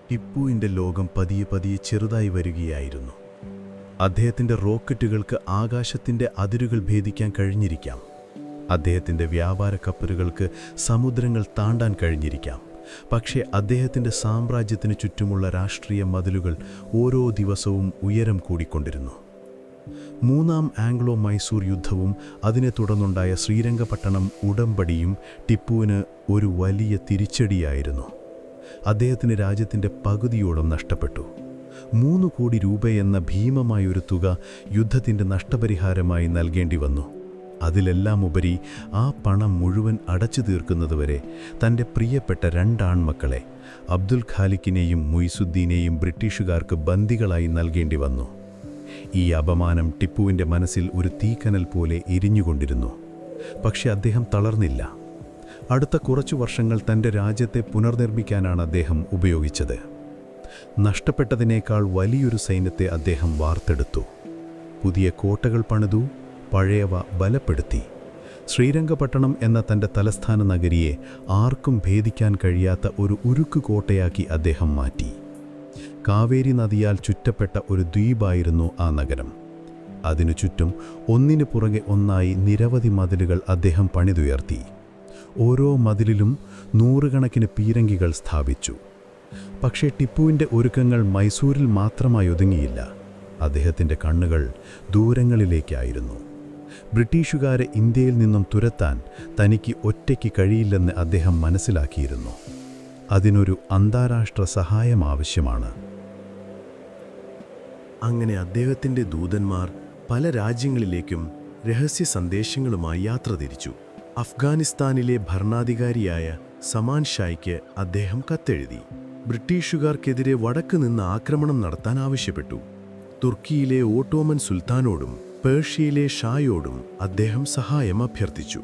ടിപ്പുവിൻ്റെ ലോകം പതിയെ പതിയെ ചെറുതായി വരികയായിരുന്നു. അദ്ദേഹത്തിൻ്റെ റോക്കറ്റുകൾക്ക് ആകാശത്തിൻ്റെ അതിരുകൾ ഭേദിക്കാൻ കഴിഞ്ഞിരിക്കാം. അദ്ദേഹത്തിൻ്റെ വ്യാപാര കപ്പലുകൾക്ക് സമുദ്രങ്ങൾ താണ്ടാൻ കഴിഞ്ഞിരിക്കാം. പക്ഷേ അദ്ദേഹത്തിൻ്റെ സാമ്രാജ്യത്തിന് ചുറ്റുമുള്ള രാഷ്ട്രീയ മതിലുകൾ ഓരോ ദിവസവും ഉയരം കൂടിക്കൊണ്ടിരുന്നു. മൂന്നാം ആംഗ്ലോ മൈസൂർ യുദ്ധവും അതിനെ തുടർന്നുണ്ടായ ശ്രീരംഗപട്ടണം ഉടമ്പടിയും ടിപ്പുവിന് ഒരു വലിയ തിരിച്ചടിയായിരുന്നു. അദ്ദേഹത്തിന് രാജ്യത്തിൻ്റെ പകുതിയോളം നഷ്ടപ്പെട്ടു. 3 കോടി രൂപയെന്ന ഭീമമായൊരു തുക യുദ്ധത്തിൻ്റെ നഷ്ടപരിഹാരമായി നൽകേണ്ടി വന്നു. അതിലെല്ലാം ഉപരി ആ പണം മുഴുവൻ അടച്ചു തീർക്കുന്നതുവരെ തൻ്റെ പ്രിയപ്പെട്ട 2 ആൺമക്കളെ അബ്ദുൽ ഖാലിക്കിനെയും മുയ്സുദ്ദീനെയും ബ്രിട്ടീഷുകാർക്ക് ബന്ദികളായി നൽകേണ്ടി വന്നു. ഈ അപമാനം ടിപ്പുവിൻ്റെ മനസ്സിൽ ഒരു തീക്കനൽ പോലെ എരിഞ്ഞുകൊണ്ടിരുന്നു. പക്ഷെ അദ്ദേഹം തളർന്നില്ല. അടുത്ത കുറച്ചു വർഷങ്ങൾ തൻ്റെ രാജ്യത്തെ പുനർനിർമ്മിക്കാനാണ് അദ്ദേഹം ഉപയോഗിച്ചത്. നഷ്ടപ്പെട്ടതിനേക്കാൾ വലിയൊരു സൈന്യത്തെ അദ്ദേഹം വാർത്തെടുത്തു. പുതിയ കോട്ടകൾ പണിതു, പഴയവ ബലപ്പെടുത്തി. ശ്രീരംഗപട്ടണം എന്ന തൻ്റെ തലസ്ഥാന നഗരിയെ ആർക്കും ഭേദിക്കാൻ കഴിയാത്ത ഒരു ഉരുക്കു കോട്ടയാക്കി അദ്ദേഹം മാറ്റി. കാവേരി നദിയാൽ ചുറ്റപ്പെട്ട ഒരു ദ്വീപായിരുന്നു ആ നഗരം. അതിനു ചുറ്റും ഒന്നിനു പുറകെ ഒന്നായി നിരവധി മതിലുകൾ അദ്ദേഹം പണിതുയർത്തി. ഓരോ മതിലിലും 100 കണക്കിന് പീരങ്കികൾ സ്ഥാപിച്ചു. പക്ഷേ ടിപ്പുവിൻ്റെ ഒരുക്കങ്ങൾ മൈസൂരിൽ മാത്രമായി ഒതുങ്ങിയില്ല. അദ്ദേഹത്തിൻ്റെ കണ്ണുകൾ ദൂരങ്ങളിലേക്കായിരുന്നു. ബ്രിട്ടീഷുകാരെ ഇന്ത്യയിൽ നിന്നും തുരത്താൻ തനിക്ക് ഒറ്റയ്ക്ക് കഴിയില്ലെന്ന് അദ്ദേഹം മനസ്സിലാക്കിയിരുന്നു. അതിനൊരു അന്താരാഷ്ട്ര സഹായം ആവശ്യമാണ്. അങ്ങനെ അദ്ദേഹത്തിൻ്റെ ദൂതന്മാർ പല രാജ്യങ്ങളിലേക്കും രഹസ്യ സന്ദേശങ്ങളുമായി യാത്ര തിരിച്ചു. അഫ്ഗാനിസ്ഥാനിലെ ഭരണാധികാരിയായ സമാൻ ഷായ്ക്ക് അദ്ദേഹം കത്തെഴുതി. ബ്രിട്ടീഷുകാർക്കെതിരെ വടക്ക് നിന്ന് ആക്രമണം നടത്താൻ ആവശ്യപ്പെട്ടു. തുർക്കിയിലെ ഓട്ടോമൻ സുൽത്താനോടും പേർഷ്യയിലെ ഷായോടും അദ്ദേഹം സഹായം അഭ്യർത്ഥിച്ചു.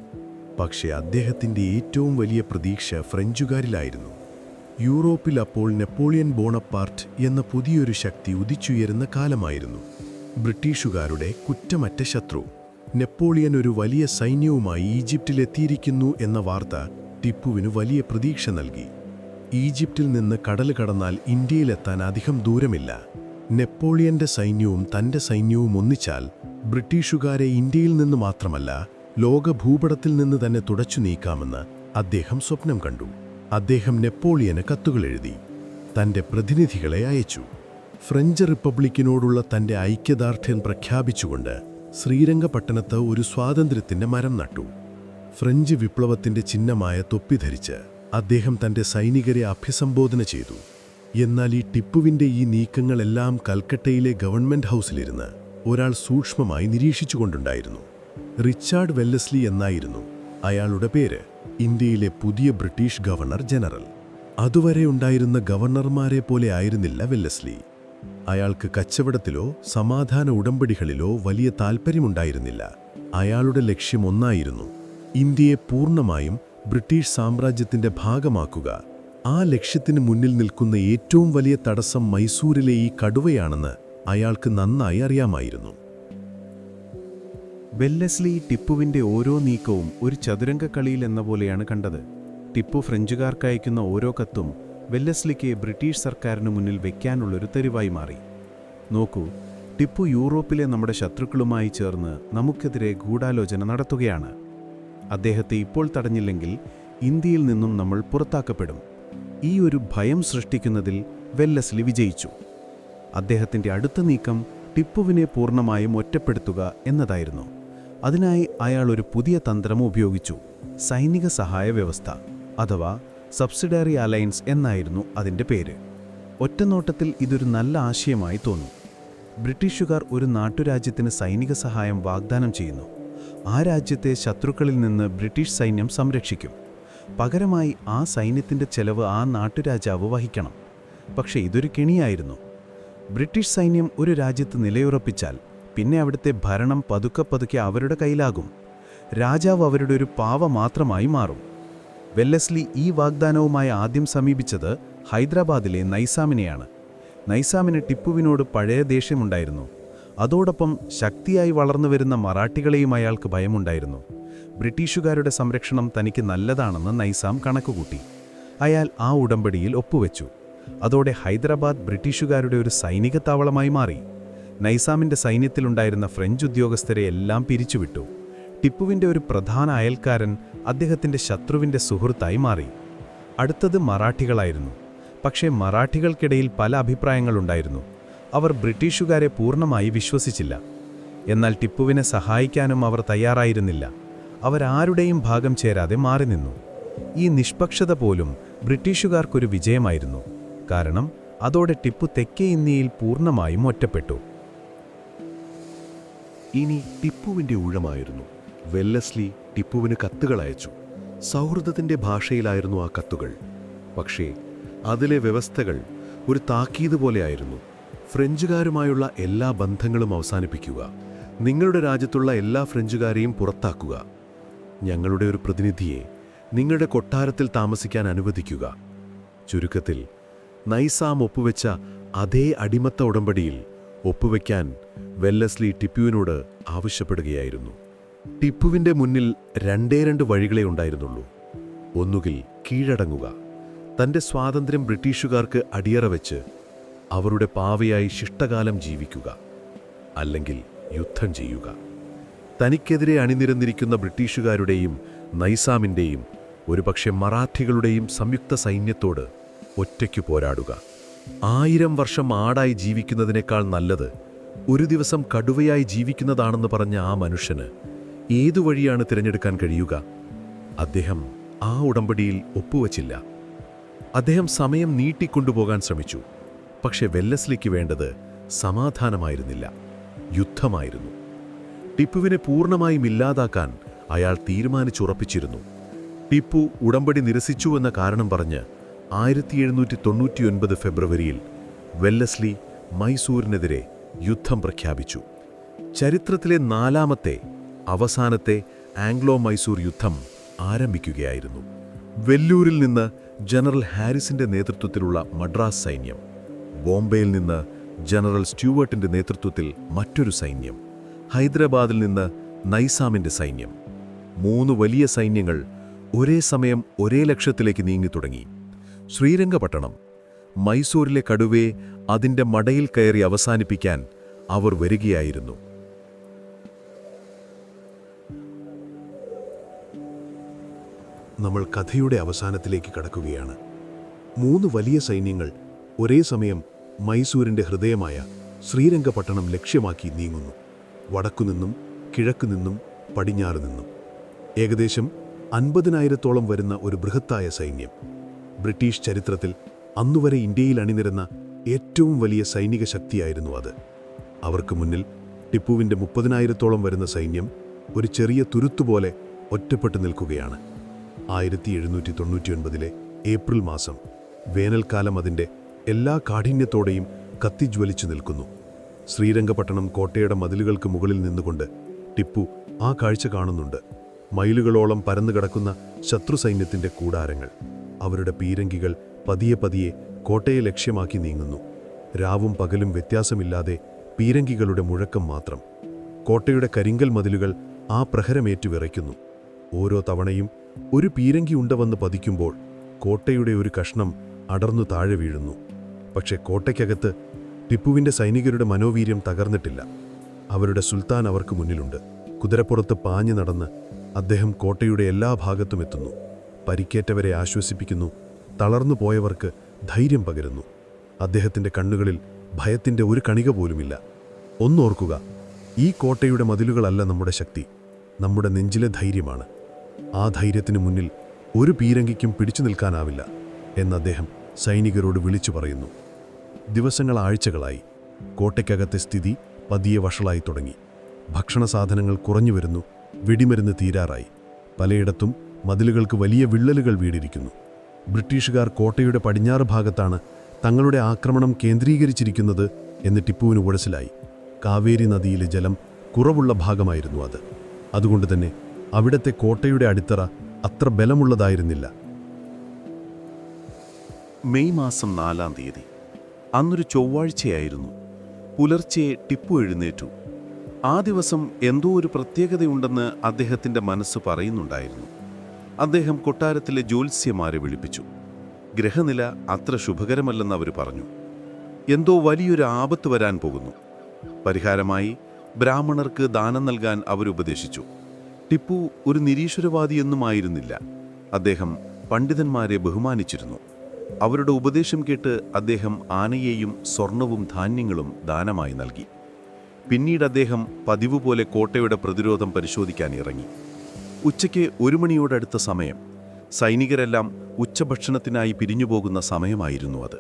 പക്ഷേ അദ്ദേഹത്തിൻ്റെ ഏറ്റവും വലിയ പ്രതീക്ഷ ഫ്രഞ്ചുകാരിലായിരുന്നു. യൂറോപ്പിൽ അപ്പോൾ നെപ്പോളിയൻ ബോണപ്പാർട്ട് എന്ന പുതിയൊരു ശക്തി ഉദിച്ചുയരുന്ന കാലമായിരുന്നു. ബ്രിട്ടീഷുകാരുടെ കുറ്റമറ്റ ശത്രു നെപ്പോളിയൻ ഒരു വലിയ സൈന്യവുമായി ഈജിപ്തിലെത്തിയിരിക്കുന്നു എന്ന വാർത്ത ടിപ്പുവിന് വലിയ പ്രതീക്ഷ നൽകി. ഈജിപ്തിൽ നിന്ന് കടൽ കടന്നാൽ ഇന്ത്യയിലെത്താൻ അധികം ദൂരമില്ല. നെപ്പോളിയന്റെ സൈന്യവും തൻ്റെ സൈന്യവും ഒന്നിച്ചാൽ ബ്രിട്ടീഷുകാരെ ഇന്ത്യയിൽ നിന്ന് മാത്രമല്ല ലോക ഭൂപടത്തിൽ നിന്ന് തന്നെ തുടച്ചു നീക്കാമെന്ന് അദ്ദേഹം സ്വപ്നം കണ്ടു. അദ്ദേഹം നെപ്പോളിയന് കത്തുകൾ എഴുതി തൻ്റെ പ്രതിനിധികളെ അയച്ചു. ഫ്രഞ്ച് റിപ്പബ്ലിക്കിനോടുള്ള തൻ്റെ ഐക്യദാർഢ്യം പ്രഖ്യാപിച്ചുകൊണ്ട് ശ്രീരംഗപട്ടണത്ത് ഒരു സ്വാതന്ത്ര്യത്തിൻ്റെ മരം നട്ടു. ഫ്രഞ്ച് വിപ്ലവത്തിൻ്റെ ചിഹ്നമായ തൊപ്പി ധരിച്ച് അദ്ദേഹം തൻ്റെ സൈനികരെ അഭിസംബോധന ചെയ്തു. എന്നാൽ ഈ ടിപ്പുവിൻ്റെ ഈ നീക്കങ്ങളെല്ലാം കൽക്കട്ടയിലെ ഗവൺമെൻറ് ഹൗസിലിരുന്ന് ഒരാൾ സൂക്ഷ്മമായി നിരീക്ഷിച്ചുകൊണ്ടുണ്ടായിരുന്നു. റിച്ചാർഡ് വെല്ലസ്ലി എന്നായിരുന്നു അയാളുടെ പേര്. ഇന്ത്യയിലെ പുതിയ ബ്രിട്ടീഷ് ഗവർണർ ജനറൽ. അതുവരെ ഉണ്ടായിരുന്ന ഗവർണർമാരെ പോലെ ആയിരുന്നില്ല വെല്ലസ്ലി. അയാൾക്ക് കച്ചവടത്തിലോ സമാധാന ഉടമ്പടികളിലോ വലിയ താൽപ്പര്യമുണ്ടായിരുന്നില്ല. അയാളുടെ ലക്ഷ്യം ഒന്നായിരുന്നു: ഇന്ത്യയെ പൂർണ്ണമായും ബ്രിട്ടീഷ് സാമ്രാജ്യത്തിൻ്റെ ഭാഗമാക്കുക. ആ ലക്ഷ്യത്തിന് മുന്നിൽ നിൽക്കുന്ന ഏറ്റവും വലിയ തടസ്സം മൈസൂരിലെ ഈ കടുവയാണെന്ന് അയാൾക്ക് നന്നായി അറിയാമായിരുന്നു. വെല്ലസ്ലി ടിപ്പുവിൻ്റെ ഓരോ നീക്കവും ഒരു ചതുരംഗക്കളിയിൽ എന്ന പോലെയാണ് കണ്ടത്. ടിപ്പു ഫ്രഞ്ചുകാർക്ക് അയക്കുന്ന ഓരോ കത്തും വെല്ലസ്ലിക്ക് ബ്രിട്ടീഷ് സർക്കാരിന് മുന്നിൽ വയ്ക്കാനുള്ളൊരു തെരുവായി മാറി. നോക്കൂ, ടിപ്പു യൂറോപ്പിലെ നമ്മുടെ ശത്രുക്കളുമായി ചേർന്ന് നമുക്കെതിരെ ഗൂഢാലോചന നടത്തുകയാണ്. അദ്ദേഹത്തെ ഇപ്പോൾ തടഞ്ഞില്ലെങ്കിൽ ഇന്ത്യയിൽ നിന്നും നമ്മൾ പുറത്താക്കപ്പെടും. ഈ ഒരു ഭയം സൃഷ്ടിക്കുന്നതിൽ വെല്ലസ്ലി വിജയിച്ചു. അദ്ദേഹത്തിൻ്റെ അടുത്ത നീക്കം ടിപ്പുവിനെ പൂർണ്ണമായും ഒറ്റപ്പെടുത്തുക എന്നതായിരുന്നു. അതിനായി അയാൾ ഒരു പുതിയ തന്ത്രം ഉപയോഗിച്ചു: സൈനിക സഹായ വ്യവസ്ഥ, അഥവാ സബ്സിഡറി അലയൻസ് എന്നായിരുന്നു അതിൻ്റെ പേര്. ഒറ്റനോട്ടത്തിൽ ഇതൊരു നല്ല ആശയമായി തോന്നും. ബ്രിട്ടീഷുകാർ ഒരു നാട്ടുരാജ്യത്തിന് സൈനിക സഹായം വാഗ്ദാനം ചെയ്യുന്നു. ആ രാജ്യത്തെ ശത്രുക്കളിൽ നിന്ന് ബ്രിട്ടീഷ് സൈന്യം സംരക്ഷിക്കും. പകരമായി ആ സൈന്യത്തിൻ്റെ ചെലവ് ആ നാട്ടുരാജാവ് വഹിക്കണം. പക്ഷേ ഇതൊരു കെണിയായിരുന്നു. ബ്രിട്ടീഷ് സൈന്യം ഒരു രാജ്യത്ത് നിലയുറപ്പിച്ചാൽ പിന്നെ അവിടുത്തെ ഭരണം പതുക്കെ അവരുടെ കയ്യിലാകും. രാജാവ് അവരുടെ ഒരു പാവ മാത്രമായി മാറും. വെല്ലസ്ലി ഈ വാഗ്ദാനവുമായി ആദ്യം സമീപിച്ചത് ഹൈദരാബാദിലെ നൈസാമിനെയാണ്. നൈസാമിന് ടിപ്പുവിനോട് പഴയ ദേഷ്യമുണ്ടായിരുന്നു. അതോടൊപ്പം ശക്തിയായി വളർന്നുവരുന്ന മറാഠികളെയും അയാൾക്ക് ഭയമുണ്ടായിരുന്നു. ബ്രിട്ടീഷുകാരുടെ സംരക്ഷണം തനിക്ക് നല്ലതാണെന്ന് നൈസാം കണക്കുകൂട്ടി. അയാൾ ആ ഉടമ്പടിയിൽ ഒപ്പുവെച്ചു. അതോടെ ഹൈദരാബാദ് ബ്രിട്ടീഷുകാരുടെ ഒരു സൈനിക താവളമായി മാറി. നൈസാമിൻ്റെ സൈന്യത്തിലുണ്ടായിരുന്ന ഫ്രഞ്ച് ഉദ്യോഗസ്ഥരെ എല്ലാം പിരിച്ചുവിട്ടു. ടിപ്പുവിൻ്റെ ഒരു പ്രധാന അയൽക്കാരൻ അദ്ദേഹത്തിൻ്റെ ശത്രുവിൻ്റെ സുഹൃത്തായി മാറി. അടുത്തത് മറാഠികളായിരുന്നു. പക്ഷേ മറാഠികൾക്കിടയിൽ പല അഭിപ്രായങ്ങളുണ്ടായിരുന്നു. അവർ ബ്രിട്ടീഷുകാരെ പൂർണ്ണമായി വിശ്വസിച്ചില്ല. എന്നാൽ ടിപ്പുവിനെ സഹായിക്കാനും അവർ തയ്യാറായിരുന്നില്ല. അവരാരുടെയും ഭാഗം ചേരാതെ മാറി നിന്നു. ഈ നിഷ്പക്ഷത പോലും ബ്രിട്ടീഷുകാർക്കൊരു വിജയമായിരുന്നു. കാരണം അതോടെ ടിപ്പു തെക്കേ ഇന്ത്യയിൽ പൂർണ്ണമായും ഒറ്റപ്പെട്ടു. ഇനി ടിപ്പുവിൻ്റെ ഊഴമായിരുന്നു. വെല്ലസ്ലി ടിപ്പുവിന് കത്തുകൾ അയച്ചു. സൗഹൃദത്തിൻ്റെ ഭാഷയിലായിരുന്നു ആ കത്തുകൾ. പക്ഷേ അതിലെ വ്യവസ്ഥകൾ ഒരു താക്കീത് പോലെയായിരുന്നു. ഫ്രഞ്ചുകാരുമായുള്ള എല്ലാ ബന്ധങ്ങളും അവസാനിപ്പിക്കുക, നിങ്ങളുടെ രാജ്യത്തുള്ള എല്ലാ ഫ്രഞ്ചുകാരെയും പുറത്താക്കുക, ഞങ്ങളുടെ ഒരു പ്രതിനിധിയെ നിങ്ങളുടെ കൊട്ടാരത്തിൽ താമസിക്കാൻ അനുവദിക്കുക. ചുരുക്കത്തിൽ നൈസാം ഒപ്പുവെച്ച അതേ അടിമത്ത ഉടമ്പടിയിൽ ഒപ്പുവെക്കാൻ വെല്ലസ്ലി ടിപ്പുവിനോട് ആവശ്യപ്പെടുകയായിരുന്നു. ടിപ്പുവിൻ്റെ മുന്നിൽ രണ്ട് വഴികളേ ഉണ്ടായിരുന്നുള്ളൂ. ഒന്നുകിൽ കീഴടങ്ങുക, തൻ്റെ സ്വാതന്ത്ര്യം ബ്രിട്ടീഷുകാർക്ക് അടിയറ വെച്ച് അവരുടെ പാവയായി ശിഷ്ടകാലം ജീവിക്കുക, അല്ലെങ്കിൽ യുദ്ധം ചെയ്യുക. തനിക്കെതിരെ അണിനിരന്നിരിക്കുന്ന ബ്രിട്ടീഷുകാരുടെയും നൈസാമിൻ്റെയും ഒരുപക്ഷെ മറാഠികളുടെയും സംയുക്ത സൈന്യത്തോട് ഒറ്റയ്ക്കു പോരാടുക. 1000 വർഷം ആടായി ജീവിക്കുന്നതിനേക്കാൾ നല്ലത് ഒരു ദിവസം കടുവയായി ജീവിക്കുന്നതാണെന്ന് പറഞ്ഞ ആ മനുഷ്യന് ഏതു വഴിയാണ് തിരഞ്ഞെടുക്കാൻ കഴിയുക? അദ്ദേഹം ആ ഉടമ്പടിയിൽ ഒപ്പുവച്ചില്ല. അദ്ദേഹം സമയം നീട്ടിക്കൊണ്ടുപോകാൻ ശ്രമിച്ചു. പക്ഷെ വെല്ലസ്ലിക്ക് വേണ്ടത് സമാധാനമായിരുന്നില്ല, യുദ്ധമായിരുന്നു. ടിപ്പുവിനെ പൂർണ്ണമായും ഇല്ലാതാക്കാൻ അയാൾ തീരുമാനിച്ചുറപ്പിച്ചിരുന്നു. ടിപ്പു ഉടമ്പടി നിരസിച്ചുവെന്ന കാരണം പറഞ്ഞ് 1799 ഫെബ്രുവരിയിൽ വെല്ലസ്ലി മൈസൂരിനെതിരെ യുദ്ധം പ്രഖ്യാപിച്ചു. ചരിത്രത്തിലെ 4ാമത്തെ അവസാനത്തെ ആംഗ്ലോ മൈസൂർ യുദ്ധം ആരംഭിക്കുകയായിരുന്നു. വെല്ലൂരിൽ നിന്ന് ജനറൽ ഹാരിസിന്റെ നേതൃത്വത്തിലുള്ള മദ്രാസ് സൈന്യം, ബോംബെയിൽ നിന്ന് ജനറൽ സ്റ്റ്യൂവർട്ടിന്റെ നേതൃത്വത്തിൽ മറ്റൊരു സൈന്യം, ഹൈദരാബാദിൽ നിന്ന് നൈസാമിന്റെ സൈന്യം. 3 വലിയ സൈന്യങ്ങൾ ഒരേ സമയം ഒരേ ലക്ഷ്യത്തിലേക്ക് നീങ്ങിത്തുടങ്ങി. ശ്രീരംഗപട്ടണം, മൈസൂരിലെ കടുവയെ അതിൻ്റെ മടയിൽ കയറി അവസാനിപ്പിക്കാൻ അവർ വരികയായിരുന്നു. നമ്മൾ കഥയുടെ അവസാനത്തിലേക്ക് കടക്കുകയാണ്. 3 വലിയ സൈന്യങ്ങൾ ഒരേ സമയം മൈസൂരിൻ്റെ ഹൃദയമായ ശ്രീരംഗപട്ടണം ലക്ഷ്യമാക്കി നീങ്ങുന്നു. വടക്കുനിന്നും കിഴക്കുനിന്നും പടിഞ്ഞാറുനിന്നും ഏകദേശം 50,000-ഓളം വരുന്ന ഒരു ബൃഹത്തായ സൈന്യം. ബ്രിട്ടീഷ് ചരിത്രത്തിൽ അന്നുവരെ ഇന്ത്യയിൽ അണിനിരന്ന ഏറ്റവും വലിയ സൈനിക ശക്തിയായിരുന്നു അത്. അവർക്ക് മുന്നിൽ ടിപ്പുവിൻ്റെ 30,000-ഓളം വരുന്ന സൈന്യം ഒരു ചെറിയ തുരുത്തുപോലെ ഒറ്റപ്പെട്ടു നിൽക്കുകയാണ്. 1799 ഏപ്രിൽ മാസം, വേനൽക്കാലം അതിൻ്റെ എല്ലാ കാഠിന്യത്തോടെയും കത്തിജ്വലിച്ചു നിൽക്കുന്നു. ശ്രീരംഗപട്ടണം കോട്ടയുടെ മതിലുകൾക്ക് മുകളിൽ നിന്നുകൊണ്ട് ടിപ്പു ആ കാഴ്ച കാണുന്നുണ്ട്. മൈലുകളോളം പരന്നുകിടക്കുന്ന ശത്രുസൈന്യത്തിൻ്റെ കൂടാരങ്ങൾ. അവരുടെ പീരങ്കികൾ പതിയെ പതിയെ കോട്ടയെ ലക്ഷ്യമാക്കി നീങ്ങുന്നു. രാവും പകലും വ്യത്യാസമില്ലാതെ പീരങ്കികളുടെ മുഴക്കം മാത്രം. കോട്ടയുടെ കരിങ്കൽ മതിലുകൾ ആ പ്രഹരമേറ്റു വിറയ്ക്കുന്നു. ഓരോ തവണയും ഒരു പീരങ്കി ഉണ്ടവന്ന് പതിക്കുമ്പോൾ കോട്ടയുടെ ഒരു കഷ്ണം അടർന്നു താഴെ വീഴുന്നു. പക്ഷെ കോട്ടയ്ക്കകത്ത് ടിപ്പുവിൻ്റെ സൈനികരുടെ മനോവീര്യം തകർന്നിട്ടില്ല. അവരുടെ സുൽത്താൻ അവർക്ക് മുന്നിലുണ്ട്. കുതിരപ്പുറത്ത് പാഞ്ഞു നടന്ന് അദ്ദേഹം കോട്ടയുടെ എല്ലാ ഭാഗത്തും എത്തുന്നു. പരിക്കേറ്റവരെ ആശ്വസിപ്പിക്കുന്നു, തളർന്നു പോയവർക്ക് ധൈര്യം പകരുന്നു. അദ്ദേഹത്തിൻ്റെ കണ്ണുകളിൽ ഭയത്തിൻ്റെ ഒരു കണിക പോലുമില്ല. ഒന്നോർക്കുക, ഈ കോട്ടയുടെ മതിലുകളല്ല നമ്മുടെ ശക്തി, നമ്മുടെ നെഞ്ചിലെ ധൈര്യമാണ്. ആ ധൈര്യത്തിന് മുന്നിൽ ഒരു പീരങ്കിക്കും പിടിച്ചു നിൽക്കാനാവില്ല എന്ന് അദ്ദേഹം സൈനികരോട് വിളിച്ചു പറയുന്നു. ദിവസങ്ങൾ ആഴ്ചകളായി. കോട്ടയ്ക്കകത്തെ സ്ഥിതി പതിയെ വഷളായി തുടങ്ങി. ഭക്ഷണ സാധനങ്ങൾ കുറഞ്ഞു വരുന്നു. വെടിമരുന്ന് തീരാറായി. പലയിടത്തും മതിലുകൾക്ക് വലിയ വിള്ളലുകൾ വീണിരിക്കുന്നു. ബ്രിട്ടീഷുകാർ കോട്ടയുടെ പടിഞ്ഞാറ് ഭാഗത്താണ് തങ്ങളുടെ ആക്രമണം കേന്ദ്രീകരിച്ചിരിക്കുന്നത് എന്ന് ടിപ്പുവിന് ഉഴച്ചിലായി. കാവേരി നദിയിലെ ജലം കുറവുള്ള ഭാഗമായിരുന്നു അത്. അതുകൊണ്ട് തന്നെ അവിടത്തെ കോട്ടയുടെ അടിത്തറ അത്ര ബലമുള്ളതായിരുന്നില്ല. മെയ് മാസം 4-ാം തീയതി, അന്നൊരു ചൊവ്വാഴ്ചയായിരുന്നു. പുലർച്ചെ ടിപ്പു എഴുന്നേറ്റു. ആ ദിവസം എന്തോ ഒരു പ്രത്യേകതയുണ്ടെന്ന് അദ്ദേഹത്തിൻ്റെ മനസ്സ് പറയുന്നുണ്ടായിരുന്നു. അദ്ദേഹം കൊട്ടാരത്തിലെ ജ്യോത്സ്യന്മാരെ വിളിപ്പിച്ചു. ഗ്രഹനില അത്ര ശുഭകരമല്ലെന്ന് അവർ പറഞ്ഞു. എന്തോ വലിയൊരു ആപത്ത് വരാൻ പോകുന്നു. പരിഹാരമായി ബ്രാഹ്മണർക്ക് ദാനം നൽകാൻ അവരുപദേശിച്ചു. ടിപ്പു ഒരു നിരീശ്വരവാദിയൊന്നുമായിരുന്നില്ല. അദ്ദേഹം പണ്ഡിതന്മാരെ ബഹുമാനിച്ചിരുന്നു. അവരുടെ ഉപദേശം കേട്ട് അദ്ദേഹം ആനയെയും സ്വർണവും ധാന്യങ്ങളും ദാനമായി നൽകി. പിന്നീട് അദ്ദേഹം പതിവ് പോലെ കോട്ടയുടെ പ്രതിരോധം പരിശോധിക്കാൻ ഇറങ്ങി. ഉച്ചയ്ക്ക് 1 മണിയോടടുത്ത സമയം. സൈനികരെല്ലാം ഉച്ചഭക്ഷണത്തിനായി പിരിഞ്ഞുപോകുന്ന സമയമായിരുന്നു അത്.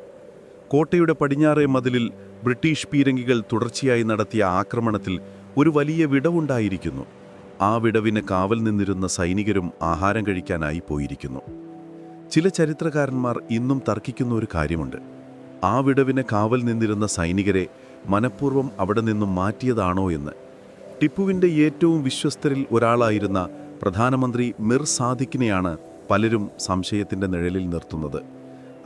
കോട്ടയുടെ പടിഞ്ഞാറേ മതിലിൽ ബ്രിട്ടീഷ് പീരങ്കികൾ തുടർച്ചയായി നടത്തിയ ആക്രമണത്തിൽ ഒരു വലിയ വിടവുണ്ടായിരിക്കുന്നു. ആ വിടവിന് കാവൽ നിന്നിരുന്ന സൈനികരും ആഹാരം കഴിക്കാനായി പോയിരിക്കുന്നു. ചില ചരിത്രകാരന്മാർ ഇന്നും തർക്കിക്കുന്ന ഒരു കാര്യമുണ്ട്. ആ വിടവിന് കാവൽ നിന്നിരുന്ന സൈനികരെ മനഃപൂർവ്വം അവിടെ നിന്നും മാറ്റിയതാണോ എന്ന്. ടിപ്പുവിൻ്റെ ഏറ്റവും വിശ്വസ്തരിൽ ഒരാളായിരുന്ന പ്രധാനമന്ത്രി മിർ സാദിഖിനെയാണ് പലരും സംശയത്തിൻ്റെ നിഴലിൽ നിർത്തുന്നത്.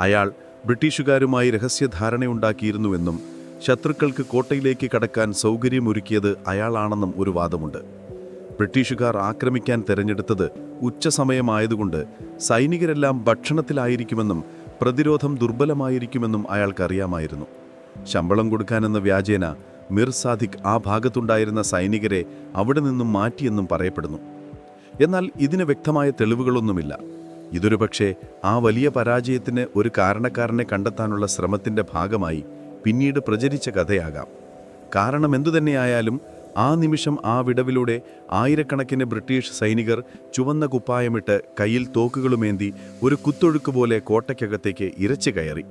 അയാൾ ബ്രിട്ടീഷുകാരുമായി രഹസ്യധാരണയുണ്ടാക്കിയിരുന്നുവെന്നും ശത്രുക്കൾക്ക് കോട്ടയിലേക്ക് കടക്കാൻ സൗകര്യമൊരുക്കിയത് അയാളാണെന്നും ഒരു വാദമുണ്ട്. ബ്രിട്ടീഷുകാർ ആക്രമിക്കാൻ തിരഞ്ഞെടുത്തത് ഉച്ചസമയമായതുകൊണ്ട് സൈനികരെല്ലാം ഭക്ഷണത്തിലായിരിക്കുമെന്നും പ്രതിരോധം ദുർബലമായിരിക്കുമെന്നും അയാൾക്കറിയാമായിരുന്നു. ശമ്പളം കൊടുക്കാനെന്ന വ്യാജേന മിർ സാദിഖ് ആ ഭാഗത്തുണ്ടായിരുന്ന സൈനികരെ അവിടെ നിന്നും മാറ്റിയെന്നും പറയപ്പെടുന്നു. എന്നാൽ ഇതിന് വ്യക്തമായ തെളിവുകളൊന്നുമില്ല. ഇതൊരു പക്ഷേ ആ വലിയ പരാജയത്തിന് ഒരു കാരണക്കാരനെ കണ്ടെത്താനുള്ള ശ്രമത്തിൻ്റെ ഭാഗമായി പിന്നീട് പ്രചരിച്ച കഥയാകാം. കാരണം എന്തുതന്നെയായാലും ആ നിമിഷം ആ വിടവിലൂടെ ആയിരക്കണക്കിന് ബ്രിട്ടീഷ് സൈനികർ ചുവന്ന കുപ്പായമിട്ട് കയ്യിൽ തോക്കുകളുമേന്തി ഒരു കുത്തൊഴുക്ക് പോലെ കോട്ടയ്ക്കകത്തേക്ക് ഇരച്ചു കയറി.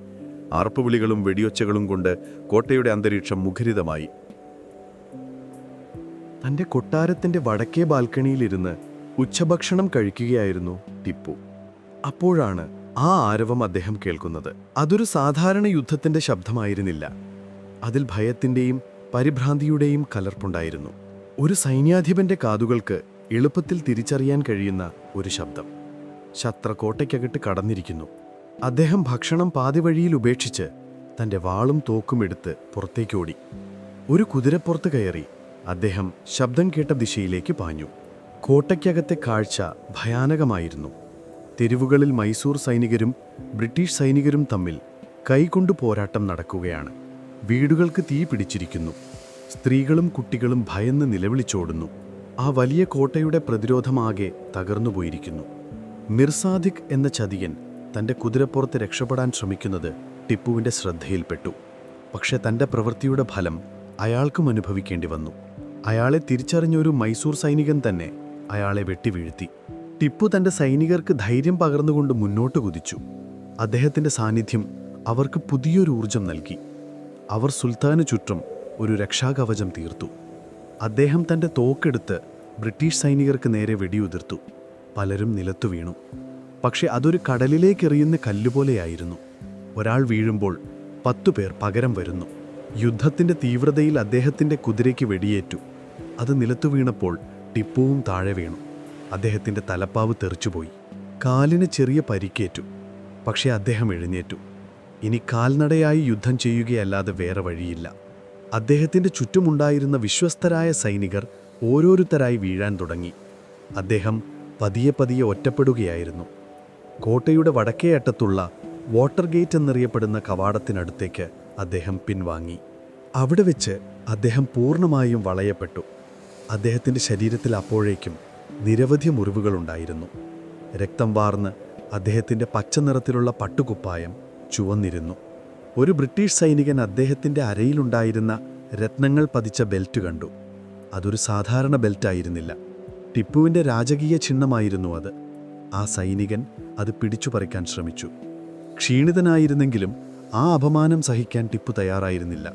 ആർപ്പുവിളികളും വെടിയൊച്ചകളും കൊണ്ട് കോട്ടയുടെ അന്തരീക്ഷം മുഖരിതമായി. തൻ്റെ കൊട്ടാരത്തിൻ്റെ വടക്കേ ബാൽക്കണിയിലിരുന്ന് ഉച്ചഭക്ഷണം കഴിക്കുകയായിരുന്നു ടിപ്പു. അപ്പോഴാണ് ആ ആരവം അദ്ദേഹം കേൾക്കുന്നത്. അതൊരു സാധാരണ യുദ്ധത്തിൻ്റെ ശബ്ദമായിരുന്നില്ല. അതിൽ ഭയത്തിൻ്റെയും പരിഭ്രാന്തിയുടെയും കലർപ്പുണ്ടായിരുന്നു. ഒരു സൈന്യാധിപന്റെ കാതുകൾക്ക് എളുപ്പത്തിൽ തിരിച്ചറിയാൻ കഴിയുന്ന ഒരു ശബ്ദം. ശത്രു കോട്ടയ്ക്കകത്ത് കടന്നിരിക്കുന്നു. അദ്ദേഹം ഭക്ഷണം പാതിവഴിയിൽ ഉപേക്ഷിച്ച് തൻ്റെ വാളും തോക്കും എടുത്ത് പുറത്തേക്കോടി. ഒരു കുതിരപ്പുറത്ത് കയറി അദ്ദേഹം ശബ്ദം കേട്ട ദിശയിലേക്ക് പാഞ്ഞു. കോട്ടയ്ക്കകത്തെ കാഴ്ച ഭയാനകമായിരുന്നു. തെരുവുകളിൽ മൈസൂർ സൈനികരും ബ്രിട്ടീഷ് സൈനികരും തമ്മിൽ കൈകൊണ്ടു പോരാട്ടം നടക്കുകയാണ്. വീടുകൾക്ക് തീ പിടിച്ചിരിക്കുന്നു. സ്ത്രീകളും കുട്ടികളും ഭയന്ന് നിലവിളിച്ചോടുന്നു. ആ വലിയ കോട്ടയുടെ പ്രതിരോധമാകെ തകർന്നുപോയിരിക്കുന്നു. മിർ സാദിഖ് എന്ന ചതിയൻ തൻ്റെ കുതിരപ്പുറത്ത് രക്ഷപ്പെടാൻ ശ്രമിക്കുന്നത് ടിപ്പുവിൻ്റെ ശ്രദ്ധയിൽപ്പെട്ടു. പക്ഷെ തൻ്റെ പ്രവൃത്തിയുടെ ഫലം അയാൾക്കും അനുഭവിക്കേണ്ടി വന്നു. അയാളെ തിരിച്ചറിഞ്ഞൊരു മൈസൂർ സൈനികൻ തന്നെ അയാളെ വെട്ടിവീഴ്ത്തി. ടിപ്പു തൻ്റെ സൈനികർക്ക് ധൈര്യം പകർന്നുകൊണ്ട് മുന്നോട്ട് കുതിച്ചു. അദ്ദേഹത്തിൻ്റെ സാന്നിധ്യം അവർക്ക് പുതിയൊരു ഊർജം നൽകി. അവർ സുൽത്താനു ചുറ്റും ഒരു രക്ഷാകവചം തീർത്തു. അദ്ദേഹം തൻ്റെ തോക്കെടുത്ത് ബ്രിട്ടീഷ് സൈനികർക്ക് നേരെ വെടിയുതിർത്തു. പലരും നിലത്തു വീണു. പക്ഷെ അതൊരു കടലിലേക്കെറിയുന്ന കല്ലുപോലെയായിരുന്നു. ഒരാൾ വീഴുമ്പോൾ 10 പേർ പകരം വരുന്നു. യുദ്ധത്തിൻ്റെ തീവ്രതയിൽ അദ്ദേഹത്തിൻ്റെ കുതിരയ്ക്ക് വെടിയേറ്റു. അത് നിലത്തു വീണപ്പോൾ ടിപ്പുവും താഴെ വീണു. അദ്ദേഹത്തിൻ്റെ തലപ്പാവ് തെറിച്ചുപോയി. കാലിന് ചെറിയ പരിക്കേറ്റു. പക്ഷെ അദ്ദേഹം എഴുന്നേറ്റു. ഇനി കാൽനടയായി യുദ്ധം ചെയ്യുകയല്ലാതെ വേറെ വഴിയില്ല. അദ്ദേഹത്തിൻ്റെ ചുറ്റുമുണ്ടായിരുന്ന വിശ്വസ്തരായ സൈനികർ ഓരോരുത്തരായി വീഴാൻ തുടങ്ങി. അദ്ദേഹം പതിയെ പതിയെ ഒറ്റപ്പെടുകയായിരുന്നു. കോട്ടയുടെ വടക്കേ അറ്റത്തുള്ള വാട്ടർ ഗേറ്റ് എന്നറിയപ്പെടുന്ന കവാടത്തിനടുത്തേക്ക് അദ്ദേഹം പിൻവാങ്ങി. അവിടെ വെച്ച് അദ്ദേഹം പൂർണ്ണമായും വളയപ്പെട്ടു. അദ്ദേഹത്തിൻ്റെ ശരീരത്തിൽ അപ്പോഴേക്കും നിരവധി മുറിവുകളുണ്ടായിരുന്നു. രക്തം വാർന്ന് അദ്ദേഹത്തിൻ്റെ പച്ച നിറത്തിലുള്ള പട്ടുകുപ്പായം ചുവന്നിരുന്നു. ഒരു ബ്രിട്ടീഷ് സൈനികൻ അദ്ദേഹത്തിൻ്റെ അരയിലുണ്ടായിരുന്ന രത്നങ്ങൾ പതിച്ച ബെൽറ്റ് കണ്ടു. അതൊരു സാധാരണ ബെൽറ്റായിരുന്നില്ല. ടിപ്പുവിൻ്റെ രാജകീയ ചിഹ്നമായിരുന്നു അത്. ആ സൈനികൻ അത് പിടിച്ചുപറിക്കാൻ ശ്രമിച്ചു. ക്ഷീണിതനായിരുന്നെങ്കിലും ആ അപമാനം സഹിക്കാൻ ടിപ്പു തയ്യാറായിരുന്നില്ല.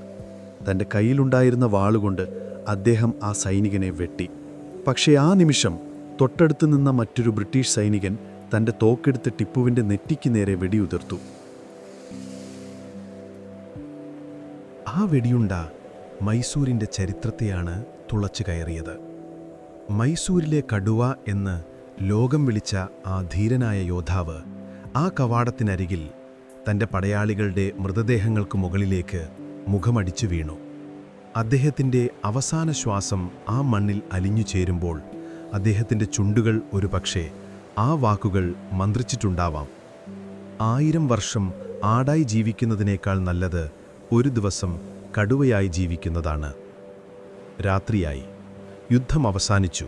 തൻ്റെ കയ്യിലുണ്ടായിരുന്ന വാളുകൊണ്ട് അദ്ദേഹം ആ സൈനികനെ വെട്ടി. പക്ഷേ ആ നിമിഷം തൊട്ടടുത്ത് നിന്ന മറ്റൊരു ബ്രിട്ടീഷ് സൈനികൻ തൻ്റെ തോക്കെടുത്ത് ടിപ്പുവിൻ്റെ നെറ്റിക്ക് നേരെ വെടിയുതിർത്തു. ആ വെടിയുണ്ട മൈസൂരിൻ്റെ ചരിത്രത്തെയാണ് തുളച്ചു കയറിയത്. മൈസൂരിലെ കടുവ എന്ന് ലോകം വിളിച്ച ആ ധീരനായ യോദ്ധാവ് ആ കവാടത്തിനരികിൽ തൻ്റെ പടയാളികളുടെ മൃതദേഹങ്ങൾക്ക് മുകളിലേക്ക് മുഖമടിച്ചു വീണു. അദ്ദേഹത്തിൻ്റെ അവസാന ശ്വാസം ആ മണ്ണിൽ അലിഞ്ഞു ചേരുമ്പോൾ അദ്ദേഹത്തിൻ്റെ ചുണ്ടുകൾ ഒരുപക്ഷേ ആ വാക്കുകൾ മന്ത്രിച്ചിട്ടുണ്ടാവാം: 1000 വർഷം ആടായി ജീവിക്കുന്നതിനേക്കാൾ നല്ലത് ഒരു ദിവസം കടുവയായി ജീവിക്കുന്നതാണ്. രാത്രിയായി. യുദ്ധം അവസാനിച്ചു.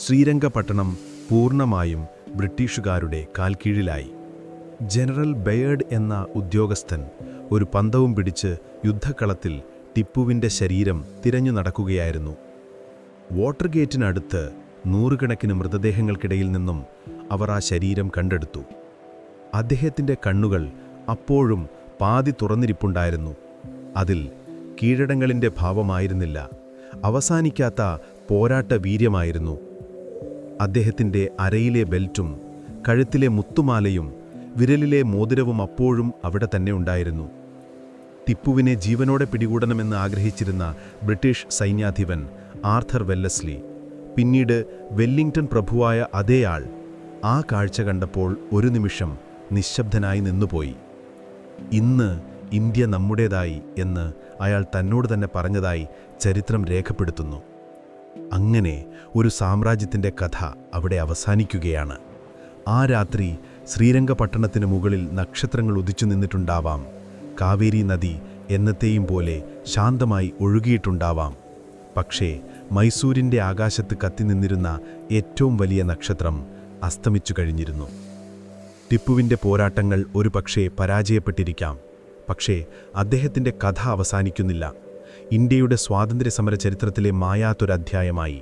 ശ്രീരംഗപട്ടണം പൂർണ്ണമായും ബ്രിട്ടീഷുകാരുടെ കാൽക്കീഴിലായി. ജനറൽ ബെയേർഡ് എന്ന ഉദ്യോഗസ്ഥൻ ഒരു പന്തവും പിടിച്ച് യുദ്ധക്കളത്തിൽ ടിപ്പുവിൻ്റെ ശരീരം തിരഞ്ഞു നടക്കുകയായിരുന്നു. വാട്ടർ ഗേറ്റിനടുത്ത് 100 കണക്കിന് മൃതദേഹങ്ങൾക്കിടയിൽ നിന്നും അവർ ആ ശരീരം കണ്ടെടുത്തു. അദ്ദേഹത്തിൻ്റെ കണ്ണുകൾ അപ്പോഴും പാതി തുറന്നിരിപ്പുണ്ടായിരുന്നു. അതിൽ കീഴടങ്ങളിൻ്റെ ഭാവമായിരുന്നില്ല, അവസാനിക്കാത്ത പോരാട്ട വീര്യമായിരുന്നു അദ്ദേഹത്തിൻ്റെ അരയിലെ ബെൽറ്റും കഴുത്തിലെ മുത്തുമാലയും വിരലിലെ മോതിരവും അപ്പോഴും അവിടെ തന്നെ ഉണ്ടായിരുന്നു. ടിപ്പുവിനെ ജീവനോടെ പിടികൂടണമെന്ന് ആഗ്രഹിച്ചിരുന്ന ബ്രിട്ടീഷ് സൈന്യാധിപൻ ആർത്തർ വെല്ലസ്ലി, പിന്നീട് വെല്ലിംഗ്ടൺ പ്രഭുവായ അതേയാൾ, ആ കാഴ്ച കണ്ടപ്പോൾ ഒരു നിമിഷം നിശ്ശബ്ദനായി നിന്നുപോയി. ഇന്ന് ഇന്ത്യ നമ്മുടേതായി എന്ന് അയാൾ തന്നോട് തന്നെ പറഞ്ഞതായി ചരിത്രം രേഖപ്പെടുത്തുന്നു. അങ്ങനെ ഒരു സാമ്രാജ്യത്തിൻ്റെ കഥ അവിടെ അവസാനിക്കുകയാണ്. ആ രാത്രി ശ്രീരംഗപട്ടണത്തിന് മുകളിൽ നക്ഷത്രങ്ങൾ ഉദിച്ചു നിന്നിട്ടുണ്ടാവാം. കാവേരി നദി എന്നത്തെയും പോലെ ശാന്തമായി ഒഴുകിയിട്ടുണ്ടാവാം. പക്ഷേ മൈസൂരിൻ്റെ ആകാശത്ത് കത്തിനിന്നിരുന്ന ഏറ്റവും വലിയ നക്ഷത്രം അസ്തമിച്ചു കഴിഞ്ഞിരുന്നു. ടിപ്പുവിൻ്റെ പോരാട്ടങ്ങൾ ഒരുപക്ഷേ പരാജയപ്പെട്ടിരിക്കാം. പക്ഷേ അദ്ദേഹത്തിൻ്റെ കഥ അവസാനിക്കുന്നില്ല. ഇന്ത്യയുടെ സ്വാതന്ത്ര്യസമര ചരിത്രത്തിലെ മായാത്തൊരധ്യായമായി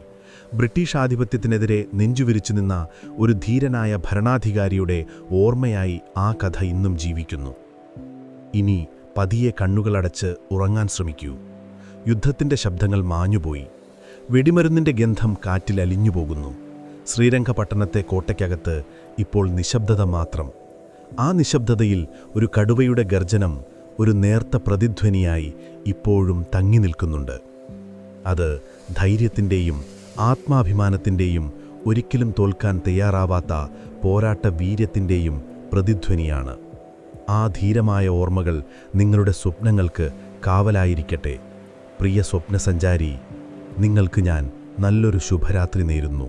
ബ്രിട്ടീഷ് ആധിപത്യത്തിനെതിരെ നെഞ്ചുവിരിച്ചു നിന്ന ഒരു ധീരനായ ഭരണാധികാരിയുടെ ഓർമ്മയായി ആ കഥ ഇന്നും ജീവിക്കുന്നു. ഇനി പതിയെ കണ്ണുകളടച്ച് ഉറങ്ങാൻ ശ്രമിക്കൂ. യുദ്ധത്തിൻ്റെ ശബ്ദങ്ങൾ മാഞ്ഞുപോയി. വെടിമരുന്നിൻ്റെ ഗന്ധം കാറ്റിൽ അലിഞ്ഞുപോകുന്നു. ശ്രീരംഗപട്ടണത്തെ കോട്ടയ്ക്കകത്ത് ഇപ്പോൾ നിശബ്ദത മാത്രം. ആ നിശബ്ദതയിൽ ഒരു കടുവയുടെ ഗർജനം ഒരു നേർത്ത പ്രതിധ്വനിയായി ഇപ്പോഴും തങ്ങി നിൽക്കുന്നുണ്ട്. അത് ധൈര്യത്തിൻ്റെയും ആത്മാഭിമാനത്തിൻ്റെയും ഒരിക്കലും തോൽക്കാൻ തയ്യാറാവാത്ത പോരാട്ട വീര്യത്തിൻ്റെയും പ്രതിധ്വനിയാണ്. ആ ധീരമായ ഓർമ്മകൾ നിങ്ങളുടെ സ്വപ്നങ്ങൾക്ക് കാവലായിരിക്കട്ടെ. പ്രിയ സ്വപ്നസഞ്ചാരി, നിങ്ങൾക്ക് ഞാൻ നല്ലൊരു ശുഭരാത്രി നേരുന്നു.